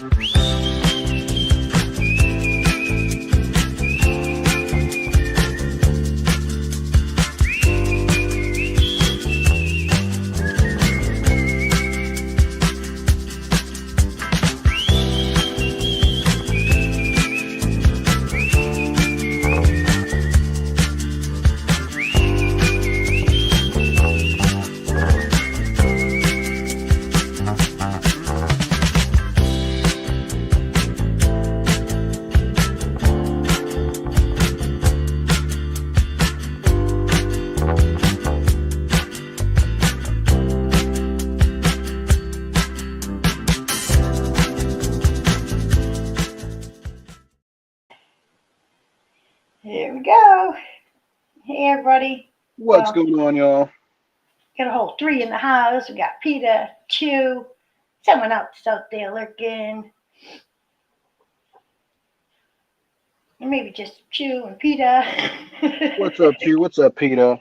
Here we go. Hey, everybody. What's going on, y'all? Got a whole three in the house. We got Peter, Chew, someone else out there lurking. Or maybe just Chew and Peter. What's up, Q? What's up, Peter?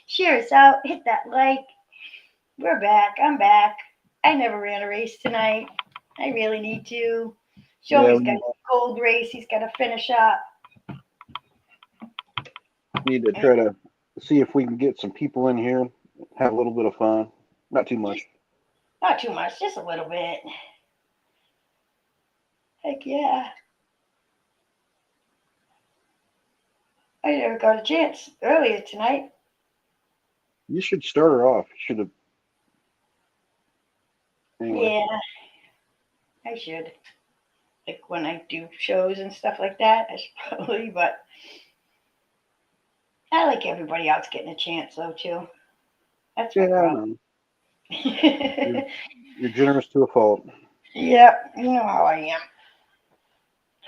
Share us out. Hit that like. We're back. I'm back. I never ran a race tonight. I really need to. Shomi's got a cold race he's got to finish up. Need to try to see if we can get some people in here, have a little bit of fun. Not too much. Not too much, just a little bit. Heck yeah. I never got a chance earlier tonight. You should start her off. Should have. Anyway. Yeah, I should. Like when I do shows and stuff like that, I should probably, but I like everybody else getting a chance though too. That's my problem. You're generous to a fault. Yep, you know how I am.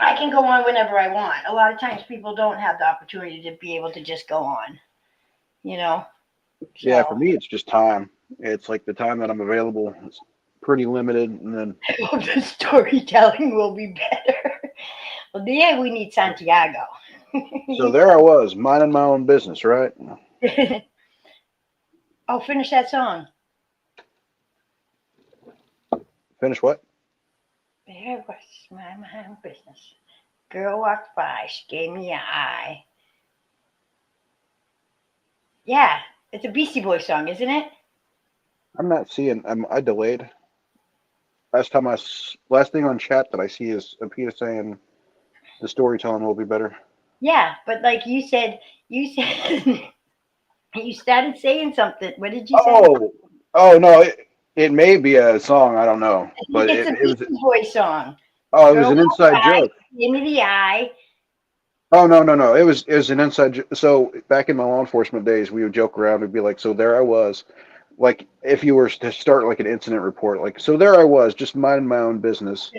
I can go on whenever I want. A lot of times people don't have the opportunity to be able to just go on. You know? Yeah, for me it's just time. It's like the time that I'm available is pretty limited, and then I hope the storytelling will be better. Well, yeah, we need Santiago. So there I was, minding my own business, right? Oh, finish that song. Finish what? There was my own business. Girl walked by, she gave me an eye. Yeah, it's a Beastie Boys song, isn't it? I'm not seeing. I delayed. Last thing on chat that I see is Peter saying the storytelling will be better. Yeah, but like you said, you started saying something. What did you say? Oh no, it may be a song. I don't know, but it's a Beastie Boys song. Oh, it was an inside joke. Give me the eye. Oh no! It was an inside. So back in my law enforcement days, we would joke around. We'd be like, "So there I was," like if you were to start like an incident report, like, "So there I was, just minding my own business."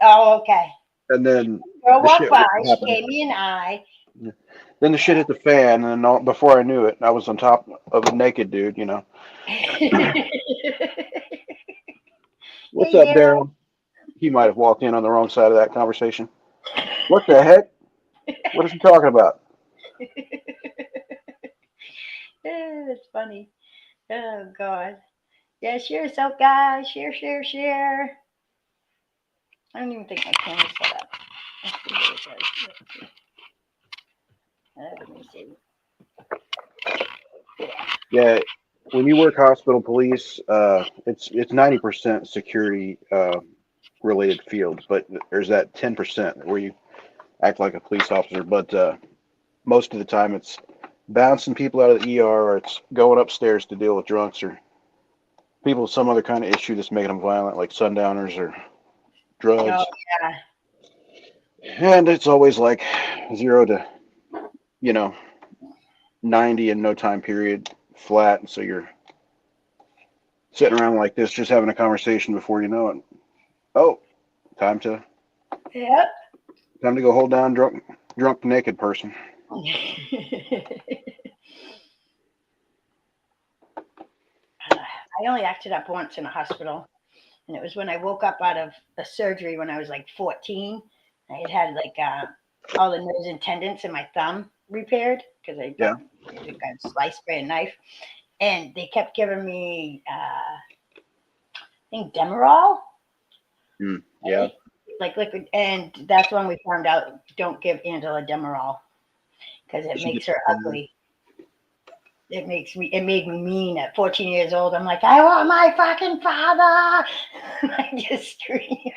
Oh, okay. And then girl walked by, she gave me an eye. Then the shit hit the fan, and before I knew it, I was on top of a naked dude. You know. What's up, Darren? He might have walked in on the wrong side of that conversation. What the heck? What is he talking about? It's funny. Oh, God. Yeah, share us out, guys. Share. I don't even think my camera's set up. Let me see. Yeah, when you work hospital police, it's 90% security related field, but there's that 10% where you act like a police officer. But most of the time, it's bouncing people out of the ER, or it's going upstairs to deal with drunks or people with some other kind of issue that's making them violent, like sundowners or drugs. Oh, yeah. And it's always like 0 to 90 in no time period, flat. And so you're sitting around like this, just having a conversation before you know it. Oh, time to go hold down drunk naked person. I only acted up once in a hospital, and it was when I woke up out of a surgery when I was like 14. I had like all the nerves and tendons in my thumb repaired because I got sliced by a knife, and they kept giving me I think Demerol, Yeah. Like liquid, and that's when we found out don't give Angela Demerol because it She makes gets her tired. ugly. It made me mean at 14 years old. I'm like, I want my fucking father. I just scream.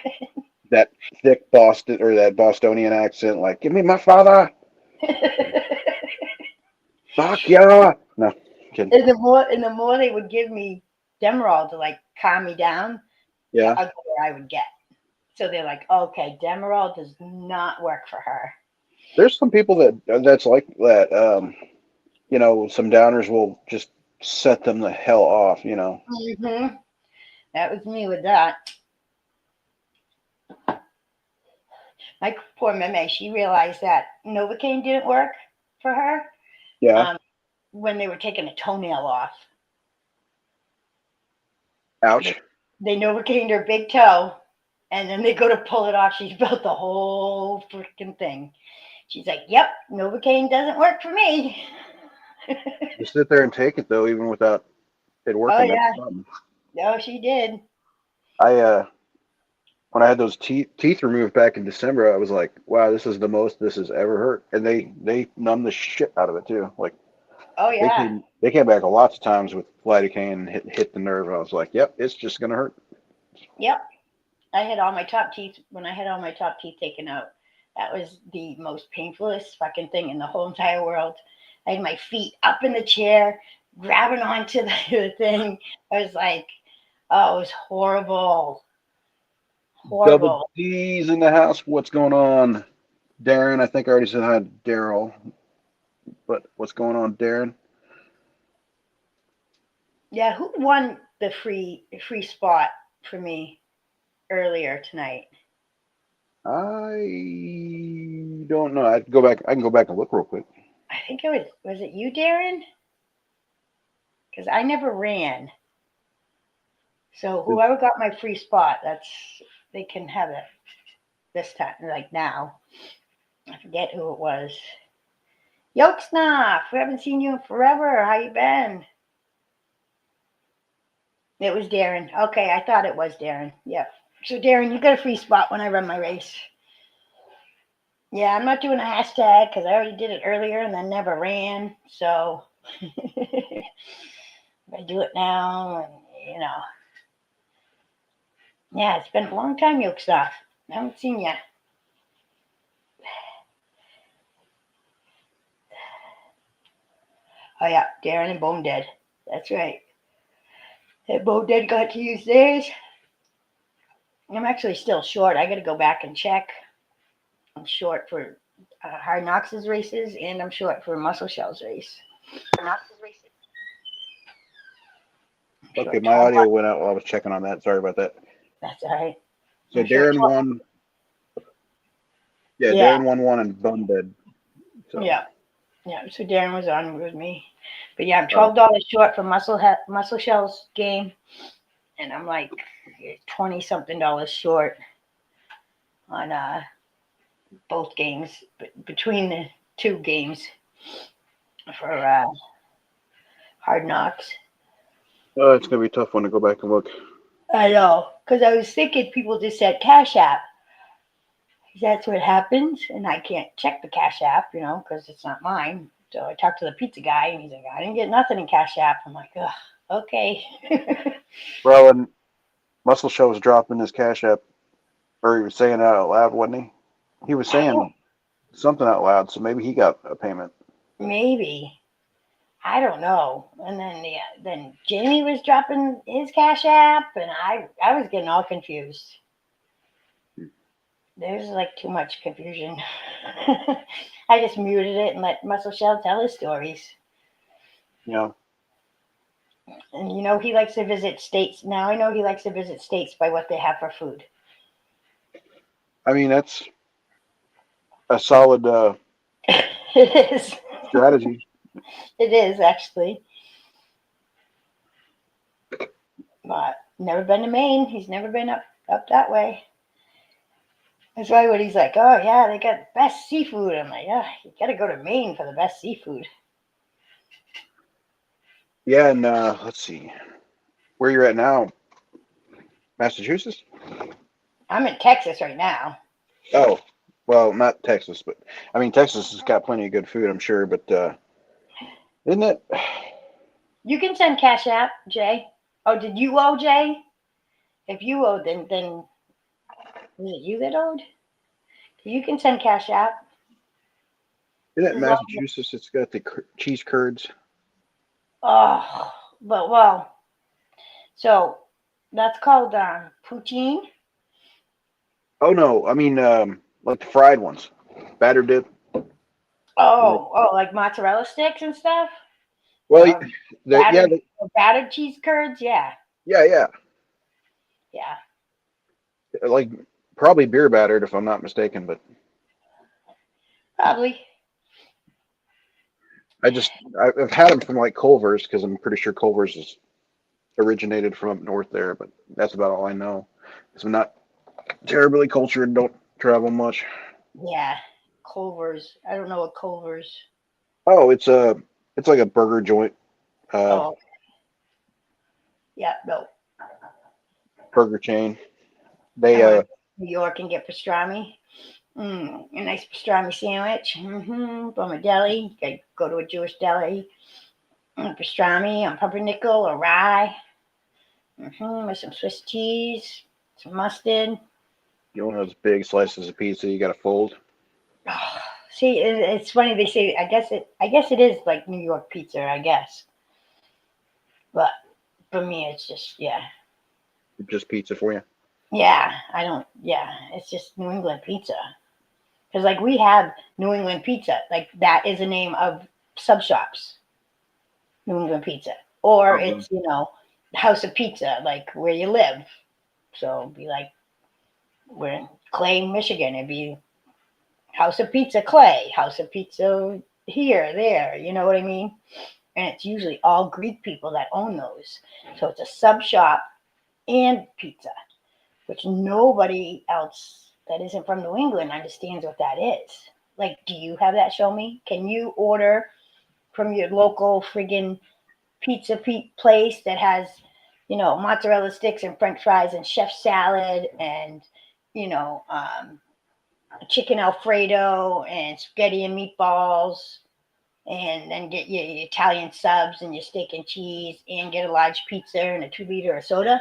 That thick Boston or that Bostonian accent, like, give me my father. Fuck yeah. No, kidding. And the more they would give me Demerol to like calm me down, the Yeah. uglier I would get. So they're like, okay, Demerol does not work for her. There's some people that's like that. Some downers will just set them the hell off. Mm-hmm. That was me with that. My poor Meme, she realized that Novocaine didn't work for her Yeah. um, when they were taking a toenail off. Ouch. They Novocained her big toe, and then they go to pull it off. She felt the whole freaking thing. She's like, "Yep, Novocaine doesn't work for me." You sit there and take it though, even without it Oh working. That's yeah, the problem. no, she did. I when I had those teeth removed back in December, I was like, wow, this is the most this has ever hurt. And they numbed the shit out of it too. Like Oh they yeah, came back lots of times with lidocaine and hit the nerve. I was like, yep, it's just gonna hurt. yep. I had all my top teeth when I had all my top teeth taken out. That was the most painfulest fucking thing in the whole entire world. I had my feet up in the chair, grabbing onto the thing. I was like, oh, it was horrible. Double Horrible. D's in the house. What's going on, Darren? I think I already said hi to Daryl, but what's going on, Darren? Yeah, who won the free spot for me earlier tonight? I don't know. I can go back. I can go back and look real quick. I think it was it you, Darren? Because I never ran. So whoever got my free spot, they can have it this time, like now. I forget who it was. Yolksnoff, we haven't seen you in forever. How you been? It was Darren. Okay, I thought it was Darren. Yep. So Darren, you got a free spot when I run my race. Yeah, I'm not doing a hashtag because I already did it earlier and then never ran. So I do it now, and yeah, it's been a long time, Yolksnoff. I haven't seen you. Oh yeah, Darren and Bone Dead. That's right. And Bone Dead got to use theirs. I'm actually still short. I got to go back and check. I'm short for Hard Knox's races, and I'm short for Muscle Shell's race. Okay, Short my 12. audio went out while I was checking on that. Sorry about that. That's all right. So I'm short Darren 12. won. Yeah, Yeah, Darren won one and Bone Dead. So, yeah, yeah. So Darren was on with me, but yeah, I'm oh, $12 short for Muscle Shell's game, and I'm like 20 something dollars short on both games, between the two games for Hard Knocks. it's gonna be a tough one to go back and look. I know, because I was thinking people just said Cash App. That's what happens, and I can't check the Cash App, because it's not mine. So I talked to the pizza guy, and he's like, I didn't get nothing in Cash App. I'm like, ugh, okay. Well, and Muscle Show was dropping his cash app, or he was saying it out loud, wasn't he? He was I don't, saying something out loud, so maybe he got a payment. maybe. I don't know. And then then Jamie was dropping his Cash App, and I was getting all confused. There's like too much confusion. I just muted it and let Muscle Shell tell his stories. Yeah. And he likes to visit states. Now I know he likes to visit states by what they have for food. I mean, that's a solid It is. strategy. It is actually. But never been to Maine. He's never been up that way. That's why when he's like, oh yeah, they got best seafood. I'm like, yeah, you gotta go to Maine for the best seafood. Yeah, and let's see where you're at now. Massachusetts? I'm in Texas right now. Oh, well, not Texas, but I mean Texas has got plenty of good food, I'm sure. But isn't it? You can send Cash App, Jay. Oh, did you owe, Jay? If you owe, then was it you that owed? You can send Cash App. Isn't it As long Massachusetts? It's got the cheese curds. Oh, but well, so that's called poutine. Oh no, I mean like the fried ones, batter dip. Like mozzarella sticks and stuff. Well, Or battered, the, or battered cheese curds. Yeah, yeah, yeah, like probably beer battered if I'm not mistaken. But probably. I've had them from like Culver's because I'm pretty sure Culver's is originated from up north there. But that's about all I know. Because I'm not terribly cultured, don't travel much. Yeah, Culver's. I don't know what Culver's. Oh, it's like a burger joint, uh, Oh, yeah, no. burger chain. I They want to New York and get pastrami. A nice pastrami sandwich. From a deli. Go to a Jewish deli. Pastrami on pumpernickel or rye. With some Swiss cheese, some mustard. you want those big slices of pizza you got to fold. Oh, see, it's funny they say. I guess it is like New York pizza. I guess, but for me, it's just yeah, Just pizza for you. yeah. I don't. Yeah, it's just New England pizza. Because like we have New England pizza, like that is a name of sub shops. New England pizza, or Oh, it's House of Pizza, like where you live. So it'd be like we're in Clay, Michigan. It'd be House of Pizza Clay, House of Pizza here, there. You know what I mean? And it's usually all Greek people that own those. So it's a sub shop and pizza, which nobody else that isn't from New England understands what that is. Like, do you have that? Show me. Can you order from your local friggin' pizza place that has, mozzarella sticks and French fries and chef salad and, you know, um, chicken Alfredo and spaghetti and meatballs, and then get your Italian subs and your steak and cheese, and get a large pizza and a 2 liter of soda.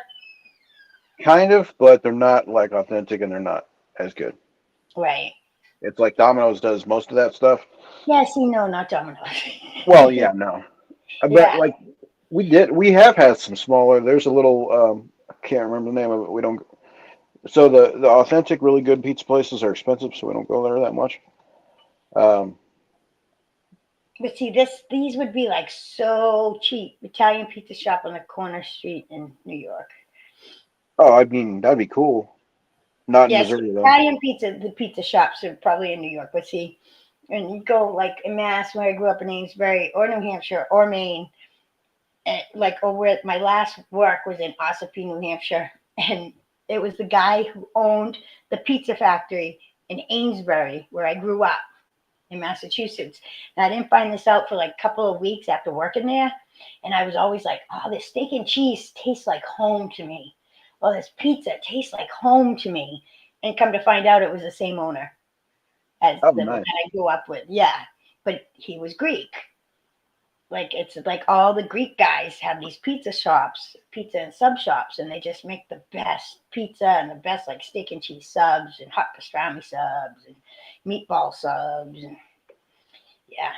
kind of, but they're not like authentic and they're not as good. Right. It's like Domino's does most of that stuff. Yeah, see, no, not Domino's. Well, yeah, no, but Yeah. like we have had some smaller. There's a little I can't remember the name of it. We don't. So the authentic, really good pizza places are expensive, so we don't go there that much. Um, But see, these would be like so cheap. Italian pizza shop on the corner street in New York. oh, I mean that'd be cool. Not in Yes, Missouri though. Italian pizza, the pizza shops are probably in New York. But see, and you go like in Mass, where I grew up in Amesbury, or New Hampshire, or Maine, and like over at my last work was in Ossipee, New Hampshire, and it was the guy who owned the pizza factory in Amesbury, where I grew up in Massachusetts. And I didn't find this out for like a couple of weeks after working there. And I was always like, oh, this steak and cheese tastes like home to me. Well, this pizza tastes like home to me. And come to find out it was the same owner as Oh, the one nice. that I grew up with. Yeah. But he was Greek. Like it's like all the Greek guys have these pizza shops, pizza and sub shops, and they just make the best pizza and the best like steak and cheese subs and hot pastrami subs and meatball subs and yeah,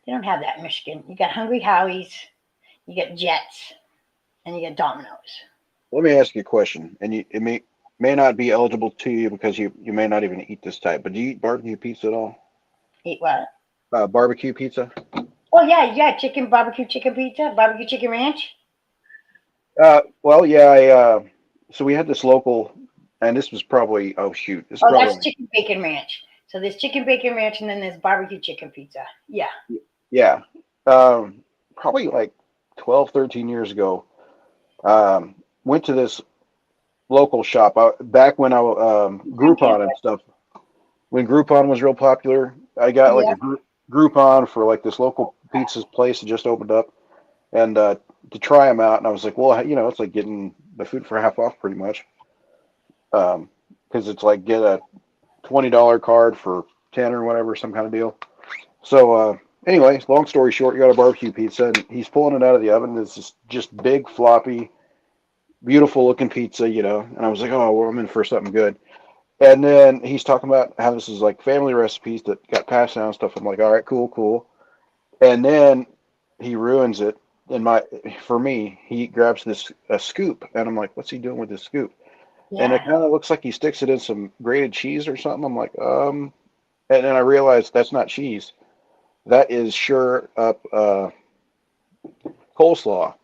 they don't have that in Michigan. You got Hungry Howie's, you got Jets, and you got Domino's. Let me ask you a question, and it may not be eligible to you because you may not even eat this type. But do you eat barbecue pizza at all? Eat what? Barbecue pizza? Oh yeah, yeah, barbecue chicken pizza, barbecue chicken ranch. Well, yeah. So we had this local, and this was probably oh shoot, this is Oh, that's probably chicken bacon ranch. So there's chicken bacon ranch, and then there's barbecue chicken pizza. Yeah. yeah, probably like 12, 13 years ago. Went to this local shop back when Groupon and stuff. When Groupon was real popular, I got like Yeah. a Groupon for like this local pizza place that just opened up, and to try them out. And I was like, well, it's like getting the food for half off, pretty much. Because it's like get a $20 card for 10 or whatever, some kind of deal. So anyway, long story short, you got a barbecue pizza, and he's pulling it out of the oven. It's just big, floppy, beautiful looking pizza, And I was like, oh, well, I'm in for something good. And then he's talking about how this is like family recipes that got passed down and stuff. I'm like, all right, cool, cool. And then he ruins it. For me, he grabs a scoop, and I'm like, what's he doing with this scoop? And it Yeah. kind of looks like he sticks it in some grated cheese or something. I'm like, and then I realized that's not cheese. That is sure up coleslaw.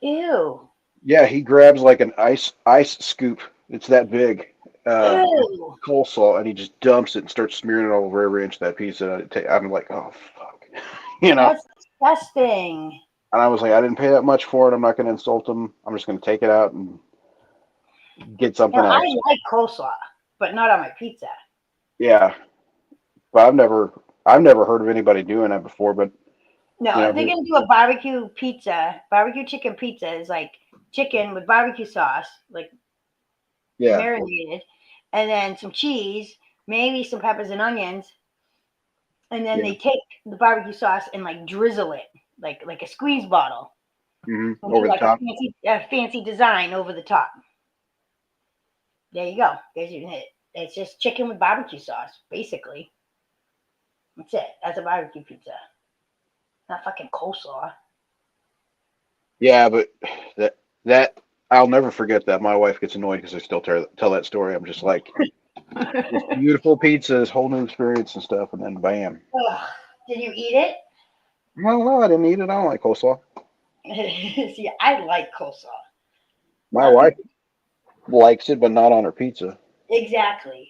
Ew. Yeah, he grabs like an ice scoop. It's that big. Ew. Coleslaw, and he just dumps it and starts smearing it all over every inch of that pizza. I'm like, oh fuck, That's disgusting. And I was like, I didn't pay that much for it. I'm not going to insult him. I'm just going to take it out and get something Now, I else. like coleslaw, but not on my pizza. Yeah, but I've never heard of anybody doing that before. But No, if they're gonna do a barbecue pizza, barbecue chicken pizza is like chicken with barbecue sauce, like yeah, marinated, and then some cheese, maybe some peppers and onions, and then yeah, they take the barbecue sauce and like drizzle it, like a squeeze bottle, and do over the like a top. fancy design over the top. There you go. There's your hit. It's just chicken with barbecue sauce, basically. That's it. That's a barbecue pizza. Not fucking coleslaw. Yeah, but that I'll never forget that. My wife gets annoyed because I still tell that story. I'm just like, this beautiful pizza, this whole new experience and stuff, and then bam. Ugh. Did you eat it? Well, no, I didn't eat it. I don't like coleslaw. See, I like coleslaw. My wife likes it, but not on her pizza. Exactly.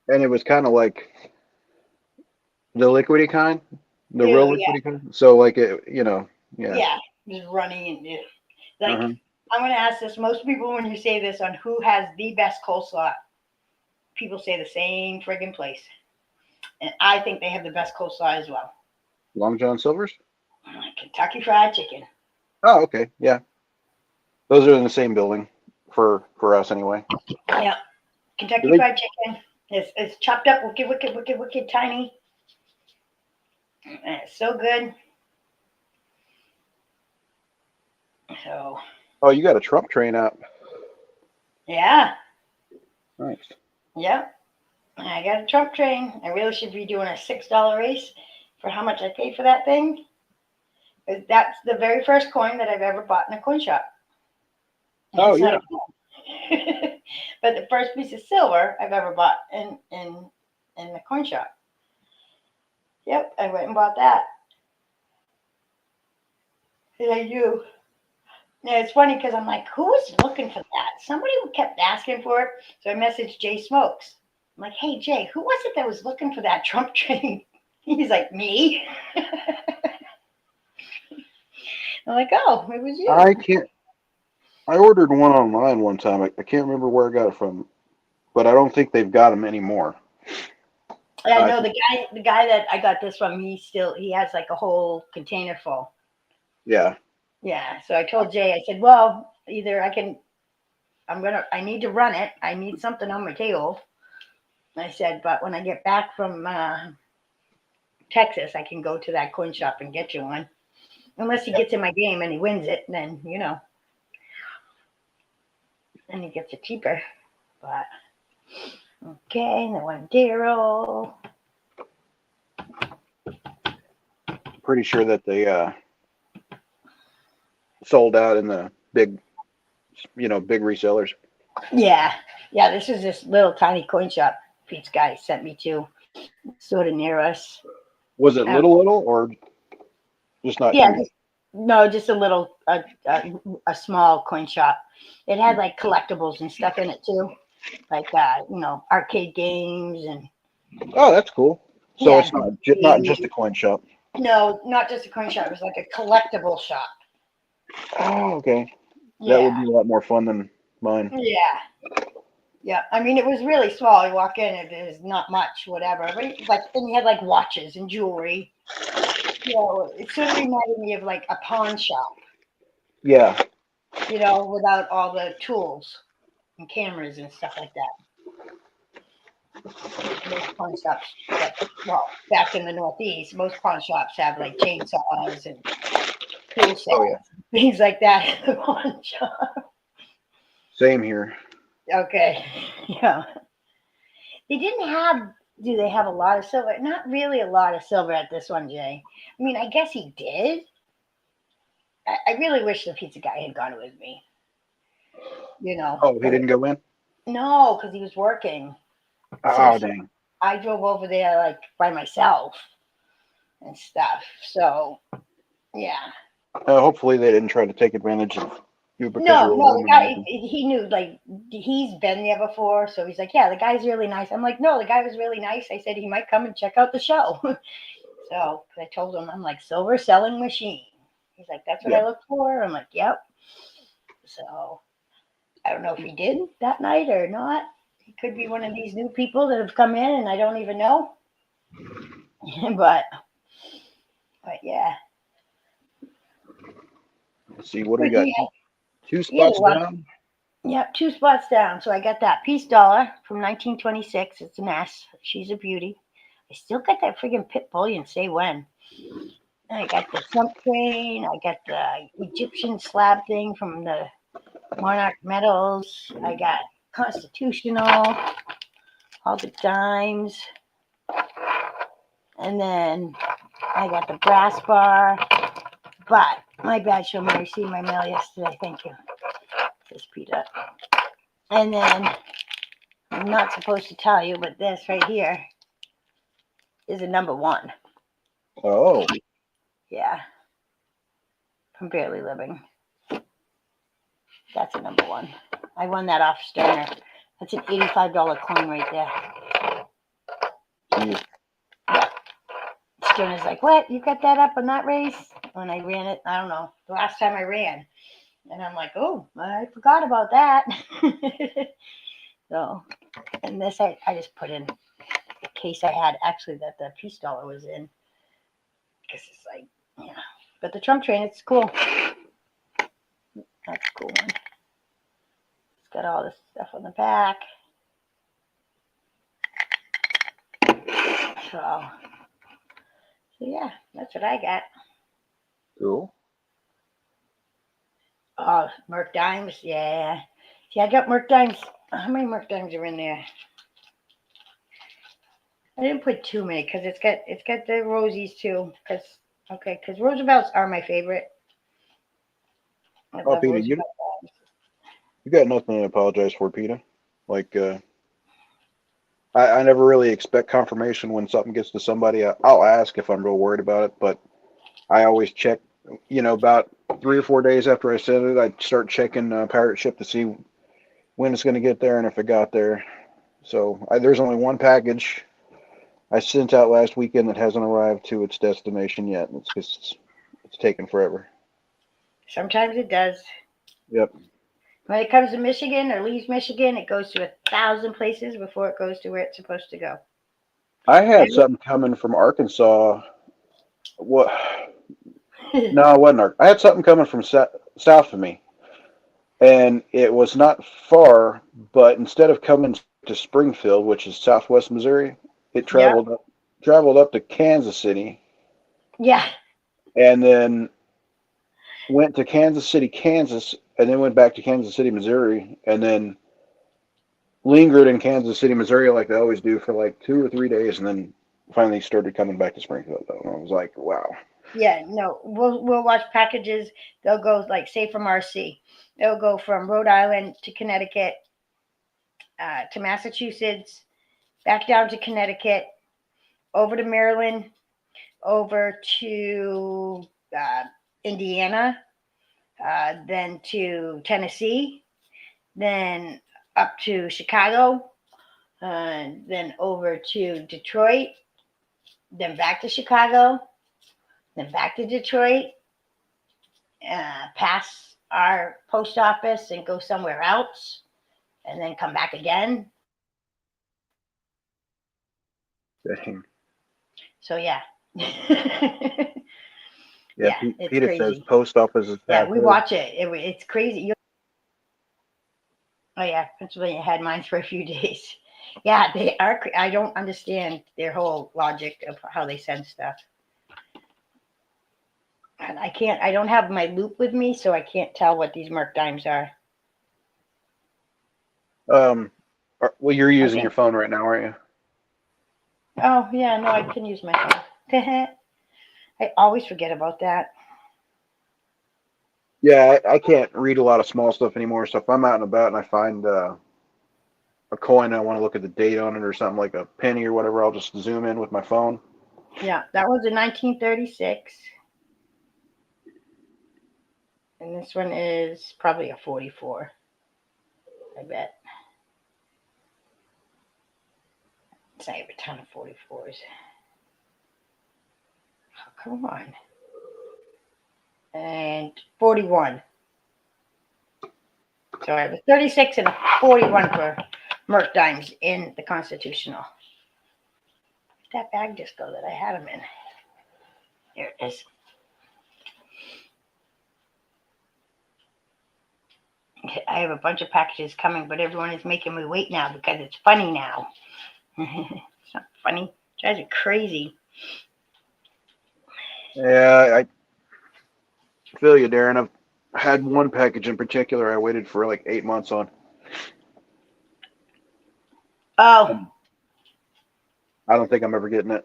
And it was kind of like the liquidy kind, the real Ew, yeah. liquidy kind. So like it, yeah. Yeah. Just running and like Uh-huh. I'm gonna ask this. Most people when you say this on who has the best coleslaw, people say the same friggin' place. And I think they have the best coleslaw as well. Long John Silver's. Kentucky Fried Chicken. Oh, okay, yeah. Those are in the same building for us anyway. Yeah. Kentucky Do they- Fried Chicken. It's chopped up wicked tiny. And it's so good. So Oh, you got a Trump train out. yeah. Nice. Yep. I got a Trump train. I really should be doing a $6 race for how much I paid for that thing. That's the very first coin that I've ever bought in a coin shop. Oh, yeah. But the first piece of silver I've ever bought in the coin shop. Yep, I went and bought that. And I do. Yeah, it's funny because I'm like, who was looking for that? Somebody kept asking for it. So I messaged Jay Smokes. I'm like, hey, Jay, who was it that was looking for that Trump train? He's like, me. I'm like, oh, it was you. I ordered one online one time. I can't remember where I got it from, but I don't think they've got them anymore. I know the guy that I got this from, he has like a whole container full. Yeah. Yeah. So I told Jay, I said, well, either I need to run it. I need something on my table. I said, but when I get back from Texas, I can go to that coin shop and get you one. Unless he gets in my game and he wins it, then, then he gets it cheaper. But, okay, the one Daryl. Pretty sure that they sold out in the big resellers. Yeah. Yeah, this is this little tiny coin shop Pete's guy sent me to, sort of near us. Was it little or just not? Yeah, just a little, a small coin shop. It had like collectibles and stuff in it too, like arcade games and. Oh, that's cool. So Yeah, it's not just a coin shop. No, not just a coin shop. It was like a collectible shop. Oh, okay. Yeah. That would be a lot more fun than mine. Yeah. Yeah. I mean, it was really small. You walk in, it is not much, whatever. But then you had like watches and jewelry. It sort of reminded me of like a pawn shop. Yeah. Without all the tools. and cameras and stuff like that. Most pawn shops, well, back in the Northeast, most pawn shops have like chainsaws and tool sets, Oh, yeah. things like that in the pawn shop. Same here. Okay, yeah. They didn't have. Do they have a lot of silver? Not really a lot of silver at this one, Jay. I mean, I guess he did. I really wish the pizza guy had gone with me. You know. Oh, he didn't go in? No, because he was working. Oh, dang. I drove over there like by myself and stuff. So, yeah. Hopefully they didn't try to take advantage of you because you're a No, the woman. guy, he knew, like, he's been there before. So he's like, yeah, the guy's really nice. I'm like, no, the guy was really nice. I said he might come and check out the show. So I told him, I'm like, silver selling machine. He's like, that's what I look for. I'm like, yep. So I don't know if he did that night or not. He could be one of these new people that have come in and I don't even know. but yeah. Let's see, what do we got? Yeah. 2 spots down? Yep, 2 spots down. So I got that Peace Dollar from 1926. It's an S. She's a beauty. I still got that friggin' Pit Bullion, say when. I got the Trump Train. I got the Egyptian slab thing from the Monarch Metals. I got Constitutional, all the dimes. And then I got the brass bar. But my bad, show me received my mail yesterday. Thank you. Says Peter. And then I'm not supposed to tell you, but this right here is a number 1. Oh. Yeah. From Barely Living. That's a number 1. I won that off Sterner. That's an $85 coin right there. Geez. Yeah. Sterner's like, what? You got that up on that race? When I ran it, I don't know, the last time I ran. And I'm like, oh, I forgot about that. So, and this I just put in the case I had actually that the Peace Dollar was in. Because it's like, yeah. But the Trump Train, it's cool. That's a cool one. It's got all this stuff on the back. So yeah, that's what I got. Cool. Oh, Merc Dimes, yeah. See, I got Merc Dimes. How many Merc Dimes are in there? I didn't put too many because it's got the Rosies too. Because Roosevelts are my favorite. I Oh, love Peter, Roosevelt. you got nothing to apologize for, Peter. Like, I never really expect confirmation when something gets to somebody. I'll ask if I'm real worried about it, but I always check, about 3 or 4 days after I send it, I start checking Pirate Ship to see when it's going to get there and if it got there. So there's only one package I sent out last weekend that hasn't arrived to its destination yet. It's taken forever. Sometimes it does. Yep. When it comes to Michigan or leaves Michigan, it goes to 1,000 places before it goes to where it's supposed to go. I had something coming from Arkansas. What? No, it wasn't. I had something coming from south of me, and it was not far. But instead of coming to Springfield, which is southwest Missouri, it traveled up to Kansas City. Yeah. And then went to Kansas City, Kansas, and then went back to Kansas City, Missouri, and then lingered in Kansas City, Missouri, like they always do, for like 2 or 3 days, and then finally started coming back to Springfield. Though, and I was like, wow. Yeah, no, we'll watch packages. They'll go like, say, from RC. They'll go from Rhode Island to Connecticut, to Massachusetts, back down to Connecticut, over to Maryland, over to Indiana, then to Tennessee, then up to Chicago, then over to Detroit, then back to Chicago, then back to Detroit, pass our post office and go somewhere else, and then come back again. Dang. So yeah. Yeah, Peter crazy. says post office is we watch it. It's crazy. Oh yeah, Pennsylvania had mine for a few days. Yeah, they are. I don't understand their whole logic of how they send stuff. And I can't. I don't have my loop with me, so I can't tell what these Merc dimes are. Well, you're I using your think. phone right now, aren't you? Oh yeah, no, I can use my phone. I always forget about that. Yeah, I can't read a lot of small stuff anymore. So if I'm out and about and I find a coin and I want to look at the date on it or something like a penny or whatever, I'll just zoom in with my phone. Yeah, that was in 1936, and this one is probably a 44. I bet. It's not even a ton of 44s. Oh, come on. And 41. So I have a 36 and a 41 for Merc dimes in the Constitutional. Where'd that bag just go that I had them in? Here it is. I have a bunch of packages coming, but everyone is making me wait now because it's funny now. It's not funny. It drives me crazy. Yeah, I feel you, Darren. I've had one package in particular I waited for like 8 months on. Oh, I don't think I'm ever getting it.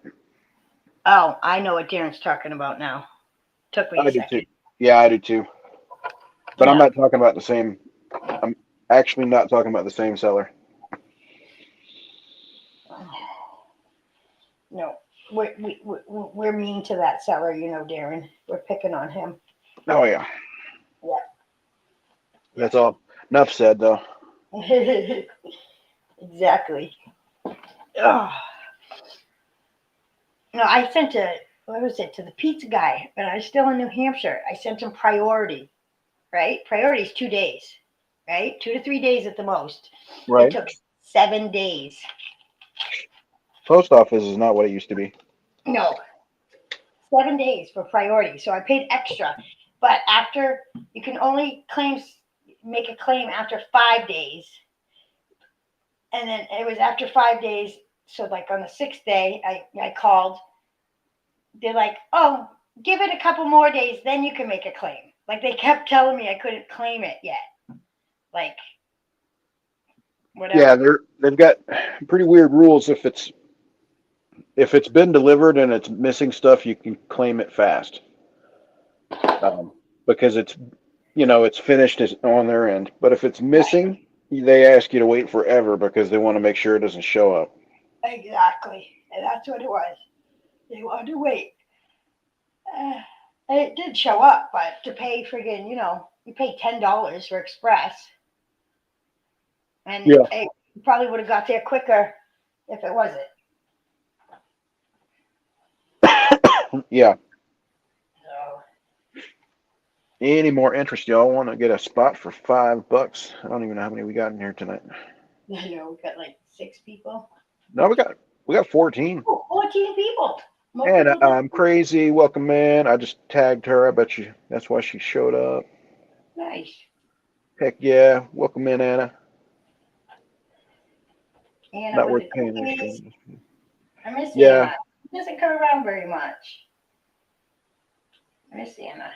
oh, I know what Darren's talking about now. Took me a I do too. second. Yeah, I do too. But I'm Yeah. not talking about the same. I'm actually not talking about the same seller. No, we're mean to that seller, Darren. We're picking on him. Oh yeah, Yeah, that's all. Enough said though. yeah. Exactly. Oh. No, I sent what was it, to the pizza guy, but I was still in New Hampshire. I sent him priority, right? Priority is 2 days, right? 2 to 3 days at the most. It Right. took 7 days. Post office is not what it used to be. No, 7 days for priority. So I paid extra. But after, you can only make a claim after 5 days. And then it was after 5 days. So like on the sixth day, I called. They're like, oh, give it a couple more days, then you can make a claim. Like they kept telling me I couldn't claim it yet. Like Yeah, whatever. they've got pretty weird rules. If it's been delivered and it's missing stuff, you can claim it fast. Because it's finished on their end. But if it's missing, they ask you to wait forever because they want to make sure it doesn't show up. Exactly. And that's what it was. They wanted to wait. And it did show up, but to pay friggin', you pay $10 for express. And Yeah. it probably would have got there quicker if it wasn't. Yeah. So, Any more interest, y'all want to get a spot for $5? I don't even know how many we got in here tonight. we got like 6 people. No, we got 14. Oh, 14 people. Most And people I'm crazy. Welcome in. I just tagged her. I bet you that's why she showed up. nice. Heck yeah. Welcome in, Anna. Anna Not with worth the paying cookies. extra. I miss Yeah. Anna. She doesn't come around very much. I miss Anna.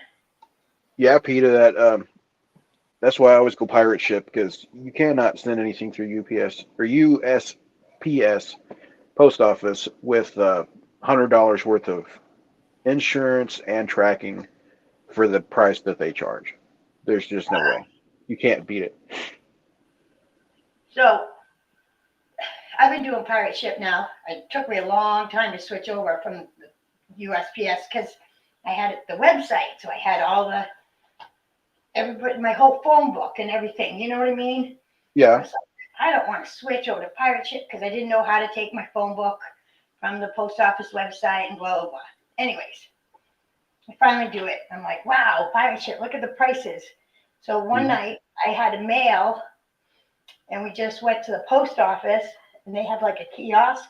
Yeah, Peter, that's why I always go pirate ship because you cannot send anything through UPS or USPS post office with $100 worth of insurance and tracking for the price that they charge. There's just no way. You can't beat it. So I've been doing pirate ship now. It took me a long time to switch over from the USPS because I had the website, so I had all my whole phone book and everything. You know what I mean? I Yeah. was like, I don't want to switch over to pirate ship because I didn't know how to take my phone book from the post office website and blah blah blah. Anyways, I finally do it. I'm like, wow, pirate ship, look at the prices. So one Mhm. night I had a mail and we just went to the post office and they have like a kiosk.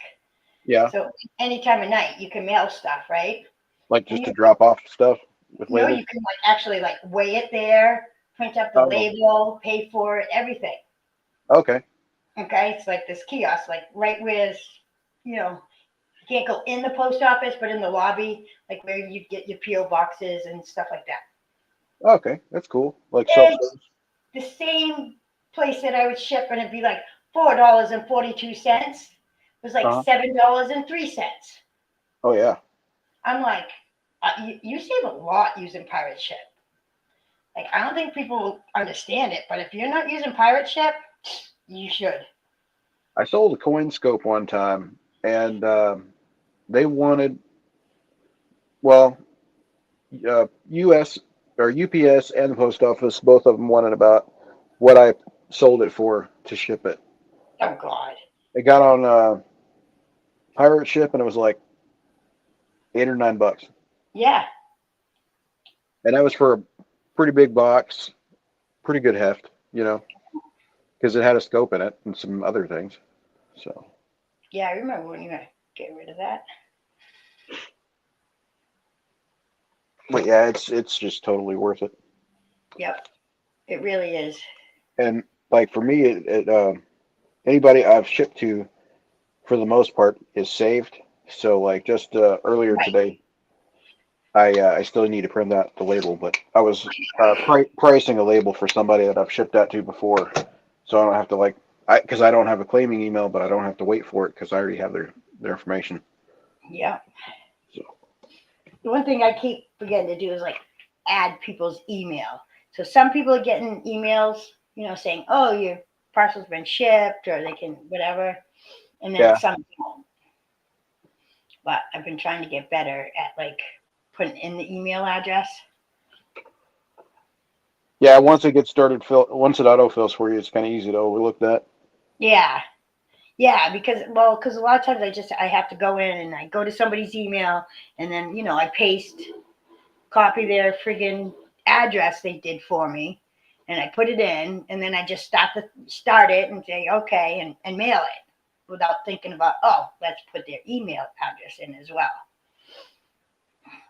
Yeah. So any time of night you can mail stuff, right? Like And just to drop off stuff with labels. you can like actually like weigh it there, print up the Oh. label, pay for it, everything. Okay. Okay, it's like this kiosk, like right where, you know, you can't go in the post office, but in the lobby, like where you get your PO boxes and stuff like that. Okay. That's cool. Like It's self-service. the same place that I would ship, and it'd be like $4.42. It was like Uh-huh. $7.03. Oh yeah. I'm like, you save a lot using Pirate Ship. Like, I don't think people understand it, but if you're not using Pirate Ship, you should. I sold a coin scope one time, and they wanted, well, U.S. or UPS and the post office, both of them wanted about what I sold it for to ship it. Oh God. It got on pirate ship, and it was like $8 or $9, Yeah. and that was for a pretty big box, pretty good heft, because it had a scope in it and some other things. So, Yeah, I remember when you had to get rid of that. but yeah, it's just totally worth it. Yep. It really is. And like for me, anybody I've shipped to, for the most part, is saved. So like just earlier Right. today, I still need to print out the label, but I was pricing a label for somebody that I've shipped out to before, so I don't have to because I don't have a claiming email, but I don't have to wait for it because I already have their information. Yep. So The one thing I keep forgetting to do is like add people's email. So some people are getting emails, saying, "Oh, your parcel's been shipped," or they can whatever, and then yeah, some don't. But I've been trying to get better at like putting in the email address. yeah. Once it gets started, once it autofills for you, it's kind of easy to overlook that. Yeah. Yeah, because a lot of times I have to go in and I go to somebody's email and then I paste, copy their friggin' address they did for me, and I put it in, and then I just start it and say okay and mail it without thinking about, oh, let's put their email address in as well.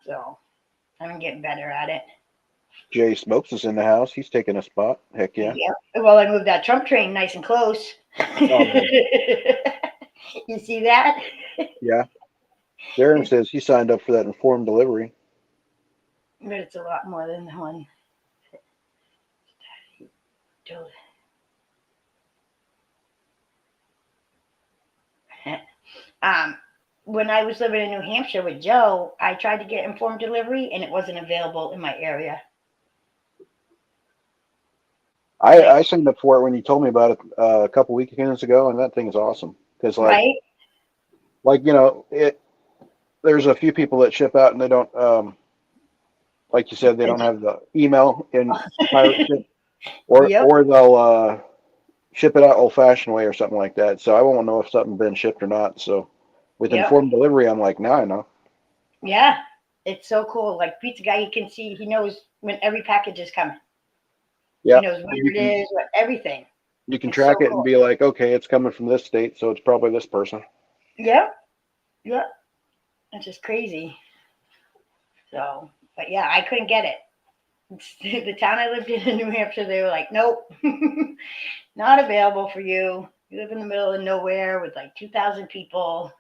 So I'm getting better at it. Jay Smokes is in the house. He's taking a spot. Heck yeah. Yeah. Well, I moved that Trump train nice and close. Oh man. You see that? Yeah. Darren says he signed up for that informed delivery. But it's a lot more than the one. Um, when I was living in New Hampshire with Joe, I tried to get informed delivery and it wasn't available in my area. I signed up for it when you told me about it a couple weekends ago, and that thing is awesome because Right? it. There's a few people that ship out and they don't, like you said, they don't have the email in pirate ship, Yep. or they'll ship it out old fashioned way or something like that. So I won't know if something's been shipped or not. So with Yep. informed delivery, I'm like, now I know. Yeah. It's so cool. Like Pizza Guy, he can see, he knows when every package is coming. He Yeah, knows where it is, what everything. you can It's track so it and cool. be like, okay, it's coming from this state, so it's probably this person. Yep. Yep. It's just crazy. So, but yeah, I couldn't get it. The town I lived in New Hampshire, they were like, nope, not available for you. You live in the middle of nowhere with like 2,000 people.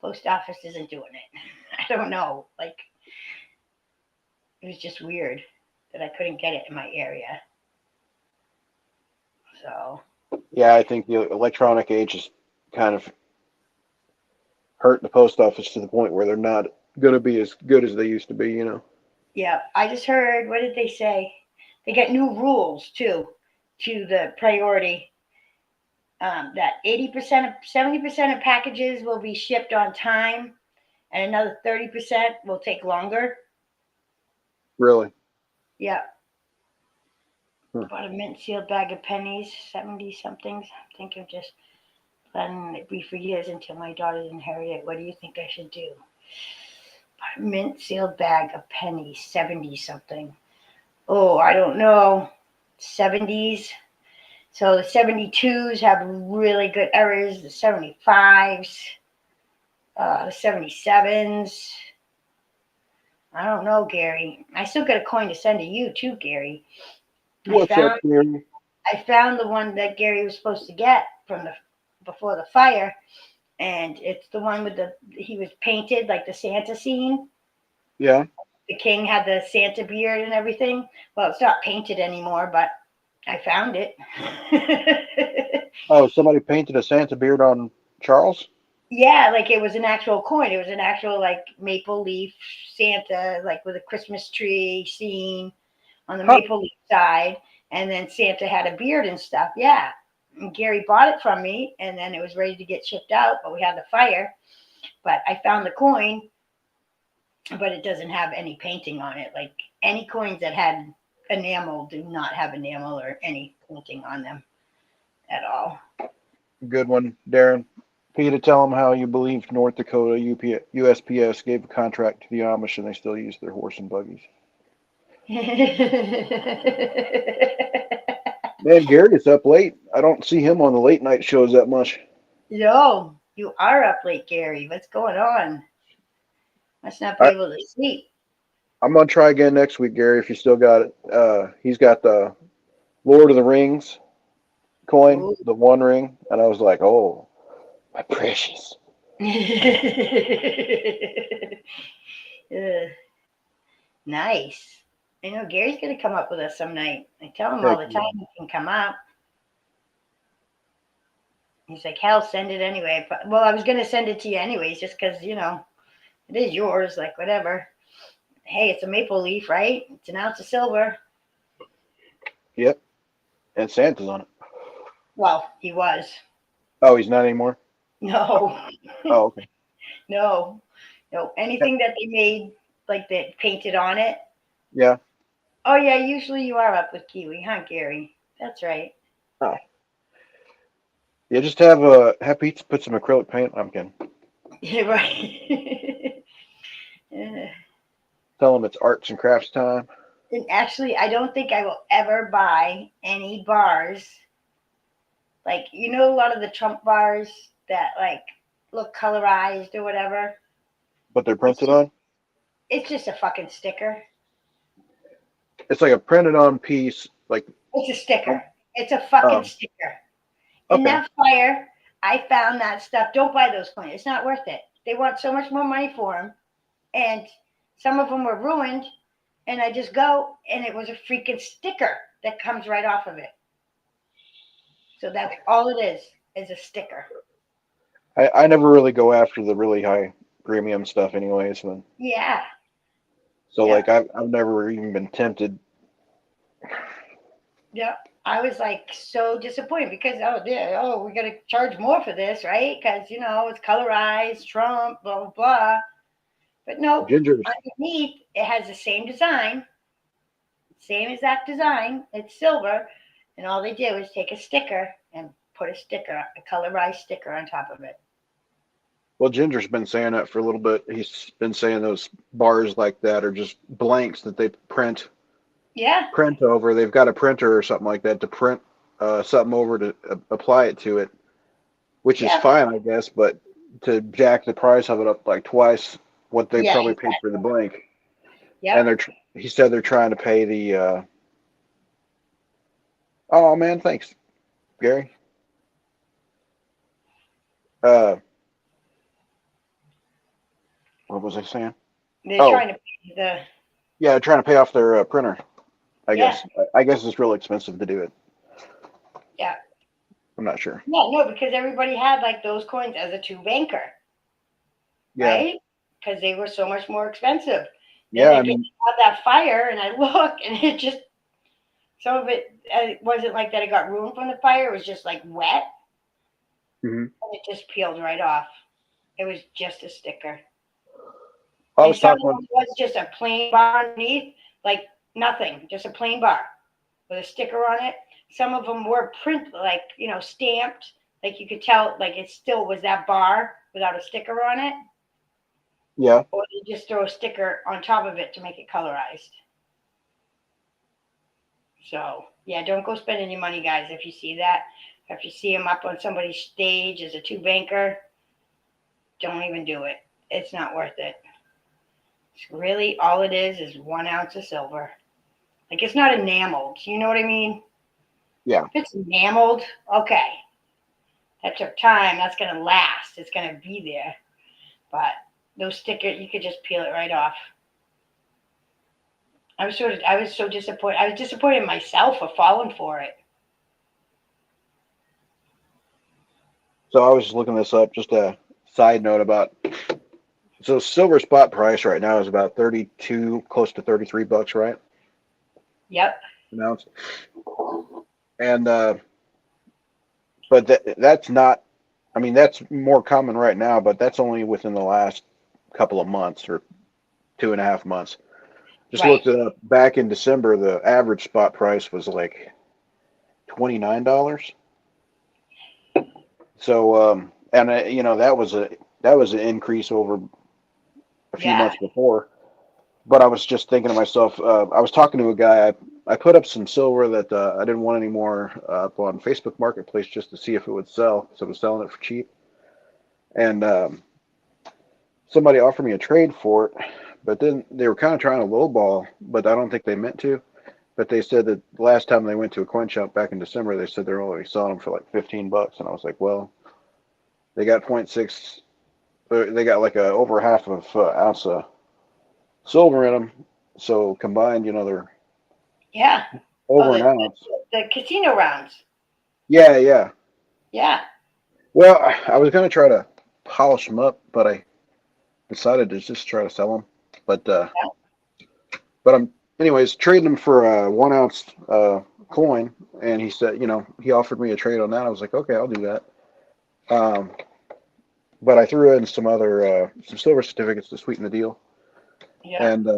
Post office isn't doing it. I don't know. Like, it was just weird that I couldn't get it in my area. So, Yeah, I think the electronic age has kind of hurt the post office to the point where they're not going to be as good as they used to be. yeah, I just heard, what did they say? They got new rules too to the priority. That 80%, 70% of packages will be shipped on time, and another 30% will take longer. Really. Yeah. Hmm. Bought a mint sealed bag of pennies, 70 somethings. I'm thinking of just letting it be for years until my daughters inherit it. What do you think I should do? Bought a mint sealed bag of pennies, 70 something. Oh, I don't know. 70s. So the 72s have really good errors, the 75s, the 77s. I don't know, Gary. I still got a coin to send to you too, Gary. I What's up, found Gary? I found the one that Gary was supposed to get from before the fire, and it's the one with he was painted like the Santa scene. Yeah. The king had the Santa beard and everything. Well, it's not painted anymore, but I found it. Oh, somebody painted a Santa beard on Charles? Yeah, like it was an actual coin. It was an actual like maple leaf Santa, like with a Christmas tree scene on the Huh. maple leaf side, and then Santa had a beard and stuff. Yeah, and Gary bought it from me, and then it was ready to get shipped out, but we had the fire. But I found the coin, but it doesn't have any painting on it. Like any coins that had enamel do not have enamel or any painting on them at all. Good one, Darren. Peter, tell them how you believe North Dakota USPS gave a contract to the Amish and they still use their horse and buggies. Man, Gary is up late. I don't see him on the late night shows that much. Yo, you are up late, Gary. What's going on? Must not be able to sleep. I'm gonna try again next week, Gary, if you still got it. He's got the Lord of the Rings coin, Ooh. the One Ring, and I was like, oh, my precious. Nice. I know Gary's gonna come up with us some night. I tell him all Heck the yeah. time he can come up. He's like, hell, send it anyway. But, well, I was gonna send it to you anyways, just because it is yours. Like whatever. Hey, it's a maple leaf, right? It's an ounce of silver. Yep. And Santa's on it. Well, he was. Oh, he's not anymore? No, Oh, okay. no. Anything that they made, like that painted on it. Yeah. Oh yeah, usually you are up with Kiwi, huh, Gary? That's right. Oh. Yeah, just have Pete put some acrylic paint. I'm kidding. Yeah, right. And Tell him it's arts and crafts time. actually, I don't think I will ever buy any bars. Like a lot of the Trump bars that like look colorized or whatever. But they're It's printed just on. it's just a fucking sticker. It's like a printed on piece. Like, It's a sticker. It's a fucking oh, sticker. In okay. that fire, I found that stuff. Don't buy those coins. It's not worth it. They want so much more money for them, and some of them were ruined. And I just go, and it was a freaking sticker that comes right off of it. So that's all it is a sticker. I never really go after the really high premium stuff, anyways. Yeah, So yeah, like I've never even been tempted. yeah. I was like so disappointed because we're gonna charge more for this, right? Because it's colorized, Trump, blah blah blah. But no, Ginger's. underneath it has the same design, same exact design. It's silver, and all they do is take a sticker and put a colorized sticker on top of it. Well, Ginger's been saying that for a little bit. He's been saying those bars like that are just blanks that they Yeah, print over. They've got a printer or something like that to print something over to apply it to it, which is yeah, fine, I guess. But to jack the price of it up like twice what they yeah, probably paid for the blank, and yep. he said they're trying to pay the. Oh man, thanks, Gary. Uh, what was I saying? They're Oh, trying to pay the yeah, trying to pay off their printer. I yeah, guess. I guess it's real expensive to do it. yeah, I'm not sure. yeah. No, because everybody had like those coins as a two banker, Yeah, right? Because they were so much more expensive. Then yeah. they I get mean, out that fire, and I look, and it just some of it wasn't like that. It got ruined from the fire. It was just like wet, mhm. and it just peeled right off. It was just a sticker. I And was some of talking with. them was just a plain bar underneath, like nothing, just a plain bar with a sticker on it. Some of them were print, like, stamped, like you could tell, like it still was that bar without a sticker on it, Yeah. or you just throw a sticker on top of it to make it colorized. So, yeah, don't go spend any money, guys, if you see that. If you see them up on somebody's stage as a two banker, don't even do it. It's not worth it. It's really all it is 1 ounce of silver. Like it's not enameled. You know what I mean? Yeah. If it's enameled, okay. That took time. That's gonna last. It's gonna be there. But those stickers, you could just peel it right off. I was so disappointed. I was disappointed in myself for falling for it. So I was just looking this up. Just a side note about. So silver spot price right now is about 32, close to $33, right? Yep. An ounce. And but that's not. I mean, that's more common right now, but that's only within the last couple of months or 2.5 months. Just Right. looked it up. Back in December, the average spot price was like $29. So, and you know, that was an increase over a few Yeah. months before. But I was just thinking to myself, I was talking to a guy. I put up some silver that I didn't want anymore up on Facebook Marketplace just to see if it would sell. So I was selling it for cheap. And somebody offered me a trade for it, but then they were kind of trying to lowball, but I don't think they meant to. But they said that the last time they went to a coin shop back in December, they said they're only selling them for like $15. And I was like, well, they got 0.6, they got like a over half of ounce of silver in them. So combined, you know, they're Yeah. Oh, over an ounce. the casino rounds. Yeah, yeah. Yeah. Well, I was gonna try to polish them up, but I decided to just try to sell them. But I'm anyways trading them for a 1 ounce coin, and he said, you know, he offered me a trade on that. I was like, okay, I'll do that. Um, but I threw in some silver certificates to sweeten the deal. Yeah. And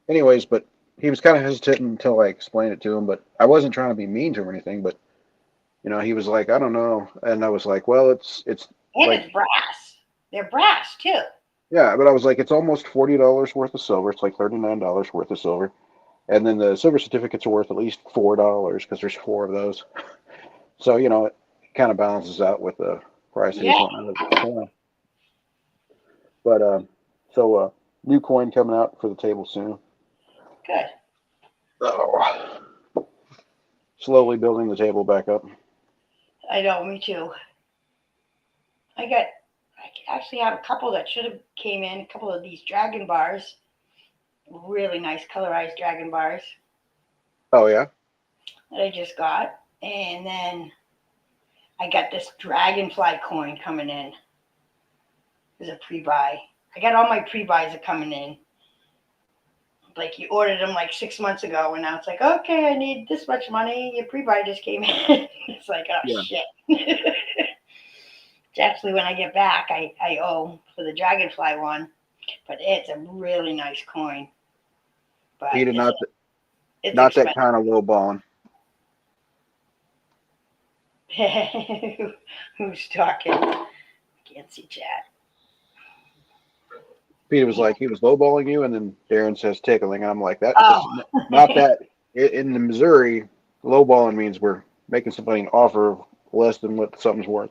anyways, but he was kind of hesitant until I explained it to him. But I wasn't trying to be mean to him or anything. But you know, he was like, I don't know, and I was like, well, it's And like it's brass. They're brass too. yeah, but I was like, it's almost $40 worth of silver. It's like $39 worth of silver, and then the silver certificates are worth at least $4 because there's four of those. So you know, it kind of balances out with the price that Yeah. he's wanting out of the coin. But new coin coming out for the table soon. Good. Oh, slowly building the table back up. I know. Me too. I got. I actually have a couple that should have came in. A couple of these dragon bars. Really nice colorized dragon bars Oh yeah. that I just got. And then I got this dragonfly coin coming in. As a pre-buy. I got all my pre-buys are coming in. Like you ordered them like 6 months ago, and now it's like, okay, I need this much money. Your pre-buy just came in. It's like, oh Yeah. shit. Actually, when I get back, I owe for the dragonfly one, but it's a really nice coin. But Peter, it's not that expensive. kind of low balling. Who's talking? Can't see chat. Peter was like, he was lowballing you, and then Darren says tickling. And I'm like, that's Oh, not that. In the Missouri, lowballing means we're making somebody an offer of less than what something's worth.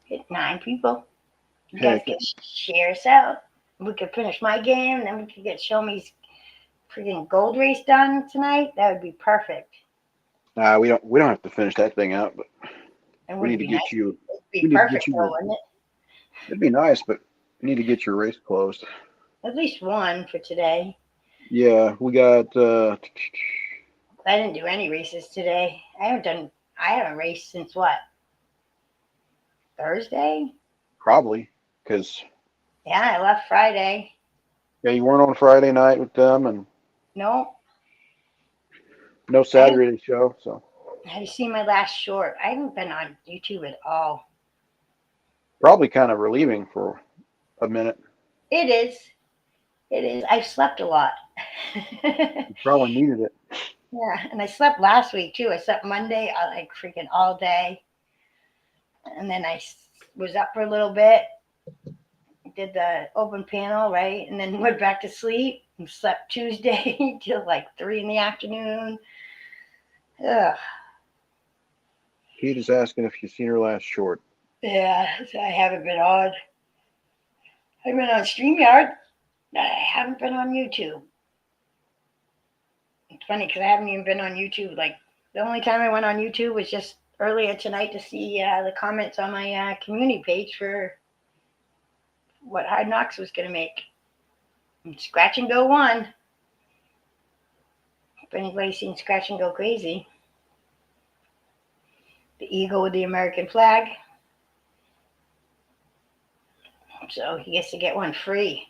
hit 9 people. You guys Heck, can share us out. We could finish my game, and then we could get Show Me's freaking gold race done tonight. That would be perfect. nah, we don't have to finish that thing out, but It we need wouldn't to be get nice. you. It'd be We need to get perfect you though, your. wouldn't it? It'd be nice, but we need to get your race closed. At least one for today. Yeah, we got. I didn't do any races today. I haven't raced since what? Thursday? Probably because Yeah, I left Friday. yeah, you weren't on Friday night with them, and No, no I haven't, Saturday show, so have you seen my last short? I haven't been on YouTube at all. probably kind of relieving for a minute. It is. It is. I've slept a lot. You probably needed it. Yeah, and I slept last week too. I slept Monday like freaking all day, and then was up for a little bit, did the open panel, right, and then went back to sleep and slept Tuesday till like 3 in the afternoon. Ugh. Pete is asking if you've seen her last short. Yeah, so I haven't been on. I've been on StreamYard. I haven't been on YouTube. It's funny because I haven't even been on YouTube. Like the only time I went on YouTube was just earlier tonight to see the comments on my community page for what Hard Knocks was going to make. And Scratch and Go won. If anybody's seen Scratch and Go Crazy, the eagle with the American flag. So he gets to get one free.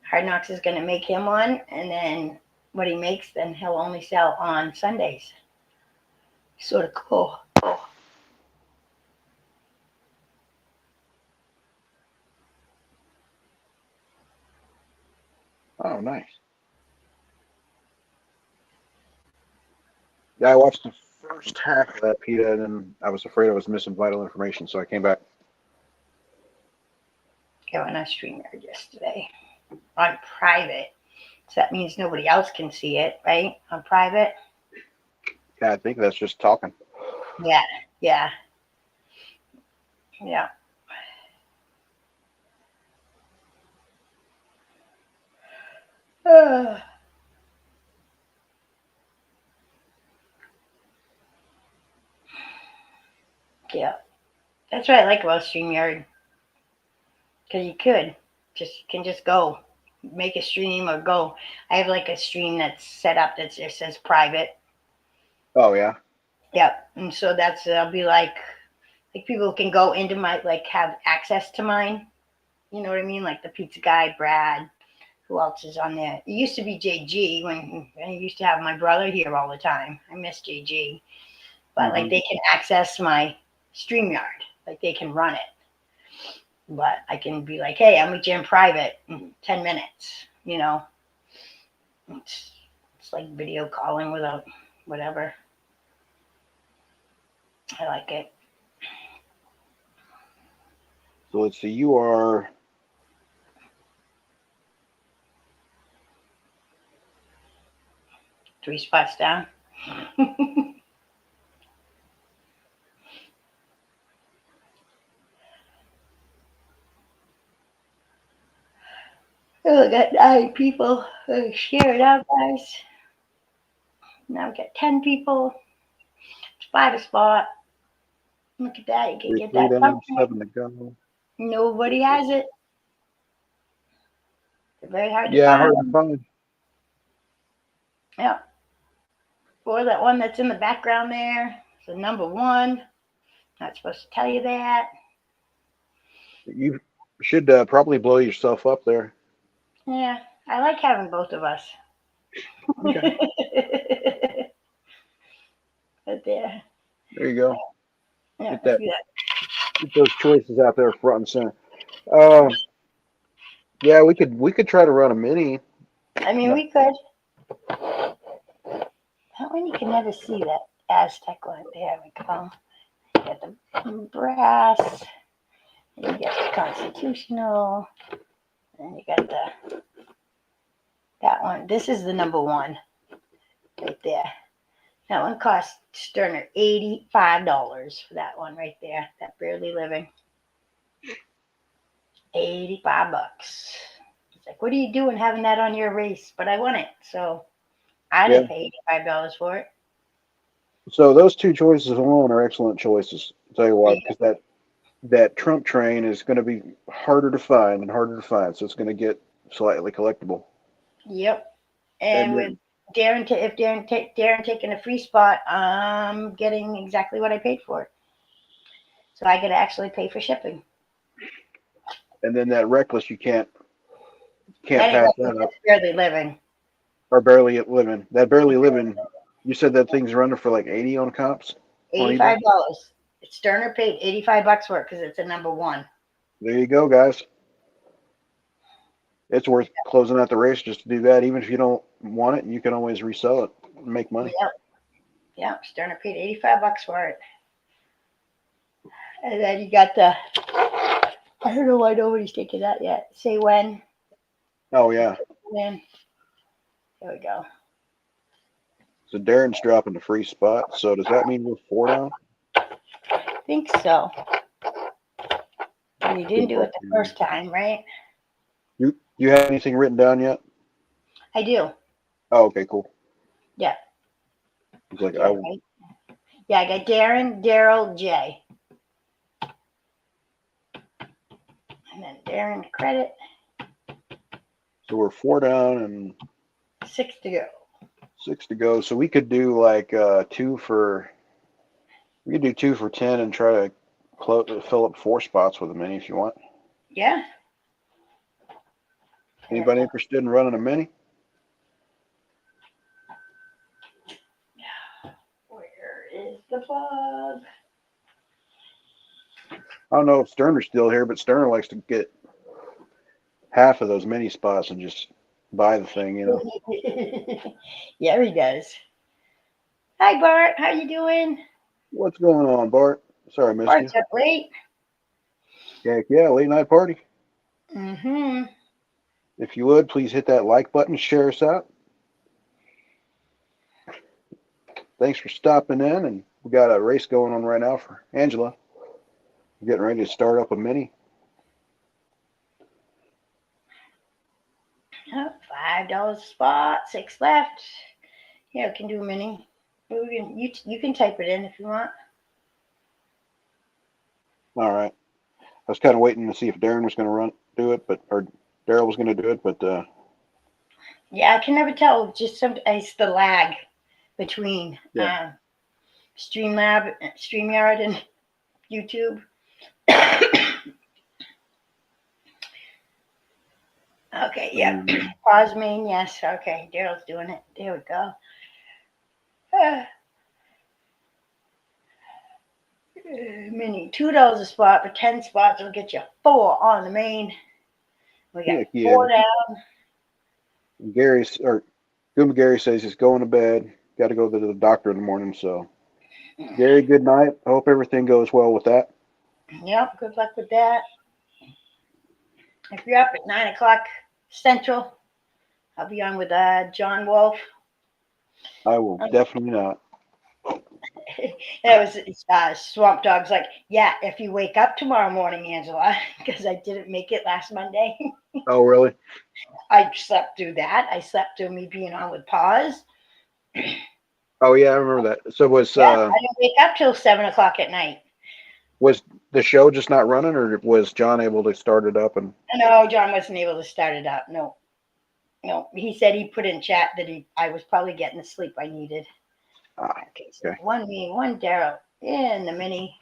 Hard Knocks is going to make him one, and then what he makes, then he'll only sell on Sundays. Sort of cool. Oh, nice. Yeah, I watched the first half of that, PETA, and then I was afraid I was missing vital information, so I came back. I went on StreamYard yesterday on private. So that means nobody else can see it, right? On private. Yeah, I think that's just talking. Yeah, yeah, yeah. Yeah, that's what I like about StreamYard. Because you can just go make a stream or go. I have like a stream that's set up that just says private. Oh, yeah. Yep. And so that's, I'll be like people can go into my, like have access to mine. You know what I mean? Like the pizza guy, Brad. Who else is on there? It used to be JG when I used to have my brother here all the time. I miss JG. But like they can access my StreamYard. Like they can run it. But I can be like, hey, I'll meet you in private in 10 minutes. You know, it's like video calling without whatever. I like it. So let's see, you are 3 spots down. Oh, we got 9 people. Share it out, guys. Now we got 10 people. Spider spot. Look at that. You can get three that. down, 7 to go. Nobody has it. They're very hard to Yeah, find. hard to find. Yeah. Or that one that's in the background there. It's the number 1. Not supposed to tell you that. You should probably blow yourself up there. Yeah, I like having both of us. Okay. But there. There you go. Yeah, Get see that. Get those choices out there front and center. Yeah, we could try to run a mini. I mean, we could. That one you can never see that Aztec one. There we go. You got the brass. And you got the constitutional. And you got that one. This is the number 1 right there. That one cost Sterner $85 for that one right there. That Barely Living. $85. It's like, what are you doing having that on your race? But I won it, so I didn't pay $85 for it. So those 2 choices alone are excellent choices. I'll tell you what, because that Trump train is going to be harder to find and harder to find, so it's going to get slightly collectible. Yep. And with Darren, Darren taking a free spot, I'm getting exactly what I paid for it. So I could actually pay for shipping. And then that Reckless, you can't pass that up. Barely Living. Or Barely Living. That Barely Living, you said that thing's running for like 80 on comps? $85. Sterner paid $85 for it because it's a number 1. There you go, guys. It's worth closing out the race just to do that. Even if you don't want it, you can always resell it and make money. Yep. Yeah, Sterner paid $85 for it. And then you got the, I don't know why nobody's taking that yet. Say when. Oh, yeah. When. There we go. So Darren's dropping the free spot. So does that mean we're 4 down? I think so. And you didn't do it the first time, right? Do you have anything written down yet? I do. Oh, okay, cool. Yeah. It's like Yeah, right. Yeah, I got Darren, Daryl, Jay. And then Darren credit, so we're 4 down and 6 to go. 6 to go. So we could do like we could do 2 for 10 and try to fill up 4 spots with a mini if you want. Yeah. Anybody interested in running a mini? Where is the plug? I don't know if Sterner's still here, but Sterner likes to get half of those mini spots and just buy the thing, you know. Yeah, he does. Hi, Bart. How you doing? What's going on, Bart? Sorry I missed you. Bart's up late. Yeah, late night party. Mm-hmm. If you would, please hit that like button, share us out. Thanks for stopping in, and we got a race going on right now for Angela. We're getting ready to start up a mini. Oh, $5 a spot, 6 left. Yeah, we can do a mini. You can type it in if you want. All right. I was kind of waiting to see if Darren was going to do it, or Daryl was going to do it, but Yeah, I can never tell. Just it's the lag between yeah. StreamYard, and YouTube. Okay, yep. Pause main, yes. Okay, Daryl's doing it. There we go. Mini, $2 a spot for 10 spots will get you 4 on the main. We got 4 down. Goomba Gary says he's going to bed. Got to go to the doctor in the morning. So, Gary, good night. I hope everything goes well with that. Yep, good luck with that. If you're up at 9 o'clock Central, I'll be on with John Wolf. I will definitely not. That was Swamp Dog's like, yeah, if you wake up tomorrow morning, Angela, because I didn't make it last Monday. Oh, really? I slept through that. I slept through me being on with pause. Oh, yeah, I remember that. So I didn't wake up till 7 o'clock at night. Was the show just not running, or was John able to start it up? No, John wasn't able to start it up. No, he said he put in chat that I was probably getting the sleep I needed. Okay, so okay. one Daryl in the mini.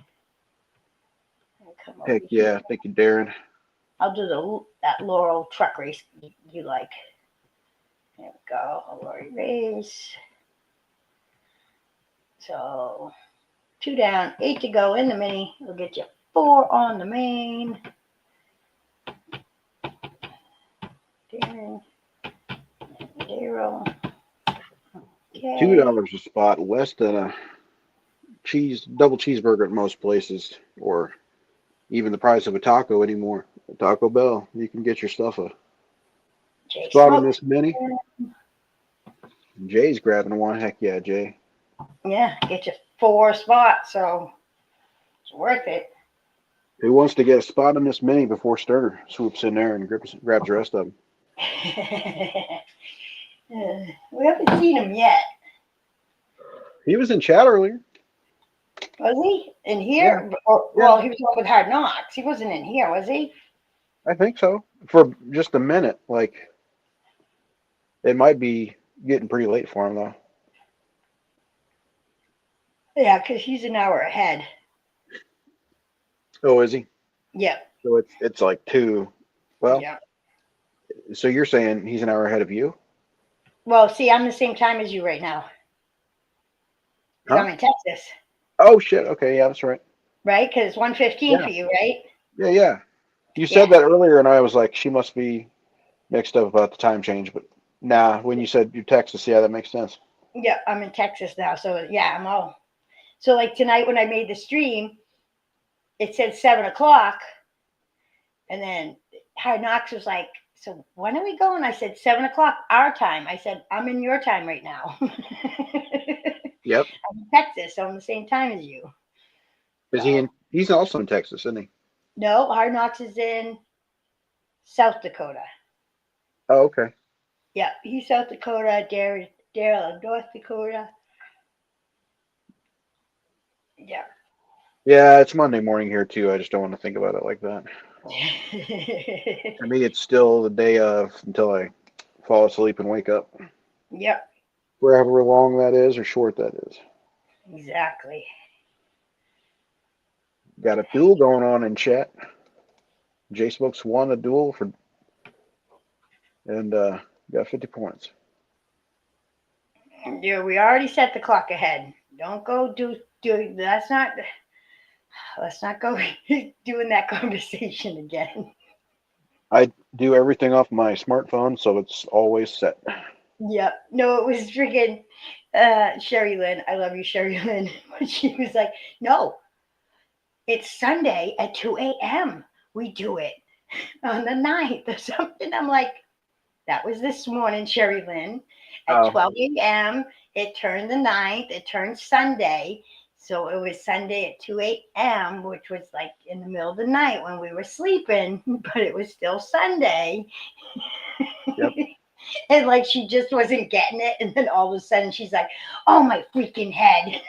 Heck yeah, thank you, Darren. I'll do that Laurel truck race you like. There we go, a Lori race. So 2 down, 8 to go in the mini. We'll get you 4 on the main. Darren, Daryl. Okay. $2 a spot, less than a double cheeseburger at most places, or even the price of a taco anymore. Taco Bell, you can get yourself a spot in this mini. Jay's grabbing one. Heck yeah, Jay. Yeah, get you 4 spots, so it's worth it. Who wants to get a spot in this mini before Sterner swoops in there and grabs the rest of them? We haven't seen him yet. He was in chat earlier. Was he in here? Yeah. Well, he was on with Hard Knocks. He wasn't in here, was he? I think so. For just a minute. Like, it might be getting pretty late for him, though. Yeah, because he's an hour ahead. Oh, is he? Yeah. So it's like 2. Well, yeah. So you're saying he's an hour ahead of you? Well, see, I'm the same time as you right now. Huh? I'm in Texas. Oh, shit. Okay, yeah, that's right. Right? Because it's 1:15 for you, right? Yeah. You said that earlier, and I was like, she must be mixed up about the time change. But nah, when you said you Texas, yeah, that makes sense. Yeah, I'm in Texas now. So, yeah, I'm all. So, like tonight when I made the stream, it said 7 o'clock. And then Hard Knocks was like, so when are we going? I said, 7 o'clock our time. I said, I'm in your time right now. Yep. I'm in Texas, so I'm the same time as you. Is he in? He's also in Texas, isn't he? No, Hard Knocks is in South Dakota. Oh, okay. Yeah, he's South Dakota. Daryl, North Dakota. Yeah. Yeah, it's Monday morning here too. I just don't want to think about it like that. For me, it's still the day of until I fall asleep and wake up, Yep, wherever long that is or short that is. exactly. Got a duel going on in chat. J Smokes won a duel for and got 50 points. Yeah, we already set the clock ahead. Don't go do. Let's not go doing that conversation again. I do everything off my smartphone, so it's always set. Yep. No, it was freaking Sherry Lynn. I love you, Sherry Lynn. When she was like, no, it's Sunday at 2 a.m. We do it on the 9th or something. I'm like, that was this morning, Sherry Lynn. At Oh, 12 a.m., it turned the 9th. It turned Sunday. So it was Sunday at 2 a.m., which was like in the middle of the night when we were sleeping, but it was still Sunday. yep. And like she just wasn't getting it. And then all of a sudden she's like, oh my freaking head.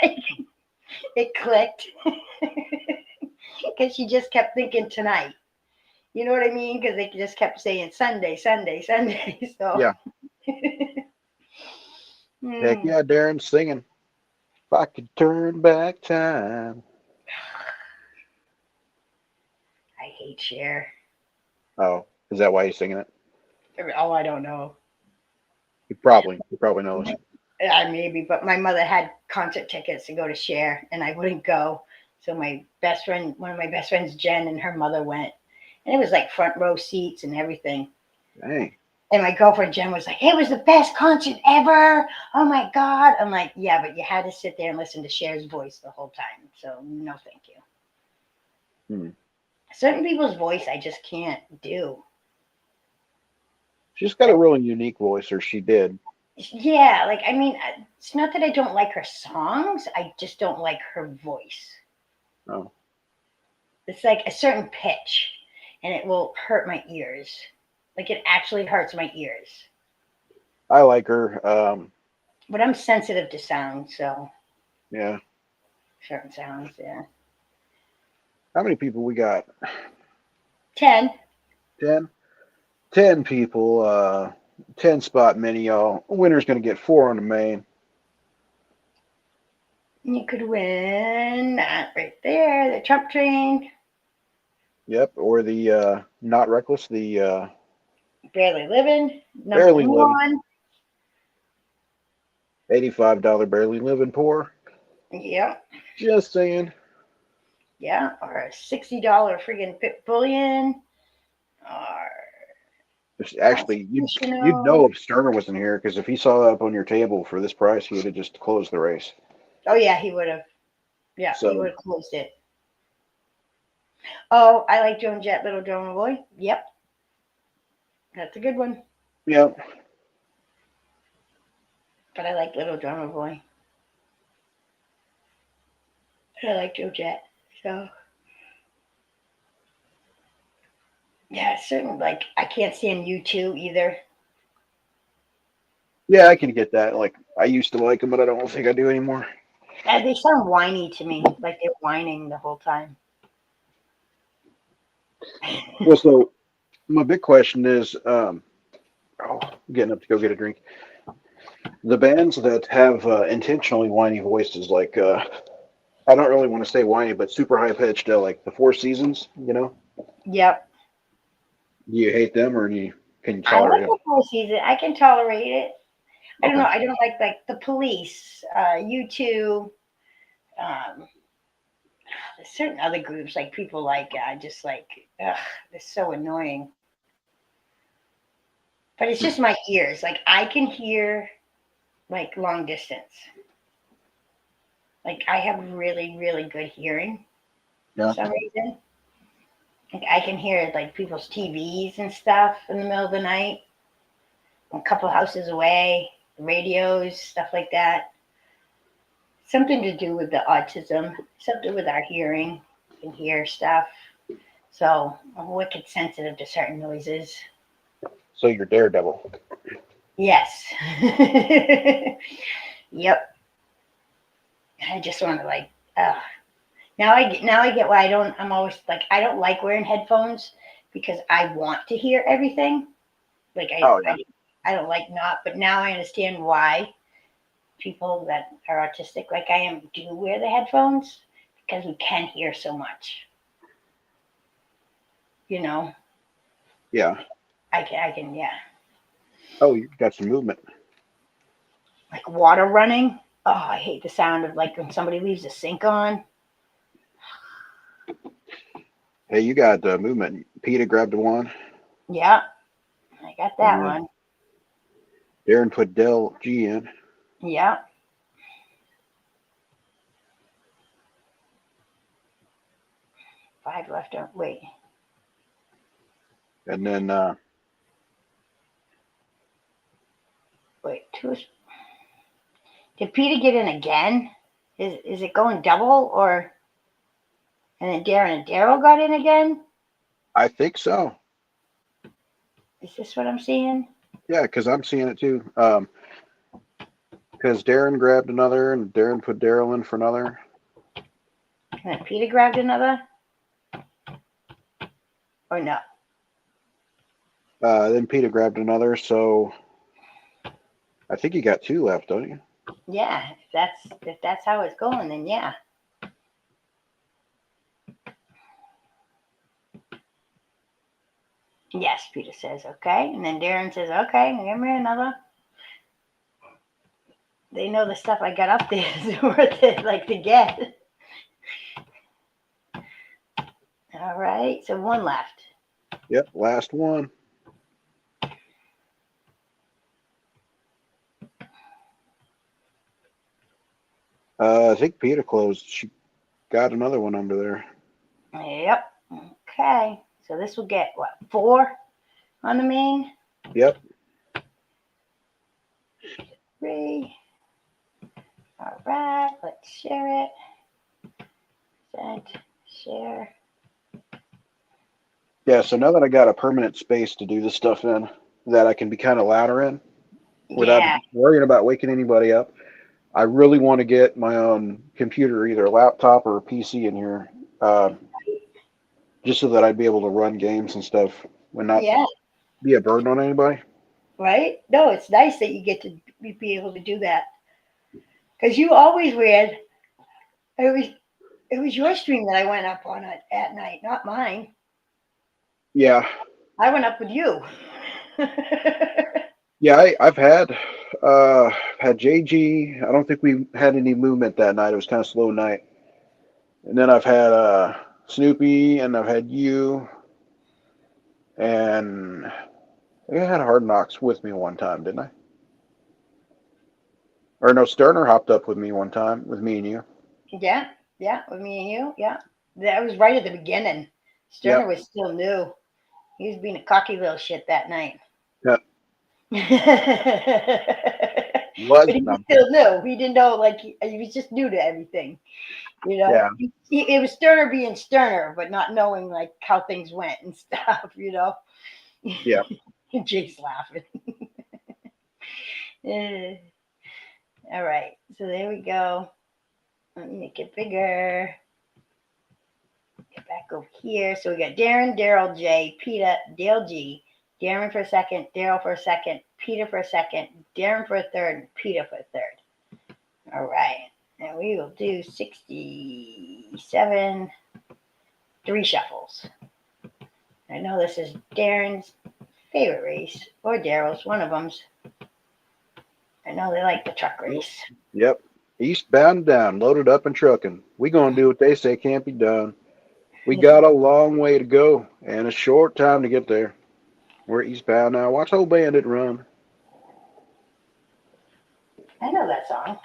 Like, it clicked. Because she just kept thinking tonight. You know what I mean? Because they just kept saying Sunday, Sunday, Sunday. So, Yeah. Heck hmm. yeah, Darren's singing. If I could turn back time. I hate Cher. Oh, is that why he's singing it? Oh, I don't know. He probably knows. Maybe, but my mother had concert tickets to go to Cher, and I wouldn't go. So my best friend, one of my best friends, Jen, and her mother went, and it was like front row seats and everything. Dang. And my girlfriend Jen was like, "It was the best concert ever! Oh my god!" I'm like, "Yeah, but you had to sit there and listen to Cher's voice the whole time. So no, thank you." Hmm. Certain people's voice I just can't do. She's got a really unique voice, or she did. Yeah, like I mean, it's not that I don't like her songs. I just don't like her voice. Oh, It's like a certain pitch, and it will hurt my ears. Like it actually hurts my ears. I like her. But I'm sensitive to sound, so Yeah. certain sounds, yeah. How many people we got? 10. 10? 10 people. 10 spot mini, y'all. Winner's going to get 4 on the main. You could win that right there, the Trump train. Yep. Or the not reckless, the Barely living, number barely living. one. $85 barely living poor. Yep. Just saying. Yeah. Or a $60 friggin' pit bullion. Or Actually, you'd know constitutional. if Sterner wasn't here because if he saw that up on your table for this price, he would have just closed the race. Oh yeah, he would have. Yeah, he would So, have closed it. Oh, I like Joan Jett, Little Drummer Boy. Yep, that's a good one. yeah. But I like Little Drummer Boy. I like Joe Jett. So yeah, certain like I can't stand U2 either. Yeah, I can get that. Like, I used to like him, but I don't think I do anymore. They sound whiny to me, like they're whining the whole time. Well, so my big question is, oh, I'm getting up to go get a drink. The bands that have intentionally whiny voices, like I don't really want to say whiny, but super high pitched, like the Four Seasons. Yep. Do you hate them or can you I like tolerate it? the Four Seasons. I can tolerate it. I don't know. Okay. I don't like the Police, U2, um, there's certain other groups like people like just like ugh, they're so annoying. But it's Hmm. just my ears. Like I can hear like long distance. Like I have really really good hearing for Yeah. some reason. Like I can hear like people's TVs and stuff in the middle of the night, a couple houses away, radios, stuff like that. Something to do with the autism, something with our hearing. You can hear stuff. So I'm wicked sensitive to certain noises. So you're Daredevil. Yes. Yep. I just want to like. Now I get why I'm always like I don't like wearing headphones because I want to hear everything. Like Oh yeah. I don't like not, but now I understand why people that are autistic like I am do wear the headphones because we can hear so much. You know, Yeah. I can, yeah. Oh, you got some movement. Like water running. Oh, I hate the sound of like when somebody leaves the sink on. Hey, you got movement. Peter grabbed the one, Yeah, I got and that then one. Darren put Del G in, Yeah. 5 left. Wait. and then Wait. Two. Did Peter get in again? Is it going double or? And then Darren and Daryl got in again. I think so. Is this what I'm seeing? Yeah, because I'm seeing it too. Because Darren grabbed another, and Darren put Daryl in for another. And then Peter grabbed another. Or no? Then Peter grabbed another, so I think you got 2 left, don't you? Yeah. If that's how it's going, then yeah. Yes, Peter says, okay. And then Darren says, okay, give me another. They know the stuff I got up there is worth it, like to get. All right, so 1 left. Yep, last one. I think Peter closed. She got another one under there. Yep. Okay, so this will get, what, 4 on the main? Yep. 3. All right, let's share it. Send, share. Yeah, so now that I got a permanent space to do this stuff in, that I can be kind of louder in without Yeah, worrying about waking anybody up, I really want to get my own computer, either a laptop or a PC in here, uh, just so that I'd be able to run games and stuff and not yeah, be a burden on anybody. right? No, it's nice that you get to be able to do that. Because you always weird. It was your stream that I went up on at night, not mine. Yeah, I went up with you. yeah, I've had JG. I don't think we had any movement that night. It was kind of slow night. And then I've had Snoopy, and I've had you, and I had Hard Knocks with me one time, didn't I? Or no, Sterner hopped up with me one time, with me and you. Yeah, yeah, with me and you. Yeah, that was right at the beginning. Sterner Yep. was still new. He was being a cocky little shit that night. Yep. But Was he was no. still new. He didn't know, like, he was just new to everything. You know, Yeah. it was Sterner being Sterner, but not knowing like how things went and stuff. You know. Yeah. Jay's laughing. All right, so there we go. Let me make it bigger. Get back over here. So we got Darren, Daryl, Jay, Peter, Dale G, Darren for a second, Daryl for a second, Peter for a second, Darren for a third, Peter for a third. All right. And we will do 67, 3 shuffles. I know this is Darren's favorite race, or Daryl's, one of them's. I know they like the truck race. Yep. Eastbound down, loaded up and trucking. We gonna do what they say can't be done. We got a long way to go and a short time to get there. We're eastbound now. Watch old Bandit run. I know that song.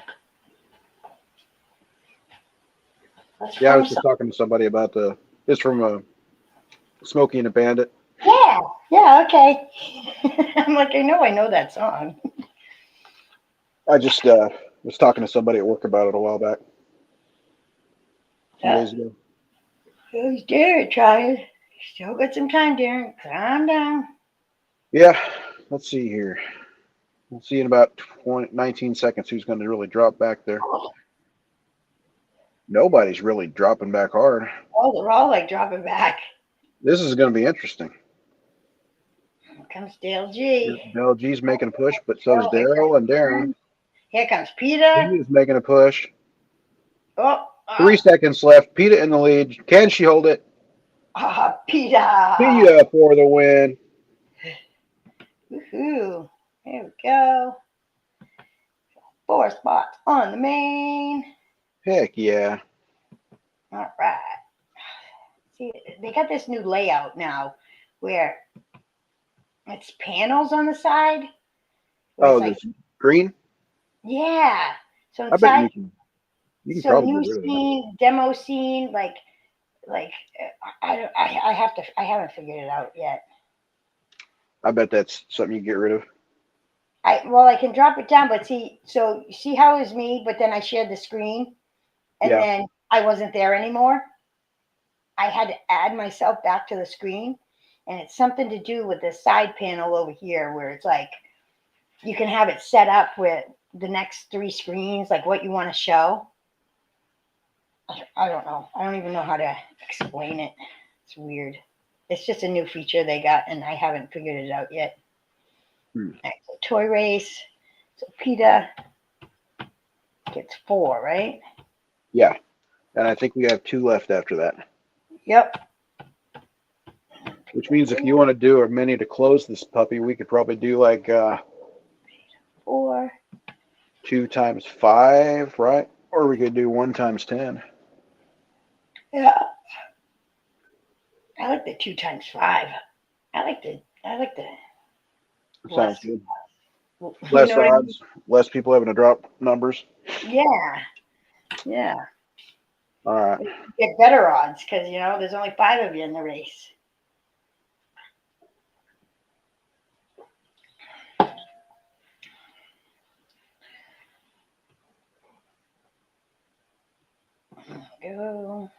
Let's Yeah, I find was just some. talking to somebody about it's from Smokey and the Bandit. Yeah, yeah, okay. I'm like, I know that song. I just was talking to somebody at work about it a while back, a few days ago. Who's Darren trying? Still got some time, Darren. Calm down. Yeah, let's see here. We'll see in about 19 seconds who's going to really drop back there. Nobody's really dropping back hard. Oh, they're all like dropping back. This is going to be interesting. Here comes Dale G. Dale G's making a push, but so is Daryl and Darren. Here comes Peter. He is making a push. Oh, 3 seconds left. Peta in the lead. Can she hold it? Peter. Peta for the win. Woohoo. Here we go. 4 spots on the main. Heck yeah. All right. See, they got this new layout now where it's panels on the side. Oh, like, this green? Yeah. So I bet you can so probably new get rid of scene, demo scene, like I haven't figured it out yet. I bet that's something you get rid of. I can drop it down, but see how it was me, but then I shared the screen and then I wasn't there anymore. I had to add myself back to the screen, and it's something to do with the side panel over here where it's like you can have it set up with the next 3 screens, like what you want to show. I don't know. I don't even know how to explain it. It's weird. It's just a new feature they got, and I haven't figured it out yet. All right, so toy race. So PETA gets 4, right? Yeah. And I think we have 2 left after that. Yep. Which means if you want to do a mini to close this puppy, we could probably do like 4. 2 times 5, right? Or we could do 1 times 10. Yeah. I like the 2 times 5. I like the Sounds good. Less Less odds, less people having to drop numbers. Yeah. Yeah. All right. Get better odds because, there's only 5 of you in the race. Go.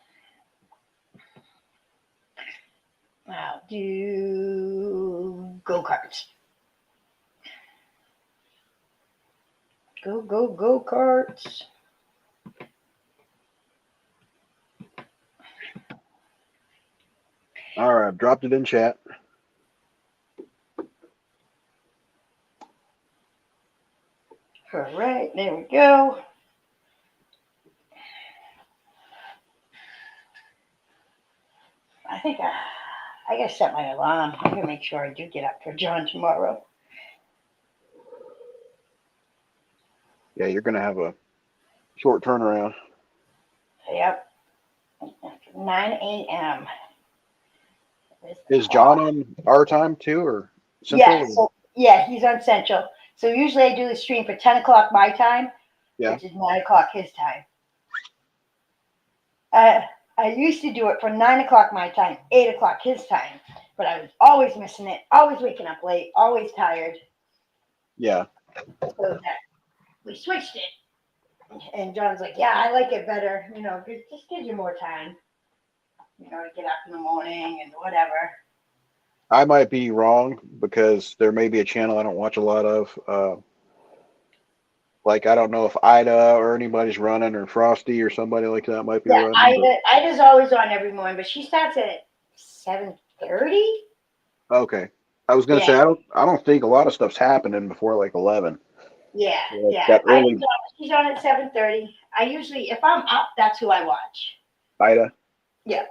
I'll do go-karts. Go-karts. All right, I've dropped it in chat. All right, there we go. I think I gotta set my alarm. I'm gonna make sure I do get up for John tomorrow. Yeah, you're gonna have a short turnaround. Yep. 9 a.m. Is John on our time too, or Central? Yeah, he's on Central. So usually I do the stream for 10 o'clock my time, which is 9 o'clock his time. I used to do it for 9 o'clock my time, 8 o'clock his time, but I was always missing it, always waking up late, always tired. Yeah. So that we switched it. And John's like, yeah, I like it better. It just gives you more time, to get up in the morning and whatever. I might be wrong because there may be a channel I don't watch a lot of. Like, I don't know if Ida or anybody's running, or Frosty or somebody like that might be running. Ida's always on every morning, but she starts at 7:30. Okay. I was gonna say I don't think a lot of stuff's happening before like 11. Yeah. She's on at 7:30. I usually, if I'm up, that's who I watch. Ida. Yeah.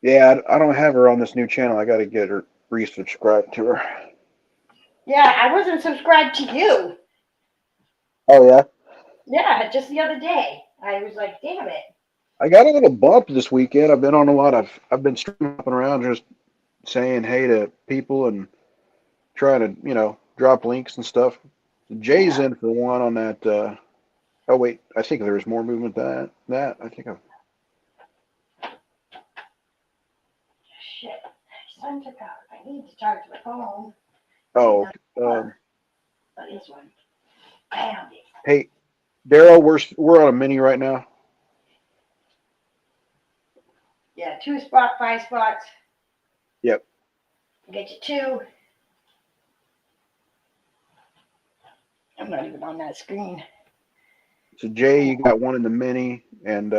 Yeah, I don't have her on this new channel. I got to get her resubscribed to her. Yeah, I wasn't subscribed to you. Oh yeah. Yeah, just the other day. I was like, damn it. I got a little bump this weekend. I've been streaming around just saying hey to people and trying to, drop links and stuff. Jay's in for one on that. Oh wait, I think there's more movement than that. I think Shit. Son took out. I need to charge my phone. Oh. This one. Found it. Hey, Daryl, we're on a mini right now. Yeah, 2 spot, 5 spots. Yep. Get you two. I'm not even on that screen. So Jay, you got one in the mini, and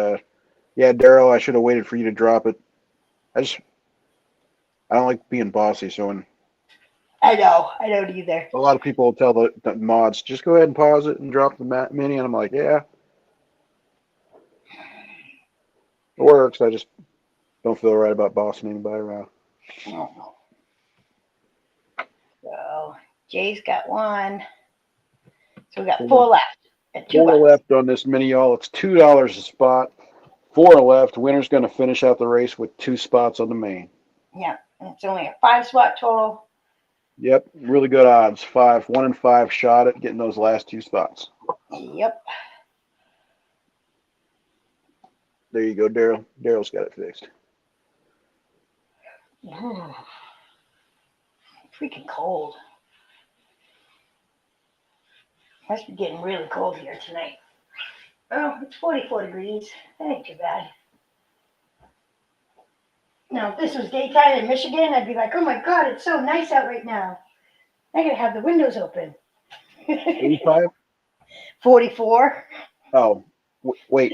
yeah, Daryl, I should have waited for you to drop it. I don't like being bossy, so when I don't either. a lot of people will tell the mods, just go ahead and pause it and drop the mini, and I'm like, yeah, it works. I just don't feel right about bossing anybody around. Oh. So Jay's got one. So we got four left at $2. Four left on this mini, y'all. It's $2 a spot. Four left. Winner's going to finish out the race with 2 spots on the main. Yeah, and it's only a 5-spot total. Yep, really good odds. 1 in 5 shot at getting those last 2 spots. Yep. There you go, Daryl. Daryl's got it fixed. Freaking cold. Must be getting really cold here tonight. Oh, it's 44 degrees. That ain't too bad. Now, if this was daytime in Michigan, I'd be like, oh my God, it's so nice out right now. I gotta have the windows open. 85? 44. Oh, wait.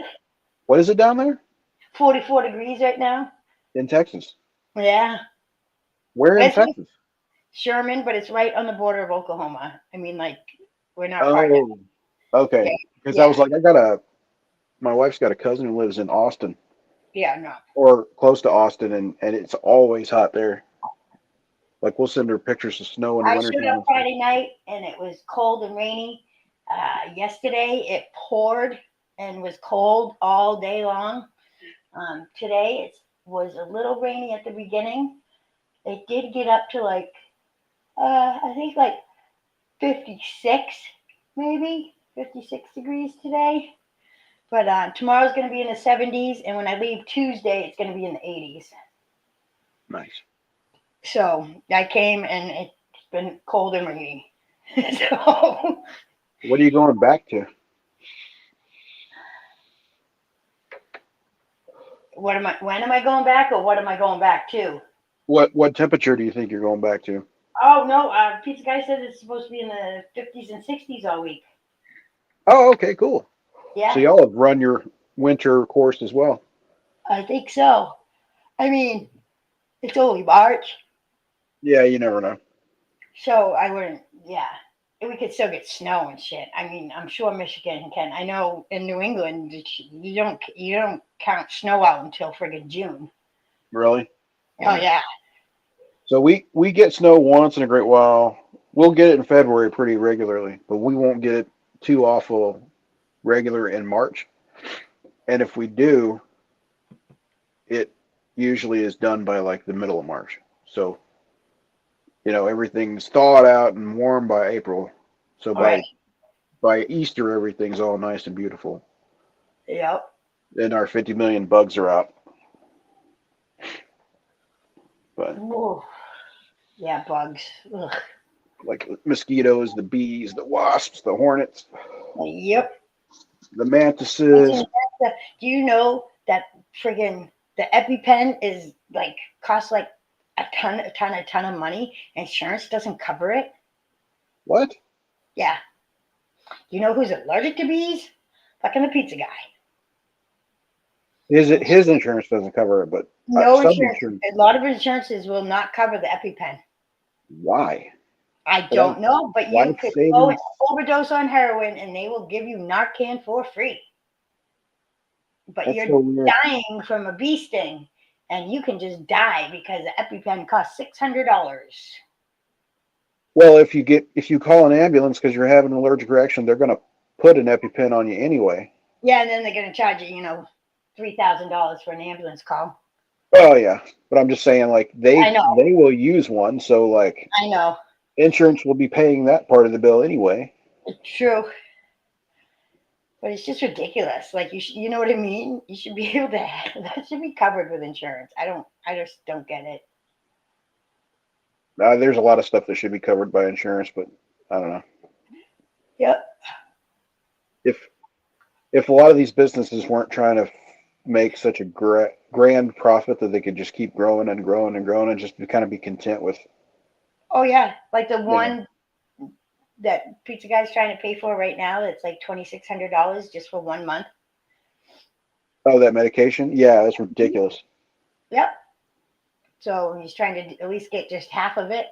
What is it down there? 44 degrees right now. In Texas. Yeah. Where in It's Texas? Sherman, but it's right on the border of Oklahoma. I mean, like, we're not part of it. Okay. Because I was like, my wife's got a cousin who lives in Austin. Yeah, no. Or close to Austin, and it's always hot there. Like, we'll send her pictures of snow in the I winter showed time. up Friday night, and it was cold and rainy. Yesterday, it poured and was cold all day long. Today, it was a little rainy at the beginning. It did get up to like, I think like 56, maybe 56 degrees today. But tomorrow's going to be in the 70s, and when I leave Tuesday, it's going to be in the 80s. Nice. So I came, and it's been cold and rainy. So What are you going back to? when am I going back, or what am I going back to? What temperature do you think you're going back to? Oh, no, Pizza Guy said it's supposed to be in the 50s and 60s all week. Oh, okay, cool. Yeah. So y'all have run your winter course as well. I think so. I mean, it's only March. Yeah, you never know. So I wouldn't, yeah. We could still get snow and shit. I mean, I'm sure Michigan can. I know in New England, you don't count snow out until friggin' June. Really? Oh, yeah. So we get snow once in a great while. We'll get it in February pretty regularly, but we won't get it too awful regular in March. And if we do, it usually is done by like the middle of March. So, everything's thawed out and warm by April. So by Easter, everything's all nice and beautiful. Yep. Then our 50 million bugs are out. But Ooh. Yeah, bugs. Ugh. like mosquitoes, the bees, the wasps, the hornets, Yep. the mantises. Do you know that friggin' the EpiPen is like costs like a ton of money? Insurance doesn't cover it. What? Yeah. You know who's allergic to bees? Fucking the pizza guy. His insurance doesn't cover it, but No some insurance. A lot of insurances will not cover the EpiPen. Why? I don't know, but you could go and overdose on heroin, and they will give you Narcan for free. But you're dying from a bee sting, and you can just die because the EpiPen costs $600. Well, if you call an ambulance because you're having an allergic reaction, they're going to put an EpiPen on you anyway. Yeah, and then they're going to charge you, $3,000 for an ambulance call. Oh yeah, but I'm just saying, like they will use one, so like I know insurance will be paying that part of the bill anyway. True, but it's just ridiculous. Like you know what I mean? You should be able to. That should be covered with insurance. I just don't get it. There's a lot of stuff that should be covered by insurance, but I don't know. Yep. If a lot of these businesses weren't trying to make such a grand profit that they could just keep growing and growing and growing and just kind of be content with Oh yeah, like the one that Pizza Guy's trying to pay for right now. That's like $2,600 just for 1 month. Oh, that medication? Yeah, that's ridiculous. Yep. So he's trying to at least get just half of it.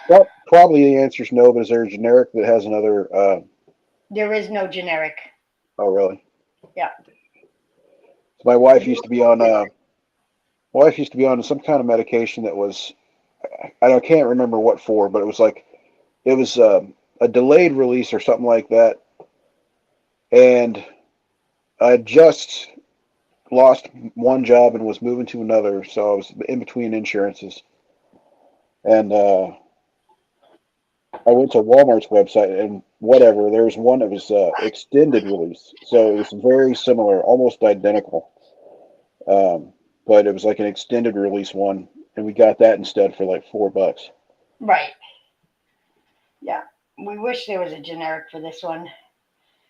Well, probably the answer is no, but is there a generic that has another? There is no generic. Oh, really? Yeah. So my wife used to be on. My wife used to be on some kind of medication that was. I can't remember what for, but it was like it was a delayed release or something like that. And I just lost one job and was moving to another, so I was in between insurances. And I went to Walmart's website and whatever. There was one that was extended release, so it was very similar, almost identical. But it was like an extended release one, and we got that instead for like $4. Right. Yeah. We wish there was a generic for this one.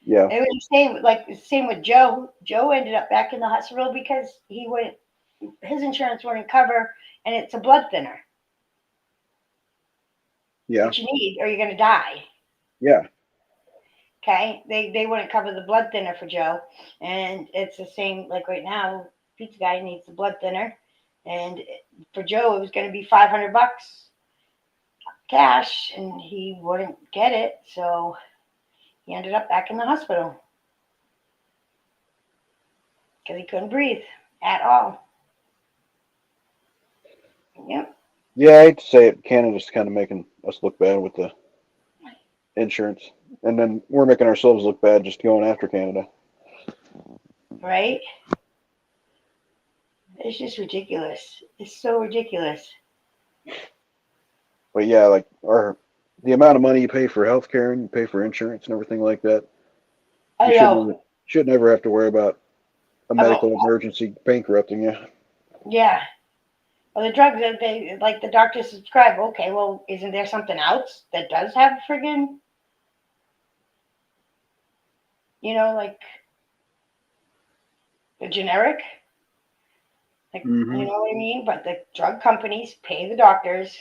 Yeah, It was the same, like the same with Joe. Joe ended up back in the hospital because his insurance wouldn't cover, and it's a blood thinner, yeah, which you need or you're going to die. yeah. Okay. They wouldn't cover the blood thinner for Joe. And it's the same, like right now, Pizza Guy needs the blood thinner. And for Joe, it was going to be $500 cash, and he wouldn't get it. So he ended up back in the hospital because he couldn't breathe at all. Yep. Yeah, I hate to say it, Canada's kind of making us look bad with the insurance, and then we're making ourselves look bad just going after Canada. Right? It's just ridiculous. It's so ridiculous. But yeah, like the amount of money you pay for healthcare and you pay for insurance and everything like that, you I know. should never have to worry about a About, medical emergency bankrupting you. yeah. Well, the drugs that they, like the doctors subscribe, okay, well, isn't there something else that does have friggin', like the generic? Like, you Hmm. know what I mean? But the drug companies pay the doctors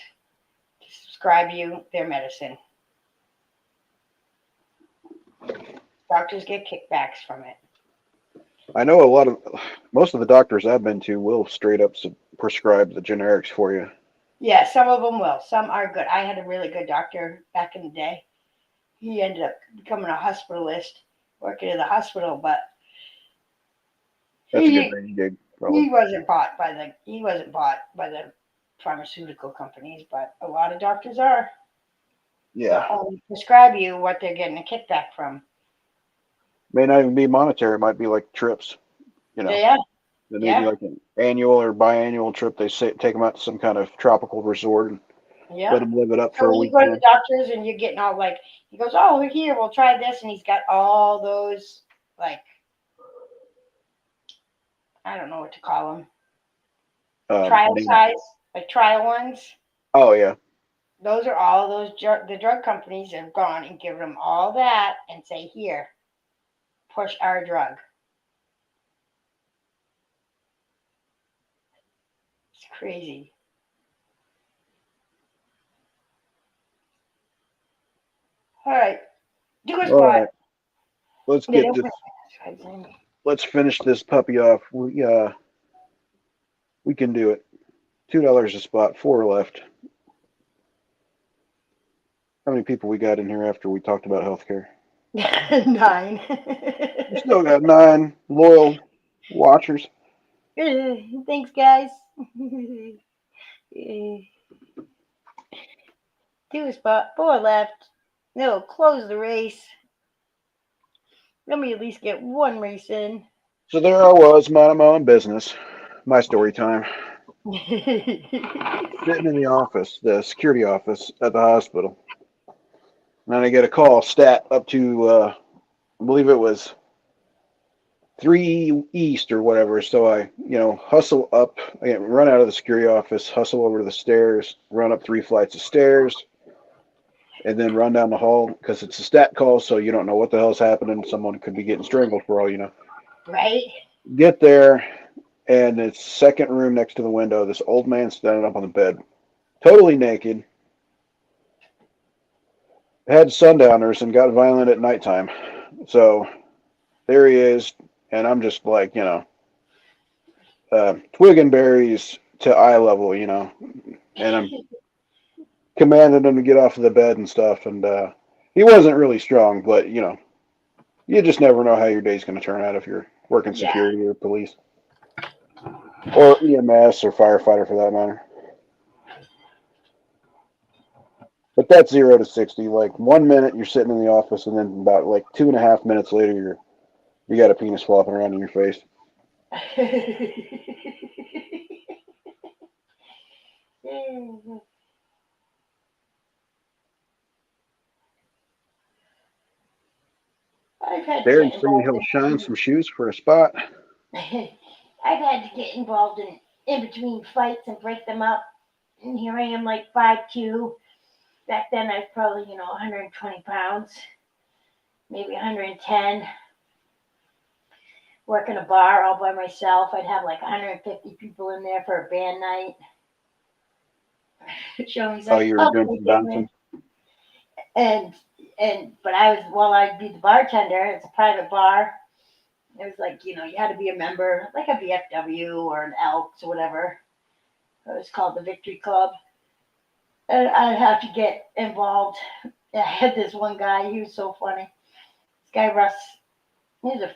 to subscribe you their medicine. Doctors get kickbacks from it. I know most of the doctors I've been to will straight up prescribe the generics for you. Yeah, some of them will. Some are good. I had a really good doctor back in the day. He ended up becoming a hospitalist, working in the hospital, but That's a good he thing you did, probably. he wasn't bought by the pharmaceutical companies, but a lot of doctors are. They'll Yeah. only prescribe you what they're getting a kickback from. May not even be monetary. It might be like trips, you know. Yeah, Then maybe yeah, like an annual or biannual trip. They say take them out to some kind of tropical resort and let yeah. them live it up So for a when you go to the weekend. doctors and you're getting all like, he goes, "Oh, here, we'll try this," and he's got all those like, I don't know what to call them, trial Name. size, like trial ones. Oh yeah. Those are all the drug companies have gone and given them all that and say, "Here, push our drug." It's crazy. All right, do a All spot. right. Let's They get don't this. put Let's finish this puppy off. We can do it. $2 a spot. Four left. How many people we got in here after we talked about healthcare? 9. We still got 9 loyal watchers. Thanks, guys. Do a spot. 4 left. No, close the race. Let me at least get one race in. So there I was, minding my own business. My story time. Sitting in the office, the security office at the hospital. And then I get a call, stat up to, I believe it was 3 East or whatever. So I, hustle up, run out of the security office, hustle over to the stairs, run up 3 flights of stairs, and then run down the hall because it's a stat call. So you don't know what the hell's happening. Someone could be getting strangled for all you know. Right? Get there, and it's second room next to the window. This old man standing up on the bed totally naked, had sundowners, and got violent at nighttime. So there he is, and I'm just like, twig and berries to eye level, and I'm commanding him to get off of the bed and stuff. And he wasn't really strong, but you just never know how your day's going to turn out if you're working Yeah. security or police or EMS or firefighter for that matter. But that's 0 to 60. Like 1 minute you're sitting in the office, and then about like 2.5 minutes later you got a penis flopping around in your face. I've had to Darren get saying involved he'll shine some shoes for a spot. I've had to get involved in between fights and break them up. And here I am, like 5'2". Back then, I was probably 120 pounds, maybe 110. Working a bar all by myself. I'd have like 150 people in there for a band night. Showing Oh, like, you were oh, doing some dancing? and but I'd be the bartender. It's a private bar. It was like, you had to be a member, like a VFW or an Elks or whatever. It was called the Victory Club. And I'd have to get involved. I had this one guy. He was so funny. This guy Russ. He was the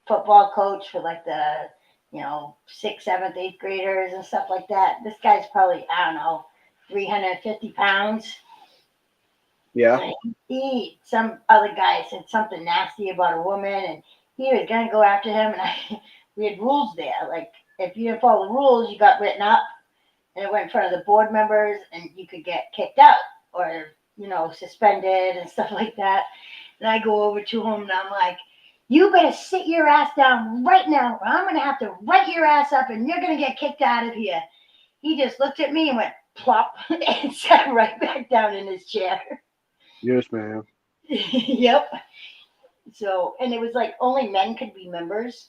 football coach for like the 6th, 7th, 8th graders and stuff like that. This guy's probably, I don't know, 350 pounds. Yeah. Some other guy said something nasty about a woman, and he was gonna go after him. And we had rules there. Like if you didn't follow the rules, you got written up, and it went in front of the board members, and you could get kicked out or suspended and stuff like that. And I go over to him, and I'm like, "You better sit your ass down right now, or I'm gonna have to write your ass up, and you're gonna get kicked out of here." He just looked at me and went plop and sat right back down in his chair. Yes, ma'am. Yep. So, and it was like only men could be members.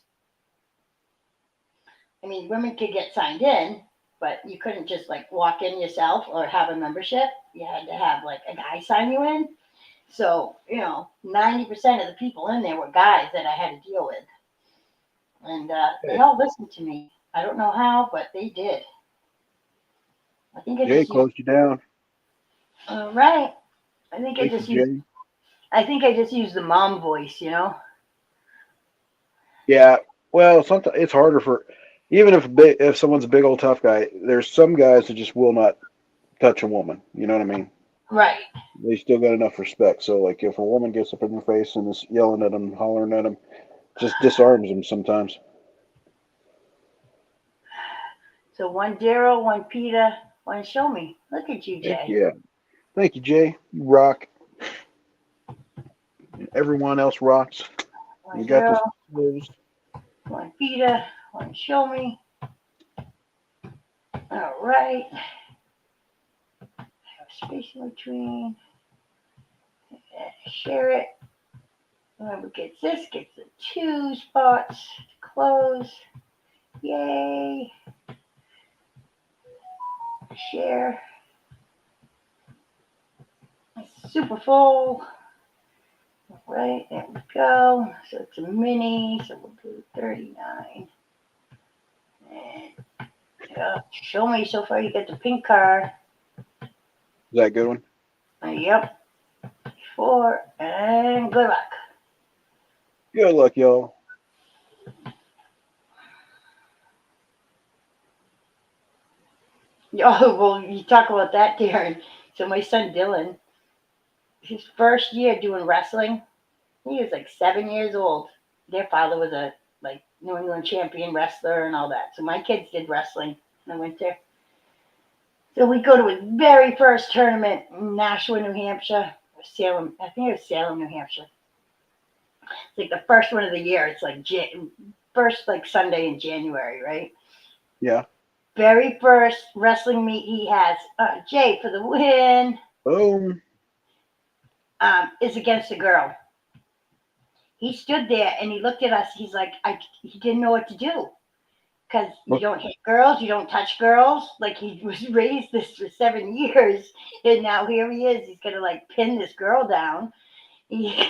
I mean, women could get signed in, but you couldn't just like walk in yourself or have a membership. You had to have like a guy sign you in. So, 90% of the people in there were guys that I had to deal with. And they all listened to me. I don't know how, but they did. I think Jay closed you down. All right. I think Thank you, Jay. I think I just used the mom voice, Yeah. Well, sometimes it's harder for even if someone's a big old tough guy. There's some guys that just will not touch a woman. You know what I mean? Right. They still got enough respect. So, like, if a woman gets up in their face and is yelling at them, hollering at them, just disarms them sometimes. So one Daryl, one Peter, one Show Me. Look at you, Jay. Heck yeah. Thank you, Jay. You rock. Everyone else rocks. One You got Daryl, this. one Peter, one Show Me. All right. Have space in between. Share it. Whoever gets this gets the 2 spots to close. Yay. Share. Super full. All right, there we go. So it's a mini, so we'll do 39. And Show Me, so far you get the pink card. Is that a good one? Yep. 4, and good luck. Good luck, y'all. Oh, well, you talk about that, Darren. So my son Dylan, his first year doing wrestling, he was like 7 years old. Their father was a New England champion wrestler and all that. So my kids did wrestling in the winter. So we go to his very first tournament in Nashua, New Hampshire, or Salem. I think it was Salem, New Hampshire. It's like the first one of the year. It's like first Sunday in January, right? Yeah. Very first wrestling meet he has. Jay for the win. Boom. Is against a girl. He stood there and he looked at us. He's like, he didn't know what to do. because you don't hit girls, you don't touch girls. Like he was raised this for 7 years, and now here he is. He's gonna like pin this girl down. He,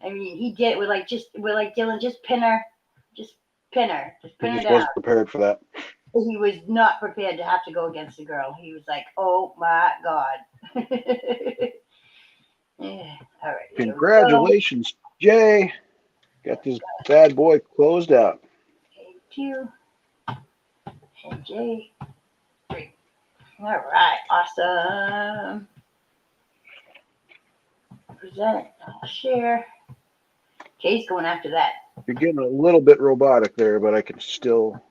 I mean, he did. We're like Dylan, just pin her, just pin her, just He pin her just down. wasn't prepared for that. He was not prepared to have to go against the girl. He was like, "Oh my god." Yeah. All right. Here we go. Congratulations, Jay. Got this bad boy closed out. Thank you. And Jay. Great. All right. Awesome. Present. I'll share. Jay's going after that. You're getting a little bit robotic there, but I can still.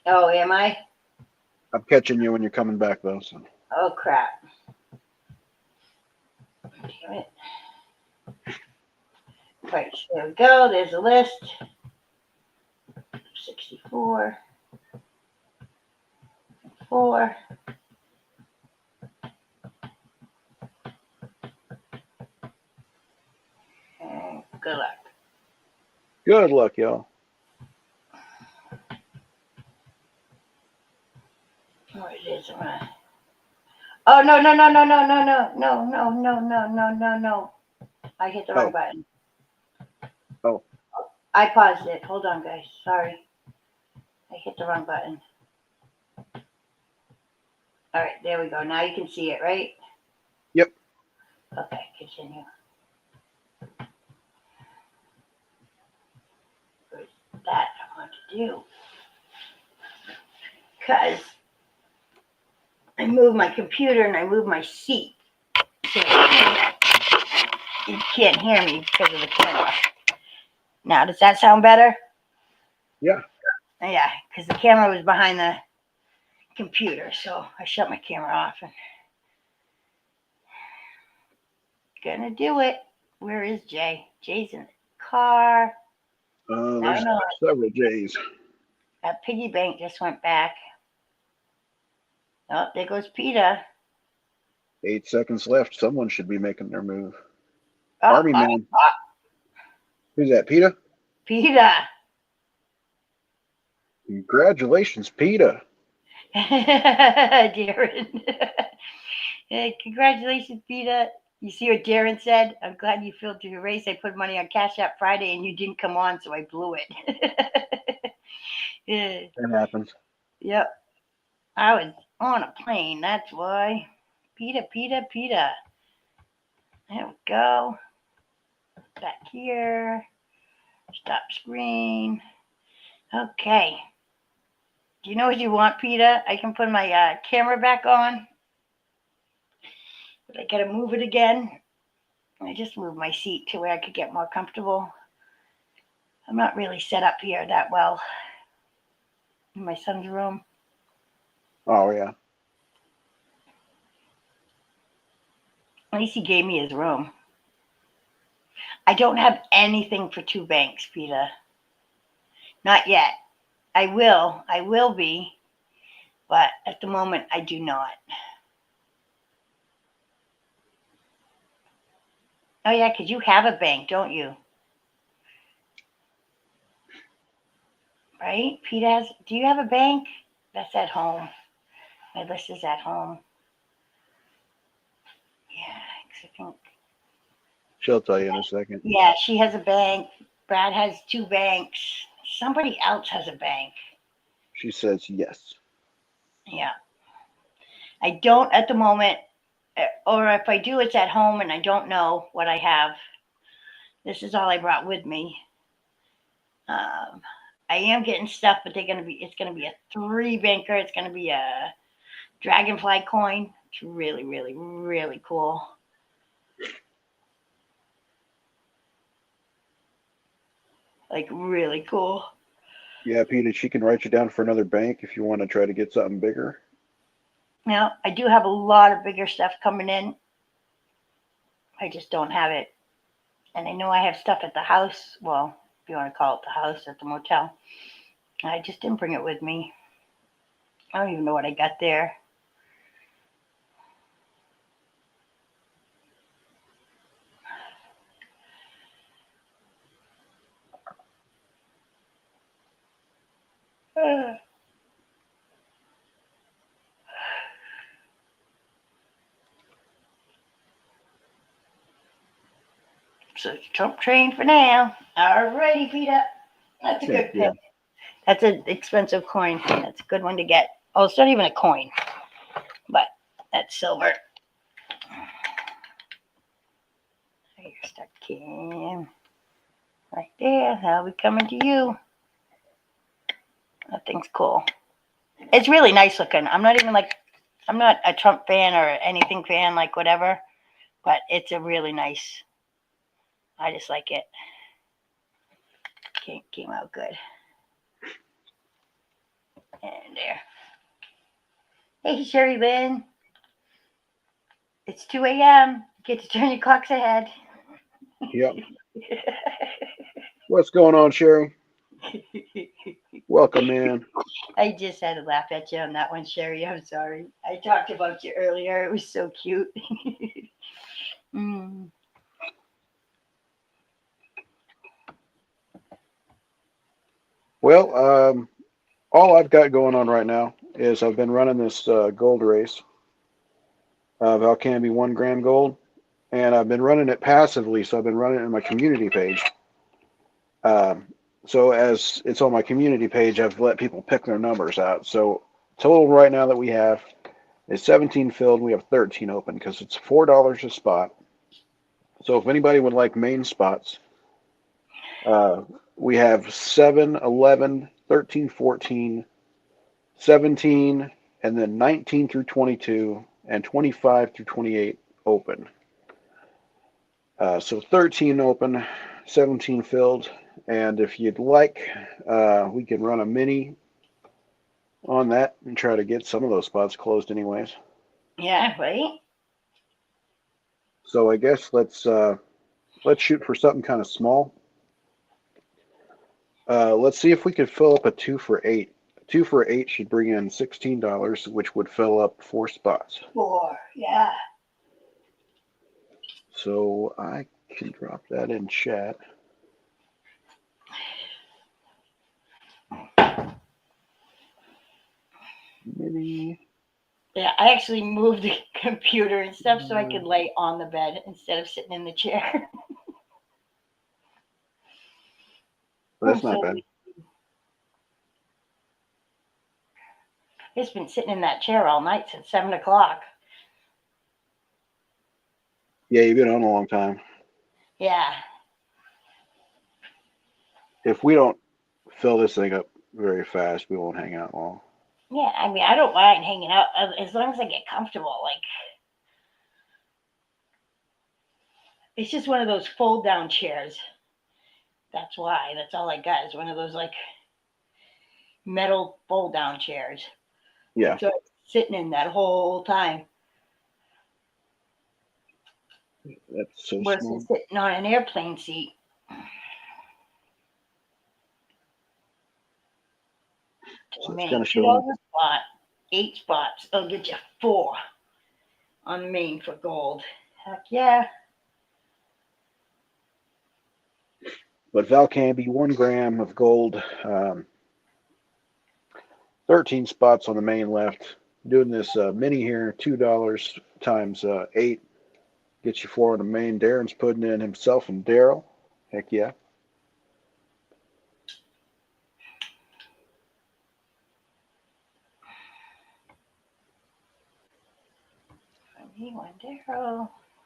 Oh, am I? I'm catching you when you're coming back, though. So. Oh, crap. Damn it. Right, so there we go. There's a list. 64. 4. And good luck. Good luck, y'all. Where it is. Oh, no, no, no, no, no, no, no, no, no, no, no, no, no, no. I hit the wrong button. Oh. I paused it. Hold on, guys. Sorry. I hit the wrong button. All right, there we go. Now you can see it, right? Yep. Okay, continue. Where's that I want to do? Because I moved my computer and I moved my seat. So you can't hear me because of the camera. Now, does that sound better? Yeah. Yeah, because the camera was behind the computer, so I shut my camera off and gonna do it. Where is Jay? Jay's in the car. There's several J's. That piggy bank just went back. Oh, there goes PETA. 8 seconds left. Someone should be making their move. Army man. Who's that, PETA? PETA. Congratulations, PETA. Darren. Hey, congratulations, PETA. You see what Darren said? I'm glad you filled your race. I put money on Cash App Friday and you didn't come on, so I blew it. Yeah. That happens. Yep. I was on a plane, that's why. PETA, PETA, PETA. There we go. Back here. Stop screen. Okay. Do you know what you want, PETA? I can put my camera back on. But I gotta move it again. I just moved my seat to where I could get more comfortable. I'm not really set up here that well in my son's room. Oh, yeah. At least he gave me his room. I don't have anything for 2 banks, PETA. Not yet. I will be, but at the moment I do not. Oh yeah, because you have a bank, don't you? Right? PETA has, do you have a bank? That's at home. My list is at home. Yeah, I think. She'll tell you in a second. Yeah, she has a bank. Brad has 2 banks. Somebody else has a bank. She says yes. Yeah. I don't at the moment, or if I do, it's at home and I don't know what I have. This is all I brought with me. I am getting stuff, but it's gonna be a 3 banker. It's gonna be a Dragonfly coin. It's really, really, really cool. Like really cool. Yeah, PETA, she can write you down for another bank if you want to try to get something bigger. Now, I do have a lot of bigger stuff coming in. I just don't have it. And I know I have stuff at the house. Well, if you want to call it the house, at the motel. I just didn't bring it with me. I don't even know what I got there. So Trump train for now. Alrighty, Peter. That's a good Yeah. pick. That's an expensive coin. That's a good one to get. Oh, it's not even a coin, but that's silver. You're stuck, Kim. Right there. I'll be coming to you. That thing's cool. It's really nice looking. I'm not a Trump fan or anything fan, like whatever, but it's a really nice. I just like it. Came out good. And there. Hey, Sherry Lynn. It's 2 a.m. Get to turn your clocks ahead. Yep. What's going on, Sherry? Welcome, man. I just had to laugh at you on that one, Sherry. I'm sorry. I talked about you earlier. It was so cute. Mm. Well, all I've got going on right now is I've been running this gold race, Valcambi 1 gram gold, and I've been running it passively. So I've been running it in my community page. So as it's on my community page, I've let people pick their numbers out. So total right now that we have is 17 filled. We have 13 open because it's $4 a spot. So if anybody would like main spots, we have 7, 11, 13, 14, 17, and then 19 through 22 and 25 through 28 open. So 13 open, 17 filled. And if you'd like, we can run a mini on that and try to get some of those spots closed anyways. Yeah, right? So I guess let's shoot for something kind of small. Let's see if we could fill up a 2 for 8. 2 for 8 should bring in $16, which would fill up 4 spots. 4, yeah. So I can drop that in chat. Mini. Yeah, I actually moved the computer and stuff so I could lay on the bed instead of sitting in the chair. Well, that's not bad. It's been sitting in that chair all night since 7 o'clock. Yeah, you've been on a long time. Yeah. If we don't fill this thing up very fast, we won't hang out long. Yeah, I mean, I don't mind hanging out as long as I get comfortable. Like, it's just one of those fold down chairs. That's why. That's all I got is one of those like metal fold down chairs. Yeah. So I'm sitting in that whole time. That's so Versus small. sitting on an airplane seat. So it's Main kind of $2 showing. a spot, 8 spots. I'll get you 4 on the main for gold. Heck yeah. But Valcambi, 1 gram of gold, 13 spots on the main left. Doing this mini here, $2 times 8 gets you 4 on the main. Darren's putting in himself and Daryl. Heck yeah.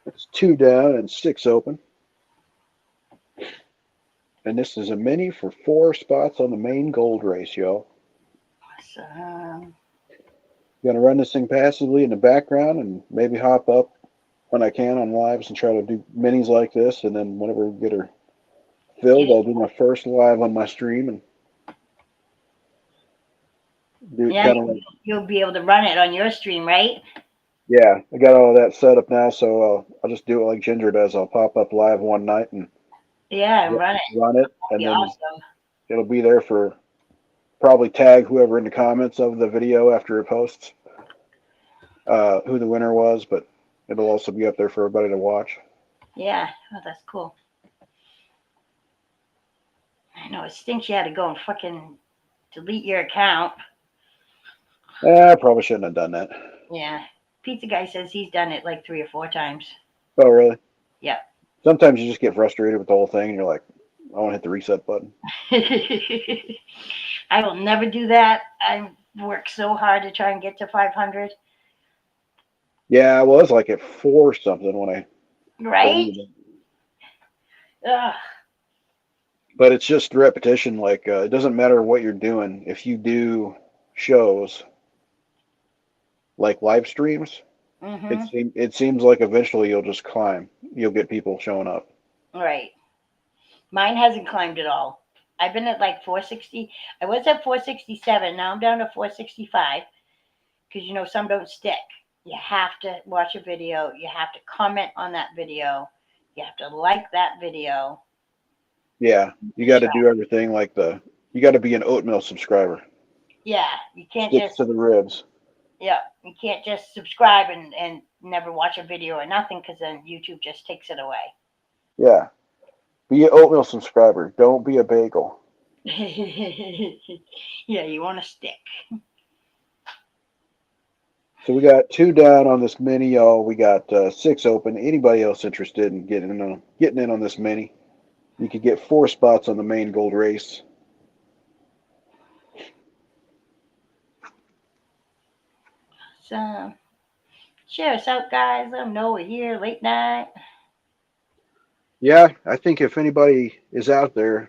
It's 2 down and 6 open. And this is a mini for 4 spots on the main gold race, y'all. Awesome. Gonna run this thing passively in the background and maybe hop up when I can on lives and try to do minis like this. And then whenever we get her filled, I'll do my first live on my stream and do Yeah, kind of like. you'll be able to run it on your stream, right? Yeah, I got all of that set up now, so I'll just do it like Ginger does. I'll pop up live one night and Yeah, and run it. run it, That'd and be then awesome. it'll be there for probably tag whoever in the comments of the video after it posts who the winner was, but it'll also be up there for everybody to watch. Yeah, oh, that's cool. I know, it stinks you had to go and fucking delete your account. I probably shouldn't have done that. Yeah. Pizza Guy says he's done it like 3 or 4 times. Oh, really? Yeah. Sometimes you just get frustrated with the whole thing and you're like, I want to hit the reset button. I will never do that. I work so hard to try and get to 500. Yeah, well, it's like at 4 something when I Right? deleted it. Ugh. But it's just repetition. Like, it doesn't matter what you're doing. If you do shows like live streams, Mm-hmm. it seems like eventually you'll just climb. You'll get people showing up. Right. Mine hasn't climbed at all. I've been at like 460. I was at 467. Now I'm down to 465 because some don't stick. You have to watch a video. You have to comment on that video. You have to like that video. Yeah, you got to do everything like you got to be an oatmeal subscriber. Yeah, you can't Sticks just to the ribs. yeah, you can't just subscribe and never watch a video or nothing because then YouTube just takes it away. Yeah, be an oatmeal subscriber. Don't be a bagel. Yeah, you want to stick. So we got 2 down on this mini, y'all. We got 6 open. Anybody else interested in getting in on this mini? You could get 4 spots on the main gold race. So share us out, guys. Let them know we're here late night. Yeah, I think if anybody is out there,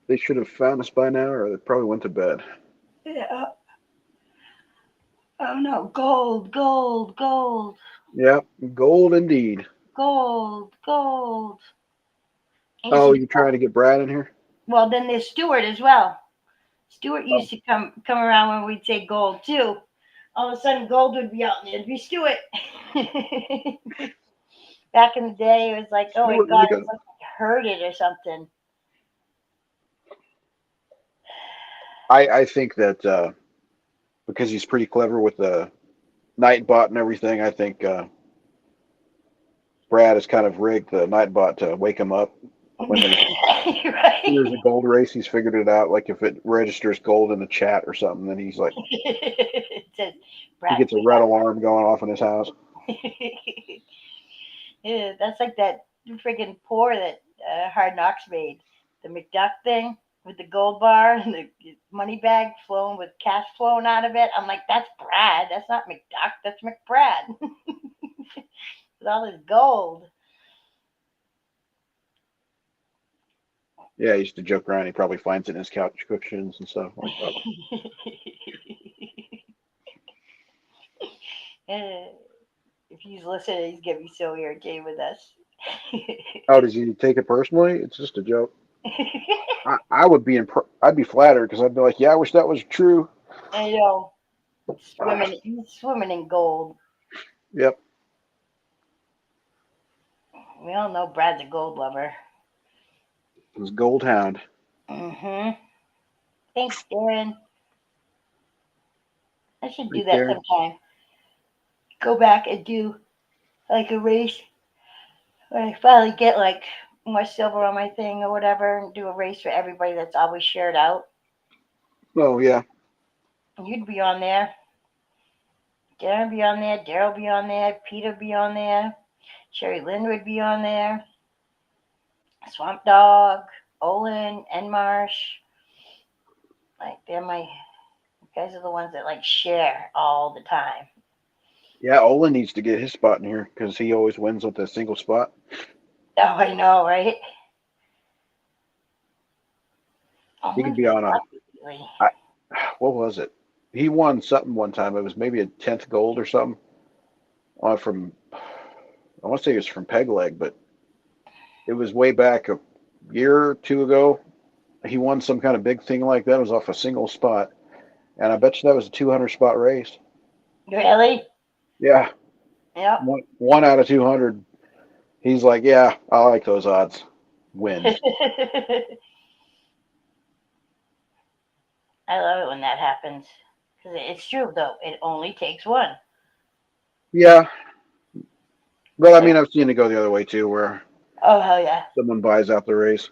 they should have found us by now, or they probably went to bed. Yeah. Oh no, gold, gold, gold, Yeah, gold indeed. gold, gold. Oh, you trying to get Brad in here? Well, then there's Stuart as well. Stuart used to come around when we'd say gold too. All of a sudden, gold would be out, and it'd be Stuart. Back in the day, it was like, oh my God, it's like I heard it or something. I think that because he's pretty clever with the Nightbot and everything, I think Brad has kind of rigged the Nightbot to wake him up when there's a gold race. He's figured it out. Like if it registers gold in the chat or something, then he's like, it says, he gets a red alarm going off in his house. Yeah, that's like that freaking pour that Hard Knocks made. The McDuck thing with the gold bar and the money bag flowing with cash flowing out of it. I'm like, that's Brad. That's not McDuck. That's McBrad. With all his gold. Yeah, he used to joke around. He probably finds it in his couch cushions and stuff like that. If he's listening, he's gonna be so irritated with us. Oh, does he take it personally? It's just a joke. I would be I'd be flattered because I'd be like, yeah, I wish that was true. I know. Swimming in gold. Yep. We all know Brad's a gold lover. It was Gold Hound. Mm-hmm. Thanks, Darren. I should do Right that there. sometime. Go back and do like a race when I finally get like more silver on my thing or whatever, and do a race for everybody that's always shared out. Oh yeah. You'd be on there. Darren be on there. Daryl be on there. Peter be on there. Sherry Lynn would be on there. Swamp Dog, Olin, Enmarsh. Like they're you guys are the ones that like share all the time. Yeah, Olin needs to get his spot in here because he always wins with a single spot. Oh, I know, right? He could be on what was it? He won something one time. It was maybe a 10th gold or something. I want to say it was from Peg Leg, but it was way back a year or 2 ago. He won some kind of big thing like that. It was off a single spot. And I bet you that was a 200 spot race. Really? Yeah. Yep. One out of 200. He's like, yeah, I like those odds. Wins. I love it when that happens. Because it's true, though. It only takes one. Yeah. But I mean, I've seen it go the other way too, where oh, hell yeah. Someone buys out the race.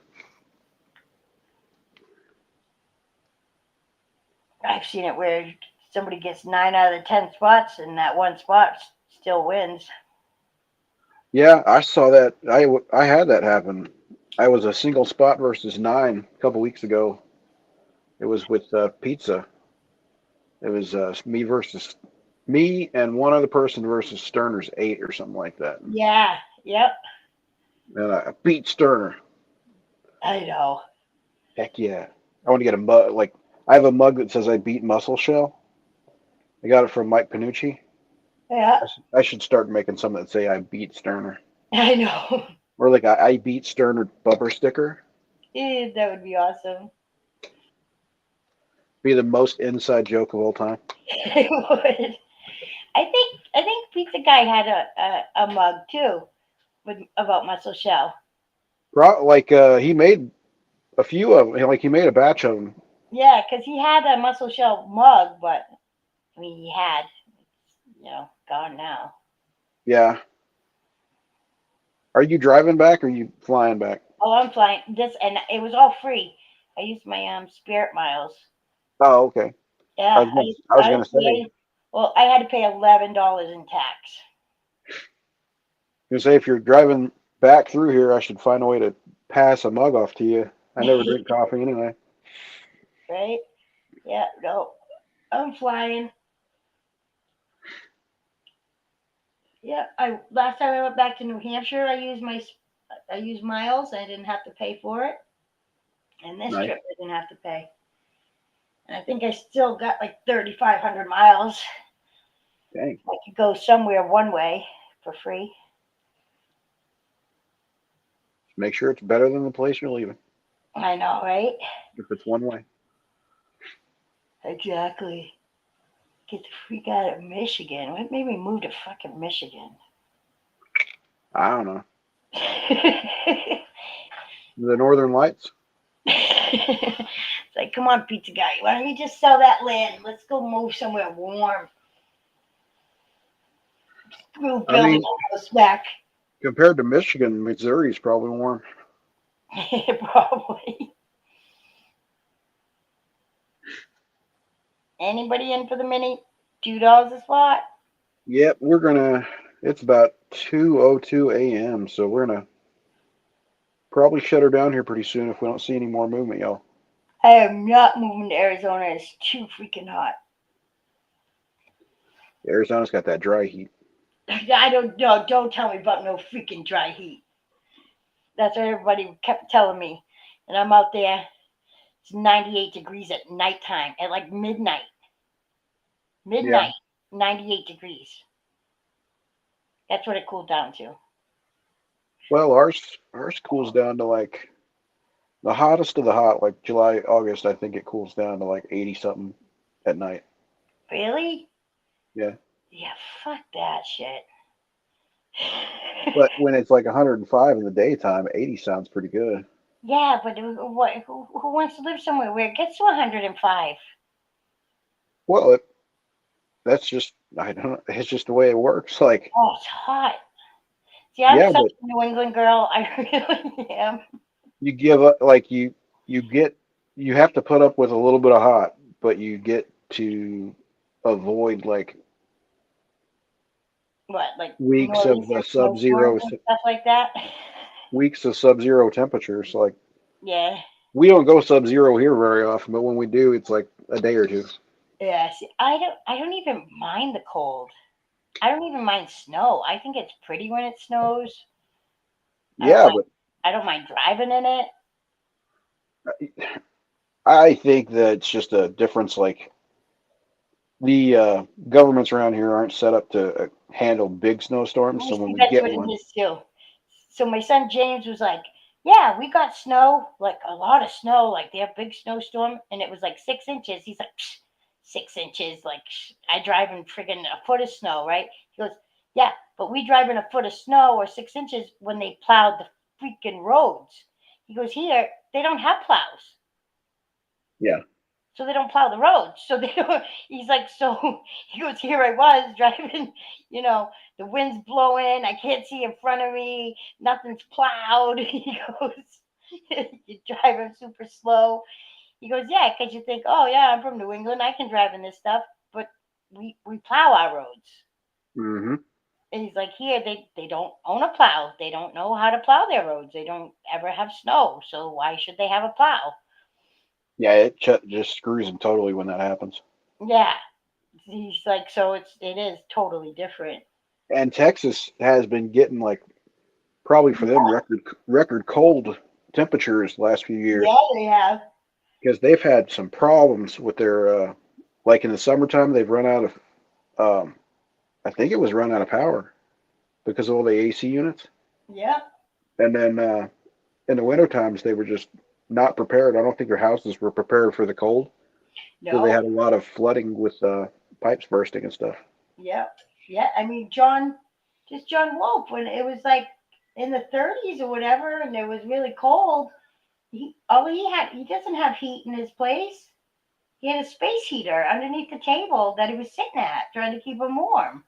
I've seen it where somebody gets 9 out of the 10 spots, and that one spot still wins. Yeah, I saw that. I had that happen. I was a single spot versus 9 a couple weeks ago. It was with pizza. It was me and one other person versus Sterner's 8 or something like that. Yeah. Yep. And I beat Sterner. I know. Heck yeah! I want to get a mug. Like I have a mug that says I beat Muscle Shell. I got it from Mike Panucci. Yeah. I should start making some that say I beat Sterner, I know. or like I beat Sterner bumper sticker. That would be awesome. Be the most inside joke of all time. It would. I think Pizza Guy had a mug too with about Muscle Shell. Like he made a few of them. Like he made a batch of them. Yeah, because he had a Muscle Shell mug, but I mean he had, gone now. Yeah. Are you driving back or are you flying back? Oh, I'm flying this, and it was all free. I used my Spirit miles. Oh, okay. Yeah, I was I gonna didn't say. pay. Well, I had to pay $11 in tax. You say if you're driving back through here, I should find a way to pass a mug off to you. I never drink coffee anyway. Right? Yeah. No, I'm flying. Yeah. I last time I went back to New Hampshire, I used miles. I didn't have to pay for it, and this Nice. trip I didn't have to pay. And I think I still got like 3,500 miles. Dang. I could go somewhere one way for free. Make sure it's better than the place you're leaving. I know, right? If it's one way. Exactly. Get the freak out of Michigan. What made me move to fucking Michigan? I don't know. It's The Northern Lights. like, come on, pizza guy. Why don't you just sell that land? Let's go move somewhere warm. We'll I build mean, a house back. compared to Michigan, Missouri's probably warm. Probably. Anybody in for the mini? $2 a spot. Yep, it's about 2:02 a.m., so we're gonna probably shut her down here pretty soon if we don't see any more movement, y'all. I am not moving to Arizona. It's too freaking hot. Arizona's got that dry heat. I don't know. Don't tell me about no freaking dry heat. That's what everybody kept telling me. And I'm out there. It's 98 degrees at nighttime, at like midnight. Yeah. 98 degrees. That's what it cooled down to. Well, ours cools down to like the hottest of the hot, like July, August. I think it cools down to like 80 something at night. Really? Yeah. Yeah, fuck that shit. But when it's like 105 in the daytime, 80 sounds pretty good. Yeah, but who wants to live somewhere where it gets to 105? Well, that's just I don't know. It's just the way it works. Like, Oh, it's hot. See, I'm yeah, such but a New England girl. I really am. you give up like you get you have to put up with a little bit of hot, but you get to avoid like What, like weeks of nor'easter sub-zero snowstorms and stuff like that? weeks of sub-zero temperatures. Like Yeah. we don't go sub-zero here very often, but when we do, it's like a day or two. Yeah. See, I don't even mind the cold. I don't even mind snow. I think it's pretty when it snows. I don't Yeah, mind. but I don't mind driving in it. I think that it's just a difference. Like the governments around here aren't set up to handle big snowstorms, I so when think we that's get what it one, is too. So my son James was like, "Yeah, we got snow, like a lot of snow, like they have big snowstorm, and it was like 6 inches." He's like, "Psh, 6 inches, like I drive in friggin' a foot of snow, right?" He goes, "Yeah, but we drive in a foot of snow or 6 inches when they plowed the freaking roads." He goes, "Here they don't have plows." yeah, So they don't plow the roads. So they don't, he's like, so he goes, here I was driving, you know, the wind's blowing, I can't see in front of me, nothing's plowed. He goes, you're driving super slow. He goes, yeah, because you think, oh yeah, I'm from New England, I can drive in this stuff, but we plow our roads. Mm-hmm. And he's like, here they don't own a plow. They don't know how to plow their roads. They don't ever have snow, so why should they have a plow? Yeah, it just screws them totally when that happens. Yeah, he's like, so it is totally different. And Texas has been getting like probably for them record cold temperatures the last few years Yeah, they have. because they've had some problems with their like in the summertime they've run out of I think it was run out of power because of all the AC units. Yep. And then in the winter times they were just not prepared. I don't think their houses were prepared for the cold. So they No. had a lot of flooding with pipes bursting and stuff. Yep. Yeah. I mean, just John Wolf, when it was like in the 30s or whatever, and it was really cold. He doesn't have heat in his place. He had a space heater underneath the table that he was sitting at, trying to keep him warm.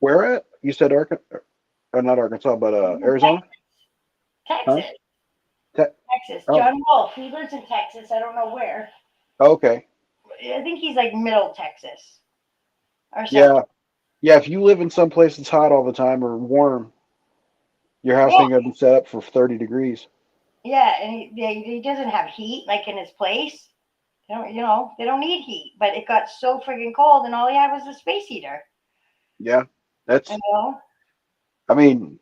Where at? You said Arkansas, or not Arkansas, but Arizona? Huh? Texas. Te- Texas. oh, John Wolf. He lives in Texas. I don't know where. okay. I think he's like middle Texas or Yeah. something. Yeah, if you live in some place that's hot all the time or warm, your house Yeah. ain't gonna be set up for 30 degrees. Yeah, and he doesn't have heat like in his place. They don't need heat, but it got so friggin' cold, and all he had was a space heater. Yeah. You That's, know? I mean,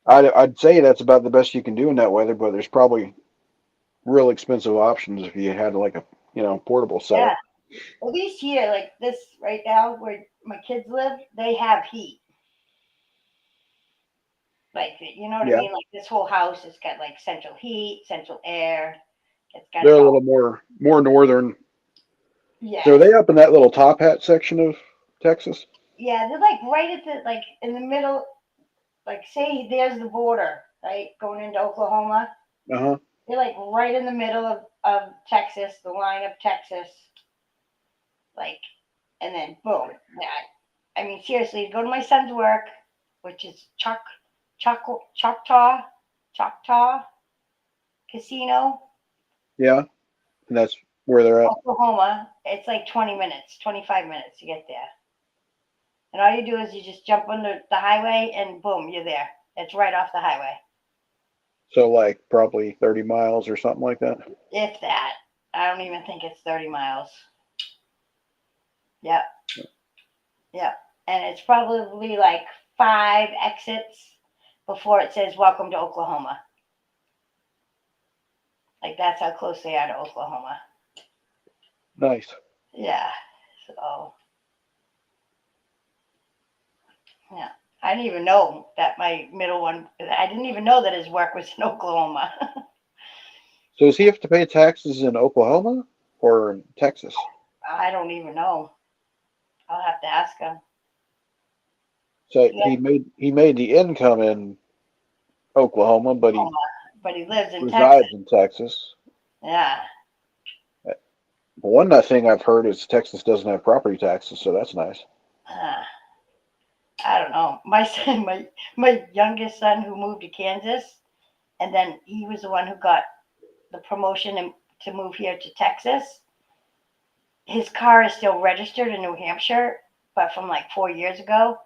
I'd say that's about the best you can do in that weather, but there's probably real expensive options if you had like a, portable Yeah. setup. At least here, like this right now, where my kids live, they have heat. Like, you know what I Yeah. mean? Like this whole house has got like central heat, central air. It's got They're it a all. little more northern. So are Yes. they up in that little top hat section of Texas? Yeah, they're like right at the like in the middle. Like, say there's the border, right, going into Oklahoma. Uh-huh. They're like right in the middle of Texas, the line of Texas, like, and then boom. Yeah, I mean, seriously, go to my son's work, which is Choctaw Casino, Yeah. And that's where they're at. Oklahoma. It's like 20 minutes, 25 minutes to get there. And all you do is you just jump on the highway and boom, you're there. It's right off the highway. So like probably 30 miles or something like that. If that. I don't even think it's 30 miles. Yep. Yep. And it's probably like 5 exits before it says welcome to Oklahoma. Like that's how close they are to Oklahoma. Nice. Yeah. So yeah. I didn't even know that my middle one I didn't even know that his work was in Oklahoma. So does he have to pay taxes in Oklahoma or in Texas? I don't even know. I'll have to ask him. So Yeah, he made the income in Oklahoma, but he but he lives in Texas. resides in Texas. Yeah. One thing I've heard is Texas doesn't have property taxes, so that's nice. Uh, I don't know. My son, my youngest son who moved to Kansas, and then he was the one who got the promotion to move here to Texas. His car is still registered in New Hampshire, but from like 4 years ago.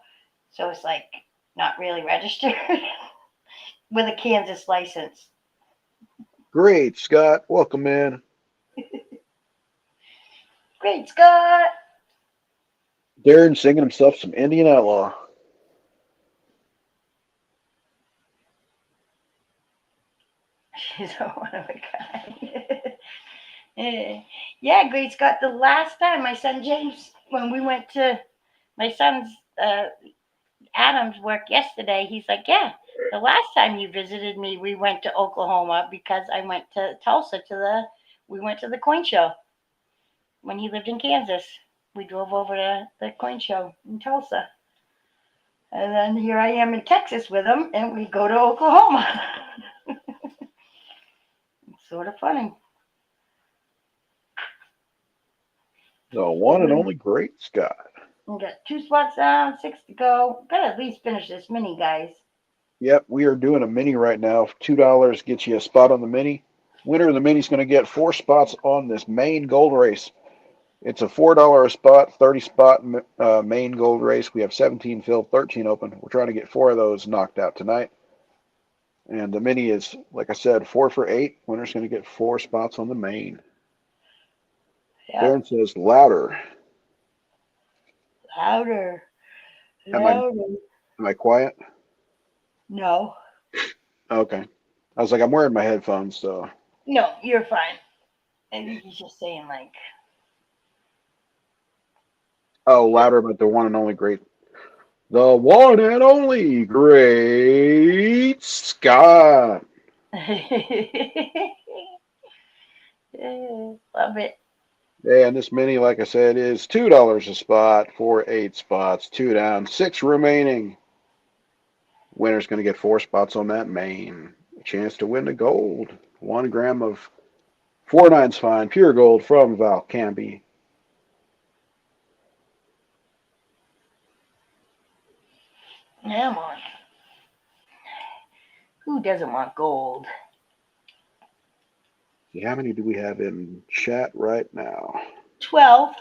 So it's like not really registered with a Kansas license. Great, Scott. Welcome in. Great Scott. Darren singing himself some Indian Outlaw. She's a one of a kind. Yeah, Great Scott. The last time my son James, when we went to my son's Adam's work yesterday, he's like, yeah, the last time you visited me, we went to Oklahoma because I went to Tulsa we went to the coin show when he lived in Kansas. We drove over to the coin show in Tulsa. And then here I am in Texas with him, and we go to Oklahoma. It's sort of funny. The one and only Great Scott. We got 2 spots down, 6 to go. Gotta at least finish this mini, guys. Yep, we are doing a mini right now. $2 gets you a spot on the mini. Winner of the mini is going to get 4 spots on this main gold race. It's a $4 a spot, 30 spot main gold race. We have 17 filled, 13 open. We're trying to get 4 of those knocked out tonight. And the mini is, like I said, 4 for 8. Winner's going to get 4 spots on the main. Yeah. Darren says louder. Louder. Am I quiet? No. Okay. I was like, I'm wearing my headphones, so. No, you're fine. I think he's just saying like. Oh, louder about the one and only great. The one and only Great Scott. Love it. And this mini, like I said, is $2 a spot for 8 spots. 2 down, 6 remaining. Winner's going to get 4 spots on that main. A chance to win the gold. 1 gram of 4/9's fine, pure gold from Val Canby. Come on. Who doesn't want gold? See, how many do we have in chat right now? 12.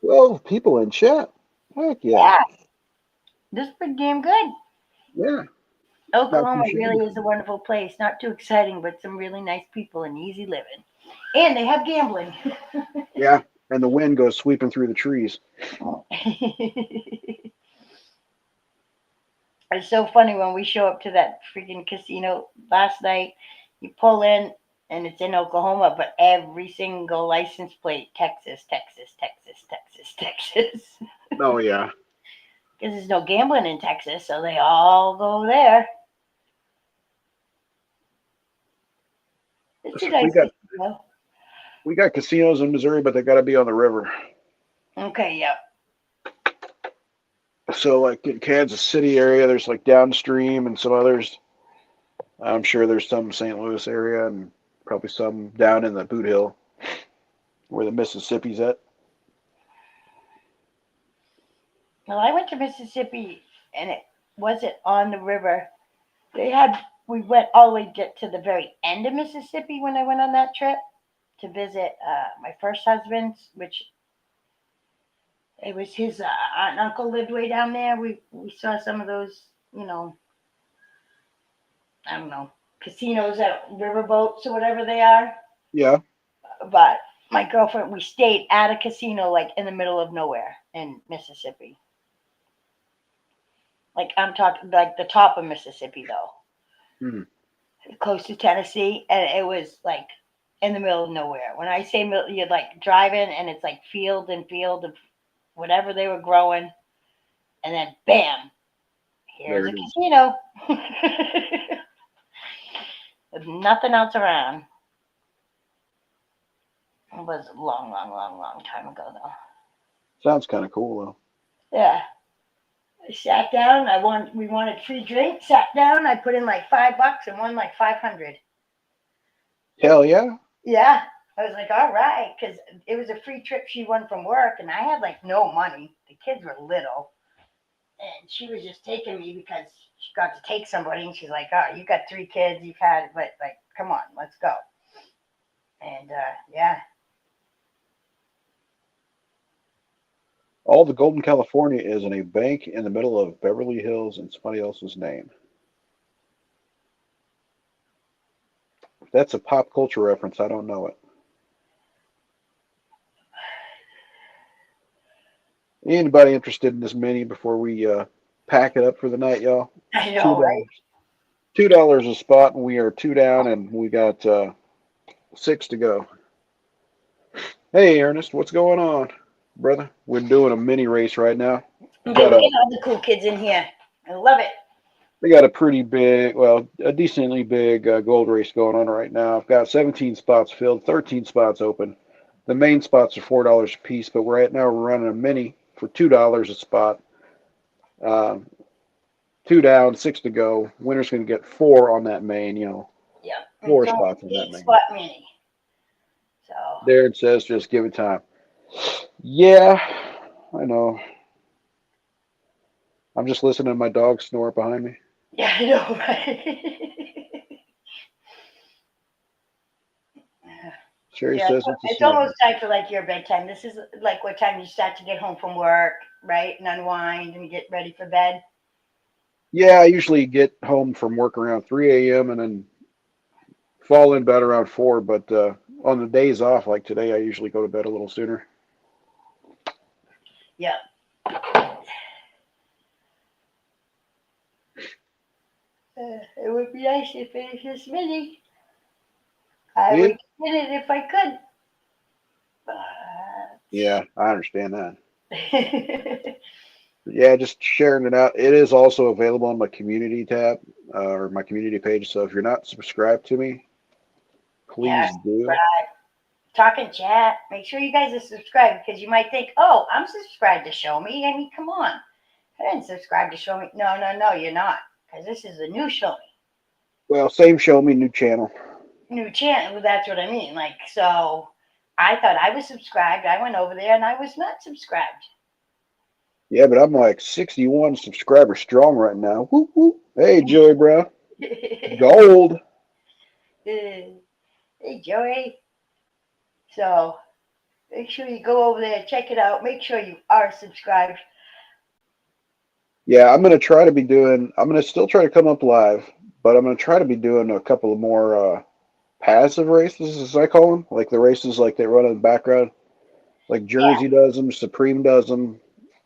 12 people in chat. Heck yeah. Yeah. This is pretty damn good. Yeah. Oklahoma really is a wonderful place. Not too exciting, but some really nice people and easy living. And they have gambling. Yeah. And the wind goes sweeping through the trees. It's so funny when we show up to that freaking casino last night. You pull in and it's in Oklahoma, but every single license plate, Texas, Texas, Texas, Texas, Texas. Oh, yeah. Because there's no gambling in Texas, so they all go there. It's a nice casino. We got casinos in Missouri, but they got to be on the river. Okay, yep. So, like in Kansas City area, there's like downstream and some others. I'm sure there's some St. Louis area and probably some down in the Boot Hill where the Mississippi's at. Well, I went to Mississippi and it wasn't on the river. We went all the way to the very end of Mississippi when I went on that trip to visit my first husband's, which it was his aunt and uncle lived way down there. We saw some of those, I don't know, casinos, riverboats or whatever they are. Yeah. But my girlfriend, we stayed at a casino like in the middle of nowhere in Mississippi. Like I'm talking like the top of Mississippi though. Mm-hmm. Close to Tennessee, and it was like in the middle of nowhere. When I say you're like driving and it's like field of whatever they were growing, and then bam, here's a casino. With nothing else around. It was a long time ago though. Sounds kind of cool though. Yeah. I sat down. We wanted free drink. Sat down. I put in like $5 and won like 500. Hell yeah. Yeah. I was like, all right, because it was a free trip she won from work, and I had like no money. The kids were little, and she was just taking me because she got to take somebody, and she's like, oh, you got 3 kids, you've had, but like, come on, let's go. And yeah. All the gold in California is in a bank in the middle of Beverly Hills in somebody else's name. If that's a pop culture reference, I don't know it. Anybody interested in this mini before we pack it up for the night, y'all? I know, right? $2 a spot, and we are 2 down, and we got 6 to go. Hey, Ernest, what's going on, brother? We're doing a mini race right now. Get all the cool kids in here. I love it. We got a pretty big, well, a decently big gold race going on right now. I've got 17 spots filled, 13 spots open. The main spots are $4 a piece, but right now we're running a mini for $2 a spot. 2 down, 6 to go. Winner's going to get 4 on that main, Yeah. 4 spots on that main. Spot mini. So. Darren says, just give it time. Yeah, I know. I'm just listening to my dog snore behind me. Yeah, I know, right? Sherry Yeah, says it's a it's snow. almost time for like your bedtime. This is like what time you start to get home from work, right? And unwind and get ready for bed. Yeah, I usually get home from work around 3 a.m. and then fall in bed around 4. But on the days off, like today, I usually go to bed a little sooner. Yep. It would be nice to finish this mini. I Yeah, would get it if I could. yeah, I understand that. But Yeah, just sharing it out. It is also available on my community tab or my community page. So if you're not subscribed to me, yeah, please do. subscribe. Talk and chat. Make sure you guys are subscribed because you might think, oh, I'm subscribed to Show Me. I mean, come on. I didn't subscribe to Show Me. No, no, no, you're not. Because this is a new Show Me. Well, same show me, new channel. New channel. That's what I mean. Like, so I thought I was subscribed. I went over there and I was not subscribed. Yeah, but I'm like 61 subscribers strong right now. Whoop, whoop. Hey, Joey Brown. Hey, Gold. Joey. So make sure you go over there, check it out. Make sure you are subscribed. Yeah, I'm going to still try to come up live, but I'm going to try to be doing a couple of more passive races, as I call them. Like the races like they run in the background. Like Yeah, Jersey does them, Supreme does them.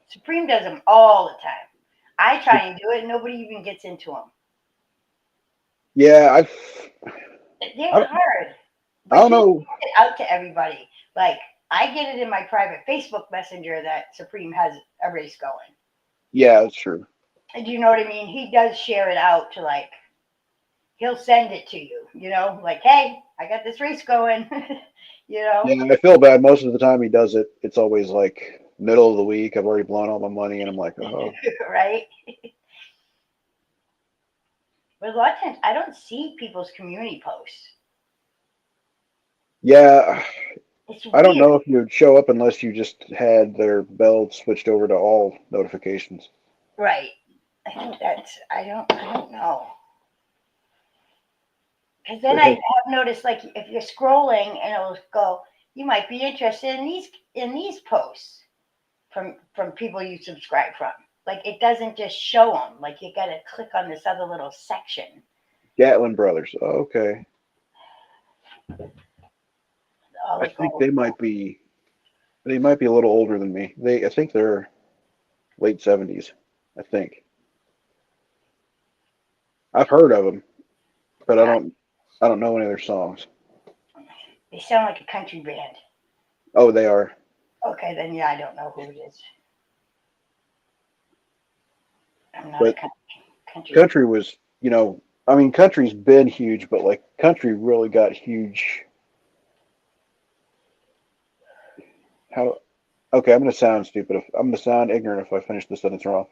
Supreme does them all the time. I try and do it, and nobody even gets into them. Yeah, They're I don't, hard, I but don't you don't know. get it out to everybody. Like I get it in my private Facebook Messenger that Supreme has a race going. Yeah, that's true. And do you know what I mean? He does share it out to like he'll send it to you. You know, like hey, I got this race going. you know, Yeah, I feel bad most of the time he does it. It's always like middle of the week. I've already blown all my money, and I'm like, oh, right? But a lot of times I don't see people's community posts. yeah. It's I don't weird. know if you'd show up unless you just had their bell switched over to all notifications. Right. I think that's I don't know. Because then But I hey, have noticed like if you're scrolling and it'll go, you might be interested in these posts from people you subscribe from. Like it doesn't just show them. Like you got to click on this other little section. Gatlin Brothers. Oh, okay. All I the think gold. they might be a little older than me. I think they're late 70s. I think. I've heard of them, but Uh, I don't know any of their songs. they sound like a country band. Oh, they are. Okay, then yeah, I don't know who it is. I'm not a But country. country was, I mean, country's been huge, but like country really got huge. How? Okay, I'm gonna sound stupid. I'm gonna sound ignorant if I finish this sentence wrong.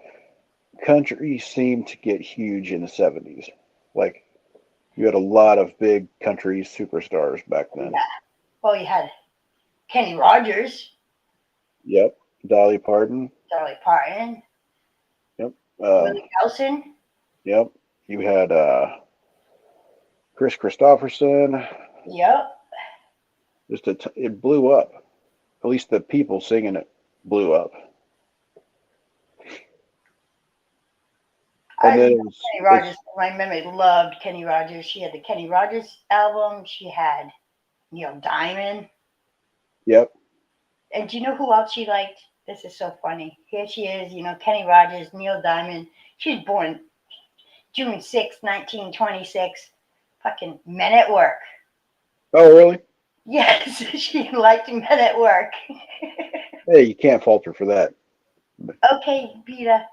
Country seemed to get huge in the 70s. Like you had a lot of big country superstars back then. Yeah. Well, you had Kenny Rogers, Yep. Dolly Parton. Dolly Parton, Yep. Uh, Willie Nelson. yep. You had Chris Christopherson. Yep. It blew up. At least the people singing it blew up. And I then love it was, Kenny it's Rogers. My memory loved Kenny Rogers. She had the Kenny Rogers album. She had Neil Diamond. yep. And do you know who else she liked? This is so funny. Here she is, Kenny Rogers, Neil Diamond. She was born June 6th, 1926. Fucking Men at Work. Oh, really? Yes, she liked Men at Work. Hey, you can't falter for that. Okay, Peter.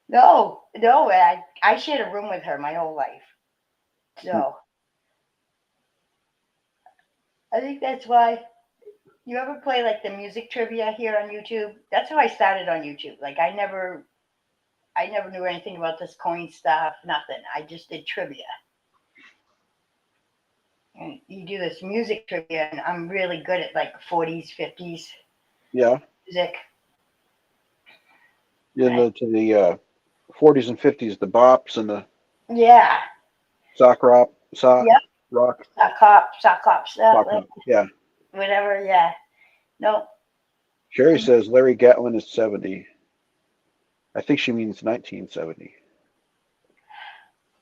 No, no, I shared a room with her my whole life. So I think that's why you ever play like the music trivia here on YouTube? That's how I started on YouTube. Like I never knew anything about this coin stuff, nothing. I just did trivia. And you do this music trivia, and I'm really good at like 40s, 50s Yeah. music. In the 40s and 50s, the bops and the Yeah, sock rock, sock. yep, Rock. sock hop stuff, Rock. like Yeah. whatever. Yeah. No. Sherry says Larry Gatlin is 70. I think she means 1970.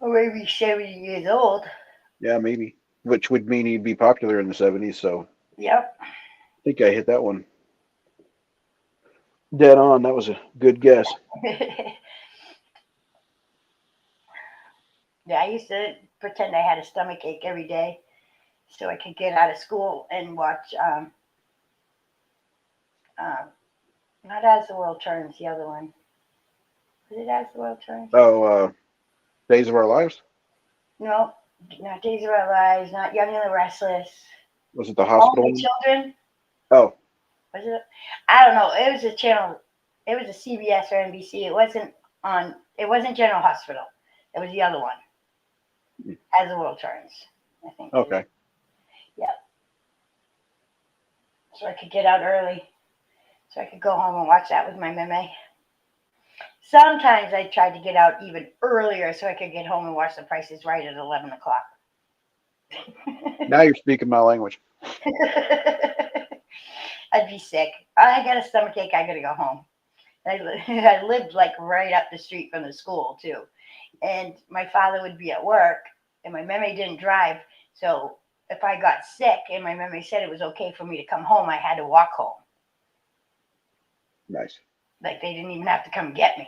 Or maybe 70 years old. Yeah, maybe. Which would mean he'd be popular in the 70s. So Yep. I think I hit that one dead on. That was a good guess. Yeah, I used to pretend I had a stomach ache every day so I could get out of school and watch um not As the World Turns, the other one. Was it As the World Turns? Oh, Days of Our Lives? No, not Days of Our Lives, not Young and the Restless. Was it the All hospital My one? Children. Oh, Was it? I don't know. It was a channel. It was a CBS or NBC. It wasn't on. It wasn't General Hospital. It was the other one. As the World Turns, I think. okay. Yeah. So I could get out early, so I could go home and watch that with my meme. Sometimes I tried to get out even earlier so I could get home and watch The Price is Right at 11 o'clock. Now you're speaking my language. I'd be sick. I got a stomach ache. I got to go home. I lived like right up the street from the school too, and my father would be at work, and my meme didn't drive. So if I got sick and my meme said it was okay for me to come home, I had to walk home. Nice. Like they didn't even have to come get me.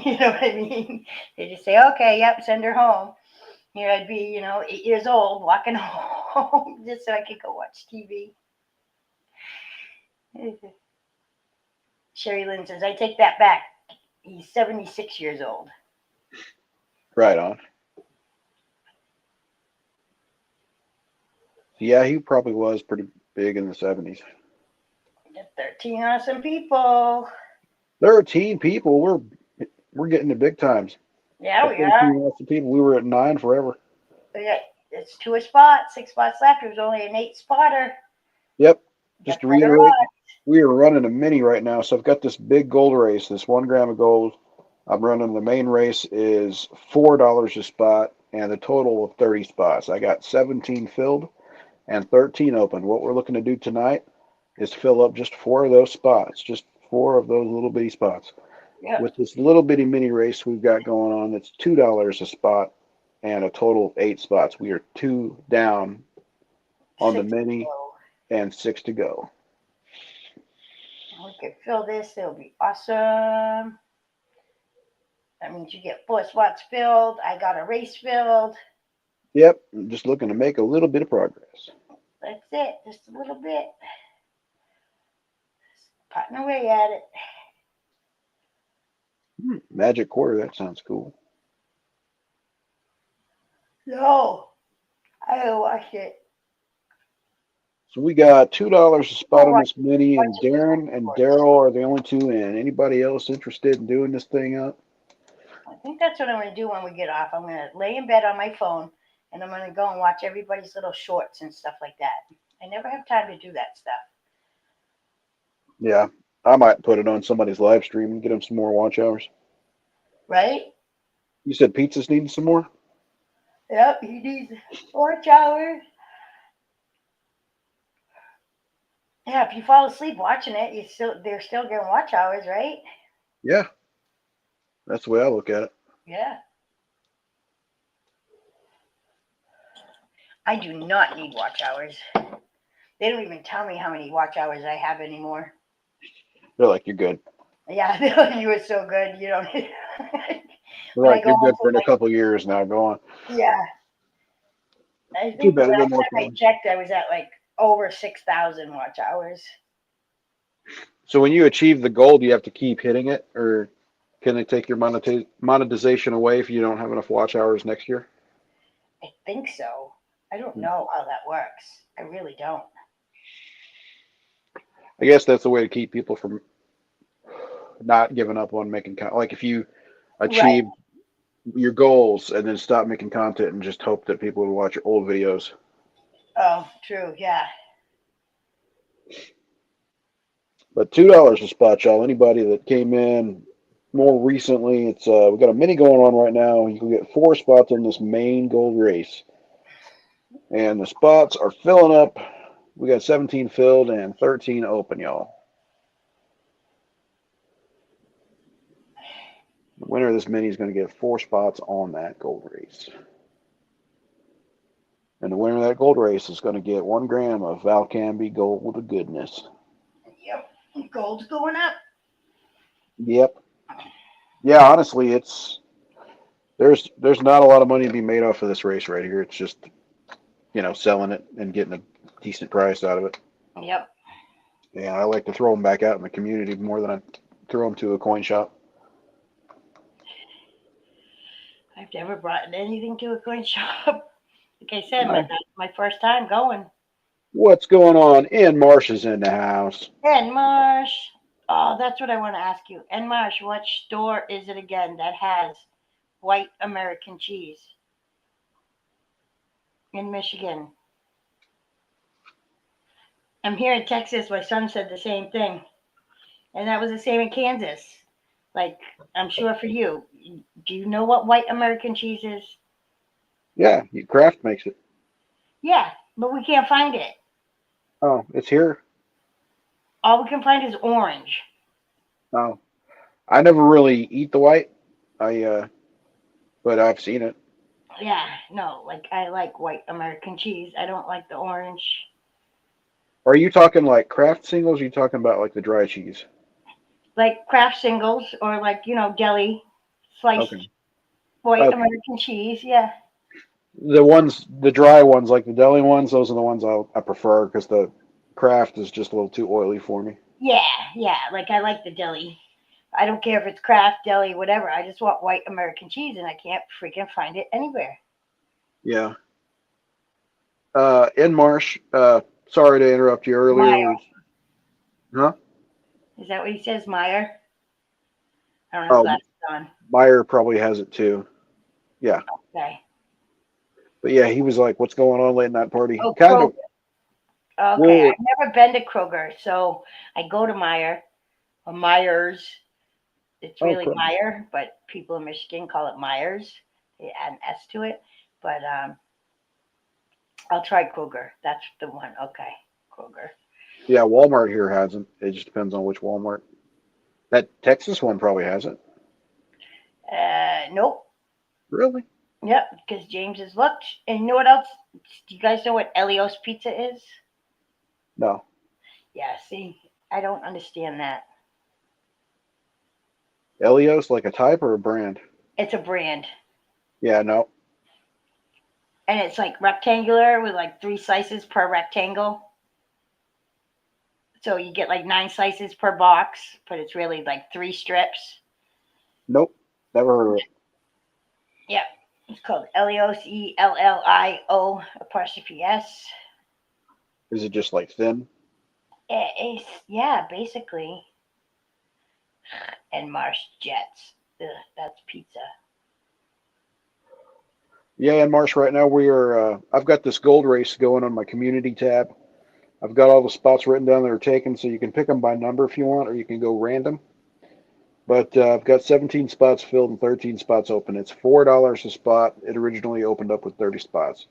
You know what I mean? They just say, okay, yep, send her home. Here I'd be, 8 years old, walking home just so I could go watch TV. Sherry Lynn says, I take that back. He's 76 years old. Right on. Yeah, he probably was pretty big in the 70s. 13 awesome people. 13 people. We're getting to big times. Yeah, we 13 are. awesome people. We were at 9 forever. It's 2 a spot, 6 spots left. There's only an 8 spotter. Yep. Just to reiterate, we are running a mini right now. So I've got this big gold race, this 1 gram of gold. I'm running the main race is $4 a spot and a total of 30 spots. I got 17 filled and 13 open. What we're looking to do tonight is fill up just 4 of those spots, just 4 of those little bitty spots. Yep. With this little bitty mini race we've got going on, it's $2 a spot and a total of 8 spots. We are 2 down on the mini and 6 to go. We could fill this. It'll be awesome. That means you get 4 spots filled. I got a race filled. Yep. I'm just looking to make a little bit of progress. That's it. Just a little bit. Just potting away at it. Magic quarter. That sounds cool. No. I don't watch it. So we got $2 a spot on this mini, and Darren and Daryl are the only 2 in. Anybody else interested in doing this thing up? I think that's what I'm going to do when we get off. I'm going to lay in bed on my phone, and I'm going to go and watch everybody's little shorts and stuff like that. I never have time to do that stuff. Yeah, I might put it on somebody's live stream and get them some more watch hours. Right? You said Pizza's needing some more? Yep, he needs watch hours. Yeah, if you fall asleep watching it, they're still getting watch hours, right? Yeah, that's the way I look at it. Yeah. I do not need watch hours. They don't even tell me how many watch hours I have anymore. They're like, you're good. Yeah, they're like, you were so good. You don't. They're like, you're good for a couple years now. Go on. Yeah. I think the last time I checked, I was at like over 6,000 watch hours. So when you achieve the goal, do you have to keep hitting it, or can they take your monetization away if you don't have enough watch hours next year? I think so. I don't know how that works. I really don't. I guess that's the way to keep people from not giving up on making content. Like if you achieve your goals and then stop making content and just hope that people will watch your old videos. Oh, true. Yeah. But $2 a spot, y'all. Anybody that came in more recently, we got a mini going on right now. You can get 4 spots on this main gold race. And the spots are filling up. We got 17 filled and 13 open, y'all. The winner of this mini is going to get 4 spots on that gold race. And the winner of that gold race is going to get 1 gram of Valcambi gold goodness. Yep. Gold's going up. Yep. Yeah, honestly, there's not a lot of money to be made off of this race right here. It's just, selling it and getting a decent price out of it. Yep. Yeah, I like to throw them back out in the community more than I throw them to a coin shop. I've never brought anything to a coin shop. Like I said, No. that's my first time going. What's going on? And Marsh is in the house. And Marsh. Oh, that's what I want to ask you. And Marsh, what store is it again that has white American cheese in Michigan? I'm here in Texas. My son said the same thing. And that was the same in Kansas. Like, I'm sure for you. Do you know what white American cheese is? Yeah, Kraft makes it. Yeah, but we can't find it. Oh, it's here. All we can find is orange. Oh, I never really eat the white. But I've seen it. Yeah, no, like I like white American cheese. I don't like the orange. Are you talking like Kraft singles? Or are you talking about like the dry cheese? Like Kraft singles or like, deli sliced Okay. white Okay. American cheese. Yeah. The dry ones, like the deli ones, those are the ones I prefer because the Kraft is just a little too oily for me. Yeah, yeah. Like I like the deli. I don't care if it's Kraft, deli, whatever. I just want white American cheese and I can't freaking find it anywhere. Yeah. In Marsh, sorry to interrupt you Meyer. earlier. Huh? Is that what he says, Meyer? I don't have Oh, glasses on. Meyer probably has it too. Yeah. Okay. But yeah, he was like, "What's going on late night party?" Oh, Kind of. Kroger. Okay. Well, I've never been to Kroger, so I go to Meyer or Myers. It's oh, really Kroger. Meyer, but people in Michigan call it Myers. They add an S to it. But I'll try Kroger. That's the one. Okay. Kroger. Yeah, Walmart here hasn't. It just depends on which Walmart. That Texas one probably hasn't. Nope. Really? Yep, because James has looked. And you know what else? Do you guys know what Elios Pizza is? No. Yeah, see, I don't understand that. Elios, like a type or a brand? It's a brand. Yeah, no. And it's like rectangular with like 3 slices per rectangle. So you get like 9 slices per box, but it's really like 3 strips. Nope. Never heard of it. Yep. It's called Elios, Ellio apostrophe S. Is it just like thin? Yeah, basically. And Marsh Jets. Ugh, that's pizza. Yeah, in Marsh right now we are. I've got this gold race going on my community tab. I've got all the spots written down that are taken, so you can pick them by number if you want, or you can go random. But I've got 17 spots filled and 13 spots open. It's $4 a spot. It originally opened up with 30 spots.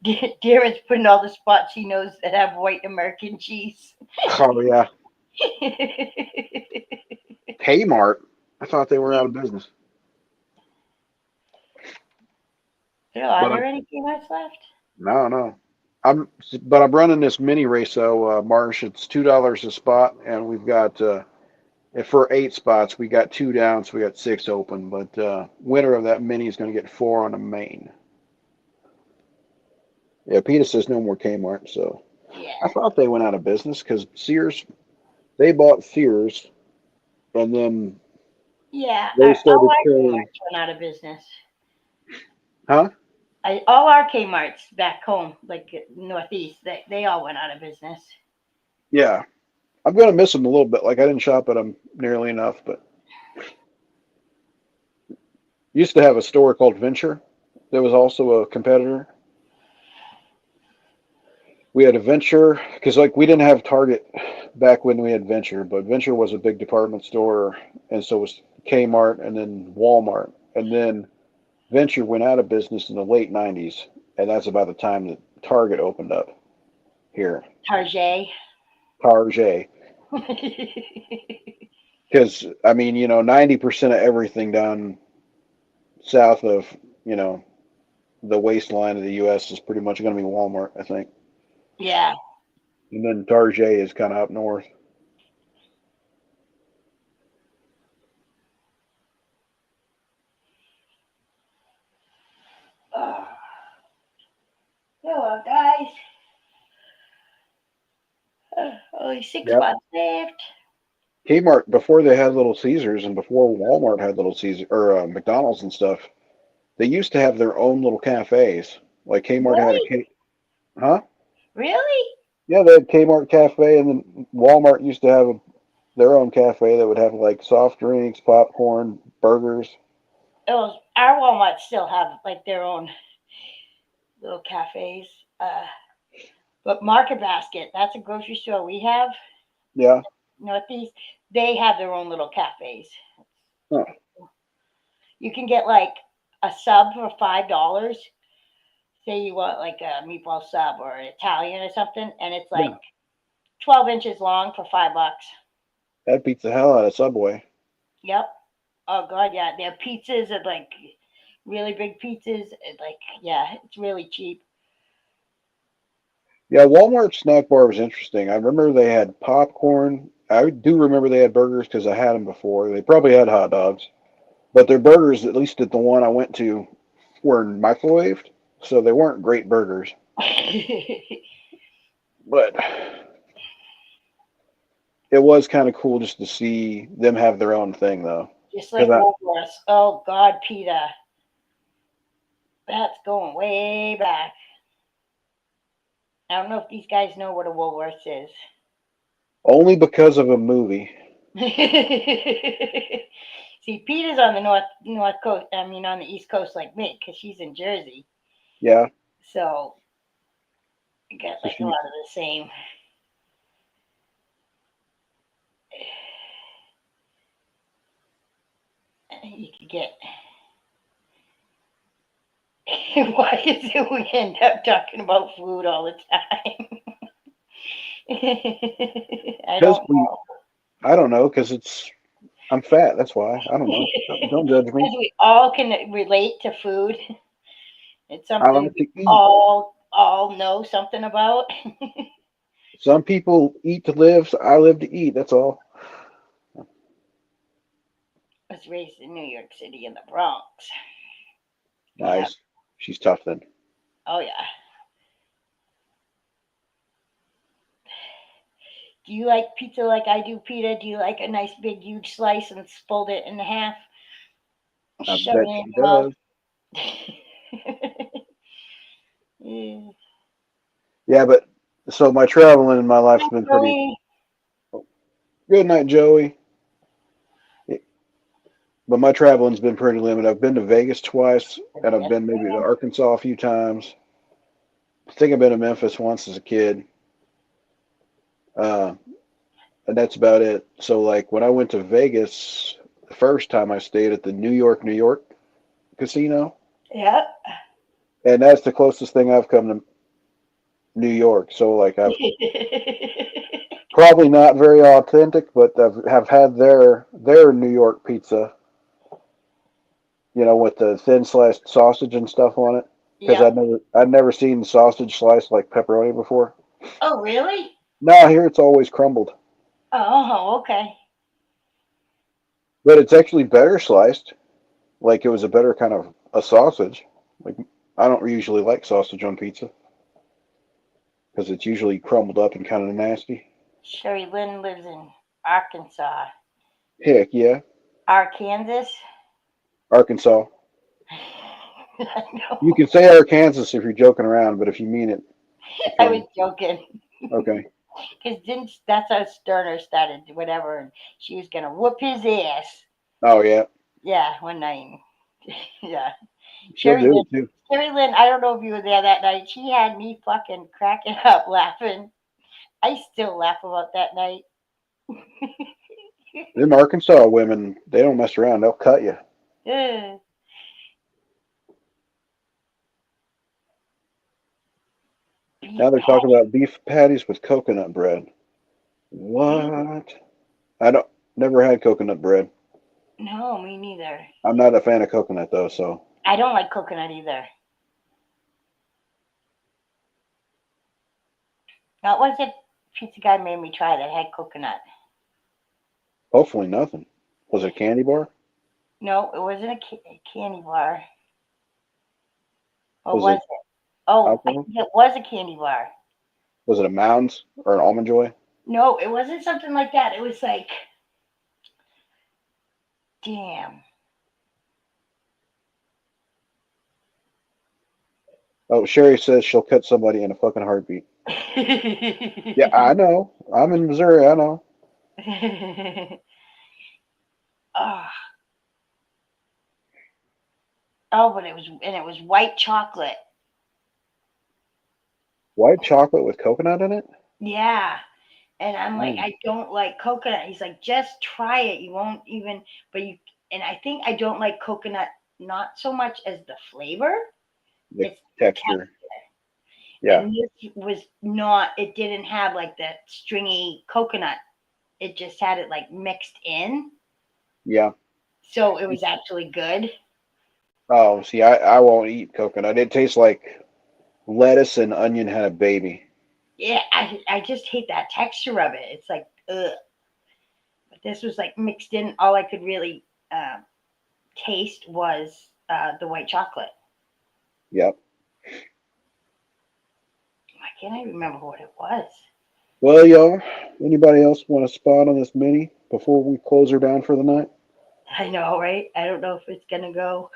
Darren's putting all the spots he knows that have white American cheese. Oh yeah, Kmart. I thought they were out of business. Are But there any peanuts left? no. I'm running this mini race though, Marsh. It's $2 a spot, and we've got for 8 spots, we got 2 down, so we got 6 open. But winner of that mini is going to get 4 on the main. Yeah, Peter says no more Kmart. So Yeah. I thought they went out of business because Sears, they bought Sears, and then Yeah. they All started our carrying. Kmart's went out of business. Huh? All our Kmart's back home, like Northeast, they all went out of business. Yeah, I'm gonna miss them a little bit. Like I didn't shop at them nearly enough, but used to have a store called Venture that was also a competitor. We had a Venture because like we didn't have Target back when we had Venture, but Venture was a big department store, and so was Kmart and then Walmart, and then Venture went out of business in the late '90s, and that's about the time that Target opened up here. Target. Target. Because, I mean, 90% of everything down south of, you know, the waistline of the U.S. is pretty much going to be Walmart, I think. Yeah. And then Target is kind of up north. Oh. Hello, guys. Only six Yep. months left. Kmart, before they had Little Caesars and before Walmart had Little Caesars or McDonald's and stuff, they used to have their own little cafes. Like Kmart had a Really? K, huh? Really? Yeah, they had Kmart cafe, and then Walmart used to have their own cafe that would have like soft drinks, popcorn, burgers. Oh, our Walmart still have like their own little cafes. But Market Basket, that's a grocery store we have, Yeah. Northeast. They have their own little cafes. Huh. You can get like a sub for $5. Say you want like a meatball sub or an Italian or something, and it's like Yeah. 12 inches long for $5. That beats the hell out of Subway. Yep. Oh god, yeah. Their pizzas are like really big pizzas. Like, yeah, it's really cheap. Yeah, Walmart snack bar was interesting. I remember they had popcorn. I do remember they had burgers because I had them before. They probably had hot dogs, but their burgers, at least at the one I went to, were microwaved, so they weren't great burgers. But it was kind of cool just to see them have their own thing, though. Just Because like Woolworths. Oh god, Peter. That's going way back. I don't know if these guys know what a Woolworths is. only because of a movie. See, Peter's on the north coast. I mean, on the east coast, like me, because she's in Jersey. Yeah, So you got so like a lot of the same. You could get. Why is it we end up talking about food all the time? I because don't we, know. I don't know, because I'm fat. That's why. I don't know. Don't judge me. Because we all can relate to food. It's I something like we to eat. all know something about. Some people eat to live. So I live to eat. That's all. I was raised in New York City in the Bronx. Yeah. Nice. She's tough then. Oh yeah. Do you like pizza like I do, Peter? Do you like a nice big huge slice and fold it in half? I Shove it bet in she your mouth. does. Yeah. Yeah, but so my traveling in my life's been pretty Joey. good night, Joey. But my traveling's been pretty limited. I've been to Vegas twice, and I've Yes, been maybe to Arkansas a few times. I think I've been to Memphis once as a kid, uh, and that's about it. So, like when I went to Vegas the first time, I stayed at the New York casino, yeah. and that's the closest thing I've come to New York. So, like I've probably not very authentic, but have had their New York pizza, with the thin sliced sausage and stuff on it. Because Yep. I'd never seen sausage sliced like pepperoni before. Oh, really? No, here it's always crumbled, Oh, okay. but it's actually better sliced. Like it was a better kind of a sausage. Like I don't usually like sausage on pizza because it's usually crumbled up and kind of nasty. Sherry Lynn lives in Arkansas. Heck yeah, Arkansas? Arkansas. I You know. can say Arkansas if you're joking around, but if you mean it, it's I was fine. joking. Okay. Because didn't that's how Sterner started whatever, and she was gonna whoop his ass. Oh yeah, Yeah, one night. Yeah, she'll Sherry do Lynn. it too. Sherry Lynn. I don't know if you were there that night. She had me fucking cracking up laughing. I still laugh about that night. Them Arkansas women, they don't mess around. They'll cut you. Ugh. Now they're talking about beef patties with coconut bread. What? I don't. Never had coconut bread. No, me neither. I'm not a fan of coconut though, so. I don't like coconut either. What was it pizza guy made me try that had coconut? Hopefully nothing. Was it a candy bar? No, it wasn't a candy bar. Or Was was it it? Oh, I alcohol? think it was a candy bar. Was it a Mounds or an Almond Joy? No, it wasn't something like that. It was like, damn. Oh, Sherry says she'll cut somebody in a fucking heartbeat. Yeah, I know. I'm in Missouri. I know. oh. Oh, but it was white chocolate. White chocolate with coconut in it? Yeah. And I'm like, Mm. I don't like coconut. He's like, just try it. You won't even, but you, and I think I don't like coconut, not so much as the flavor, The it's texture. Yeah. and this was not, it didn't have like that stringy coconut. It just had it like mixed in. Yeah. So it was actually good. Oh, see, I won't eat coconut. It tastes like lettuce and onion had a baby. Yeah, I just hate that texture of it. It's like, ugh. But this was like mixed in. All I could really taste was the white chocolate. Yep. Why can't I remember what it was? Well, y'all, anybody else want a spot on this mini before we close her down for the night? I know, right? I don't know if it's gonna go.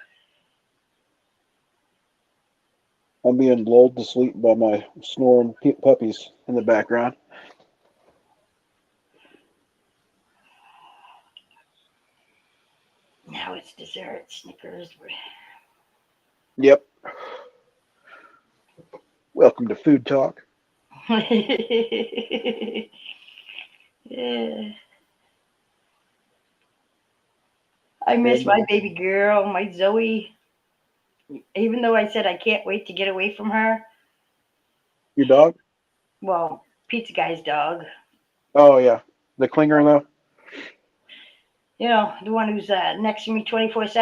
I'm being lulled to sleep by my snoring puppies in the background. Now it's dessert, Snickers. Yep. Welcome to Food Talk. Yeah. I miss my baby girl, my Zoe. Even though I said I can't wait to get away from her. Your dog? Well, Pizza Guy's dog. Oh, yeah. The clinger, though? You know, the one who's next to me 24/7.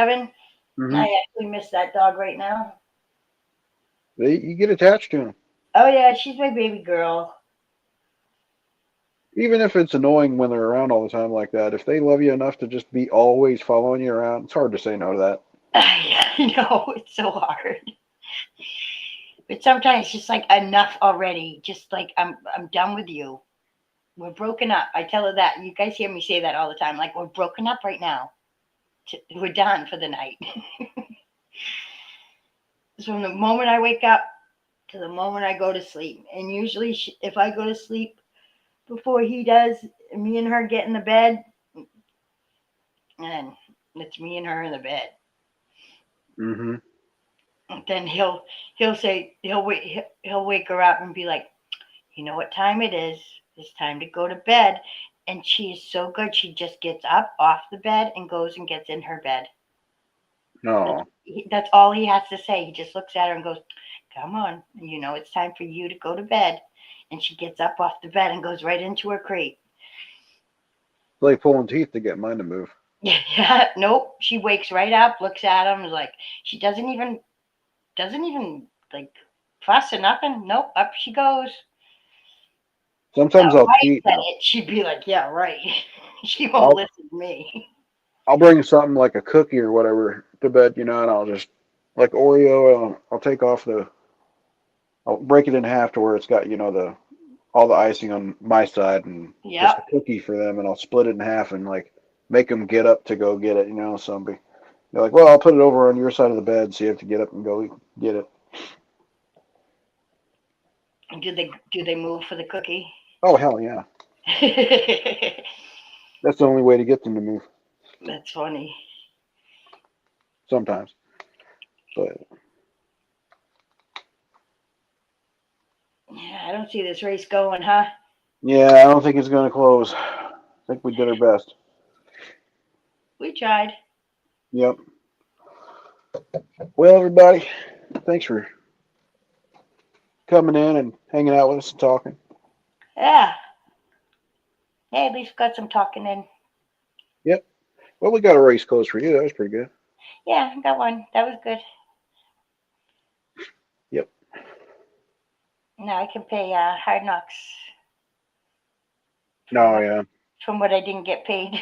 Mm-hmm. I actually miss that dog right now. You get attached to them. Oh, yeah, she's my baby girl. Even if it's annoying when they're around all the time like that, if they love you enough to just be always following you around, it's hard to say no to that. I know, it's so hard. But sometimes it's just like enough already. Just like I'm done with you. We're broken up. I tell her that. You guys hear me say that all the time. Like, we're broken up right now. We're done for the night. So from the moment I wake up to the moment I go to sleep. And usually, if I go to sleep before he does, me and her get in the bed, and it's me and her in the bed. Mm-hmm. And then he'll wake her up and be like, you know what time it is? It's time to go to bed. And she is so good. She just gets up off the bed and goes and gets in her bed. No. That's all he has to say. He just looks at her and goes, come on, you know, it's time for you to go to bed. And she gets up off the bed and goes right into her crate. It's like pulling teeth to get mine to move. Yeah, nope. She wakes right up, looks at him, like she doesn't even like fuss or nothing. Nope, up she goes. Sometimes I'll If I cheat. said it, she'd be like, yeah, right. She won't I'll listen to me. I'll bring something like a cookie or whatever to bed, and I'll just like Oreo. I'll take off I'll break it in half to where it's got all the icing on my side and just Yep. a cookie for them, and I'll split it in half and like make them get up to go get it. So they're like, well, I'll put it over on your side of the bed, so you have to get up and go get it. Do they move for the cookie? Oh hell yeah! That's the only way to get them to move. That's funny. Sometimes, but Yeah, I don't see this race going, huh? yeah, I don't think it's going to close. I think we did our best. We tried. Yep. Well, everybody, thanks for coming in and hanging out with us and talking. Yeah. Hey, at least got some talking in. Yep. Well, we got a race close for you. That was pretty good. Yeah, I got one. That was good. Yep. Now I can pay Hard Knocks No, yeah. from what I didn't get paid.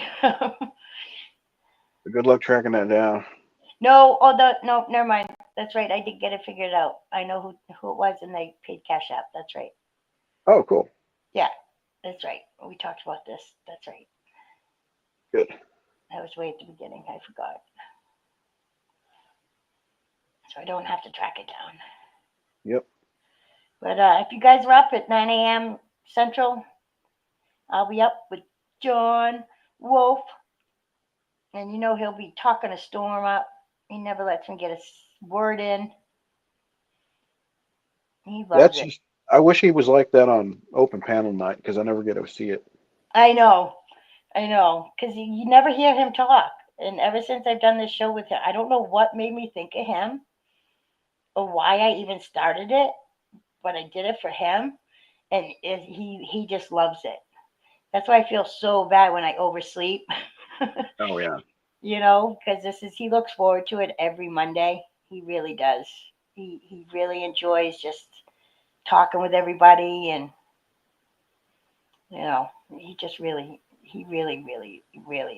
Good luck tracking that down. No, no, never mind. That's right. I did get it figured out. I know who it was, and they paid Cash App. That's right. Oh, cool. Yeah, that's right. We talked about this. That's right. Good. That was way at the beginning. I forgot. So I don't have to track it down. Yep. But if you guys are up at 9 a.m. Central, I'll be up with John Wolf. And you know he'll be talking a storm up. He never lets me get a word in. He loves it. I wish he was like that on open panel night because I never get to see it. I know. Because you never hear him talk. And ever since I've done this show with him, I don't know what made me think of him or why I even started it, but I did it for him. And he just loves it. That's why I feel so bad when I oversleep. Oh, yeah. You know, because he looks forward to it every Monday. He really does. He really enjoys just talking with everybody, and you know, he really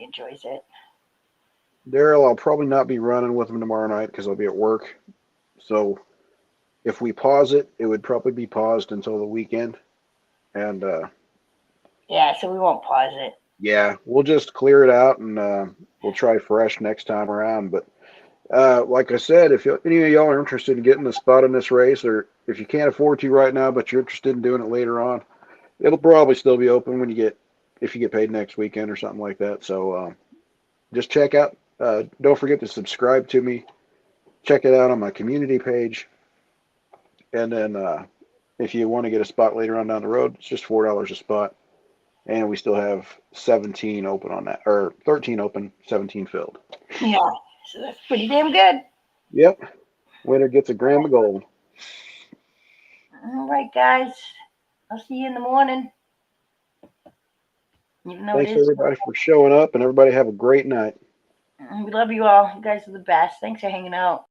enjoys it. Daryl, I'll probably not be running with him tomorrow night because I'll be at work. So if we pause it, it would probably be paused until the weekend. And Yeah, so we won't pause it. yeah, we'll just clear it out and we'll try fresh next time around. But like I said, if any of y'all are interested in getting a spot in this race, or if you can't afford to right now, but you're interested in doing it later on, it'll probably still be open if you get paid next weekend or something like that. So just check out. Don't forget to subscribe to me. Check it out on my community page. And then if you want to get a spot later on down the road, it's just $4 a spot. And we still have 17 open on that, or 13 open, 17 filled. Yeah, so that's pretty damn good. Yep. Winner gets a gram of gold. All right, guys. I'll see you in the morning. Even though Thanks it is. everybody for showing up, and everybody have a great night. We love you all. You guys are the best. Thanks for hanging out.